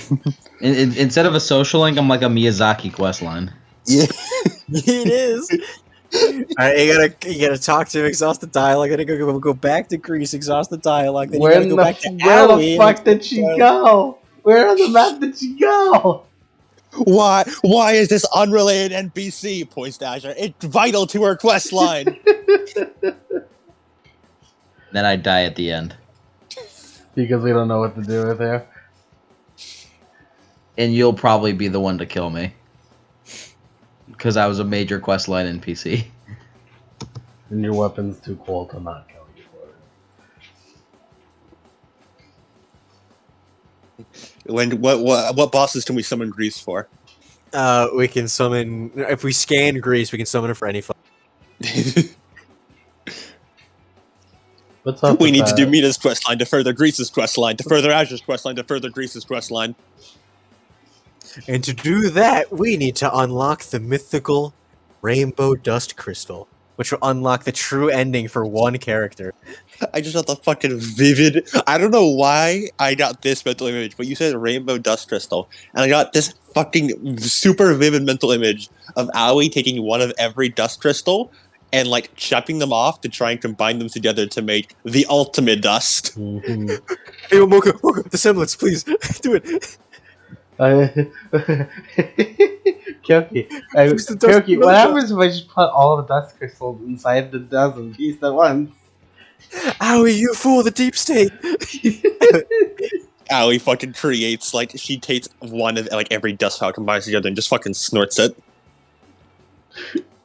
try. Instead of a social link, I'm like a Miyazaki quest line. Yeah. It is. Alright, you gotta talk to him, exhaust the dialogue, then you go back to Grease, exhaust the dialogue, then you gotta go back to where Owie, the fuck did she go? Where on the map did she go? Why is this unrelated NPC? Points to Azure. It's vital to her quest line. Then I die at the end. Because we don't know what to do with her. And you'll probably be the one to kill me. Because I was a major quest line NPC. And your weapon's too cool to not kill you for it. What bosses can we summon Grease for? We can summon, if we scan Grease, we can summon it for any fun. What's up? We with need to that? do Mina's quest line to further Grease's quest line to further Azure's quest line to further Grease's quest line. And to do that, we need to unlock the mythical Rainbow Dust Crystal, which will unlock the true ending for one character. I just got the fucking vivid. I don't know why I got this mental image, but you said Rainbow Dust Crystal, and I got this fucking super vivid mental image of Aoi taking one of every dust crystal and like chopping them off to try and combine them together to make the ultimate dust. Mhm. Hey, Mocha, the semblance, please do it. Kyoki, Use the dust Kyoki, what crystal. happens if I just put all the dust crystals inside the dozen piece at once? Aoi, you fool, the deep state. Aoi fucking creates like she takes one of like every dust cloud combines together and just fucking snorts it.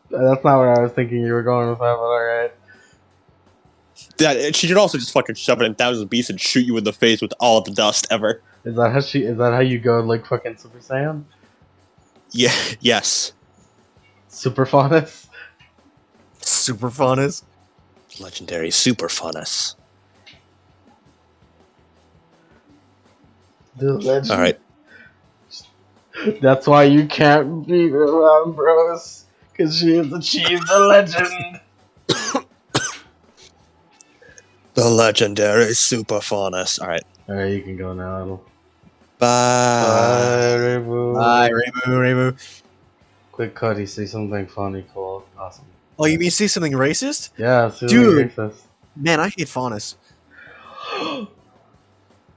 That's not what I was thinking you were going with that, but alright. That she could also just fucking shove it in thousands of beasts and shoot you in the face with all of the dust ever. Is that how you go like fucking Super Saiyan? Yeah. Yes. Super Faunus? Super faunus. Legendary Super Funnus. The legend. All right. That's why you can't beat her, Ambrose. Because she has achieved the legend. The legendary Super Funnus. All right. Alright, you can go now, Adel. Bye. Rebu. Bye, Rainbow. Quick cut, you say something funny, cool, awesome. Oh, you mean say something racist? Yeah, it's Dude. racist. Man, I hate faunus.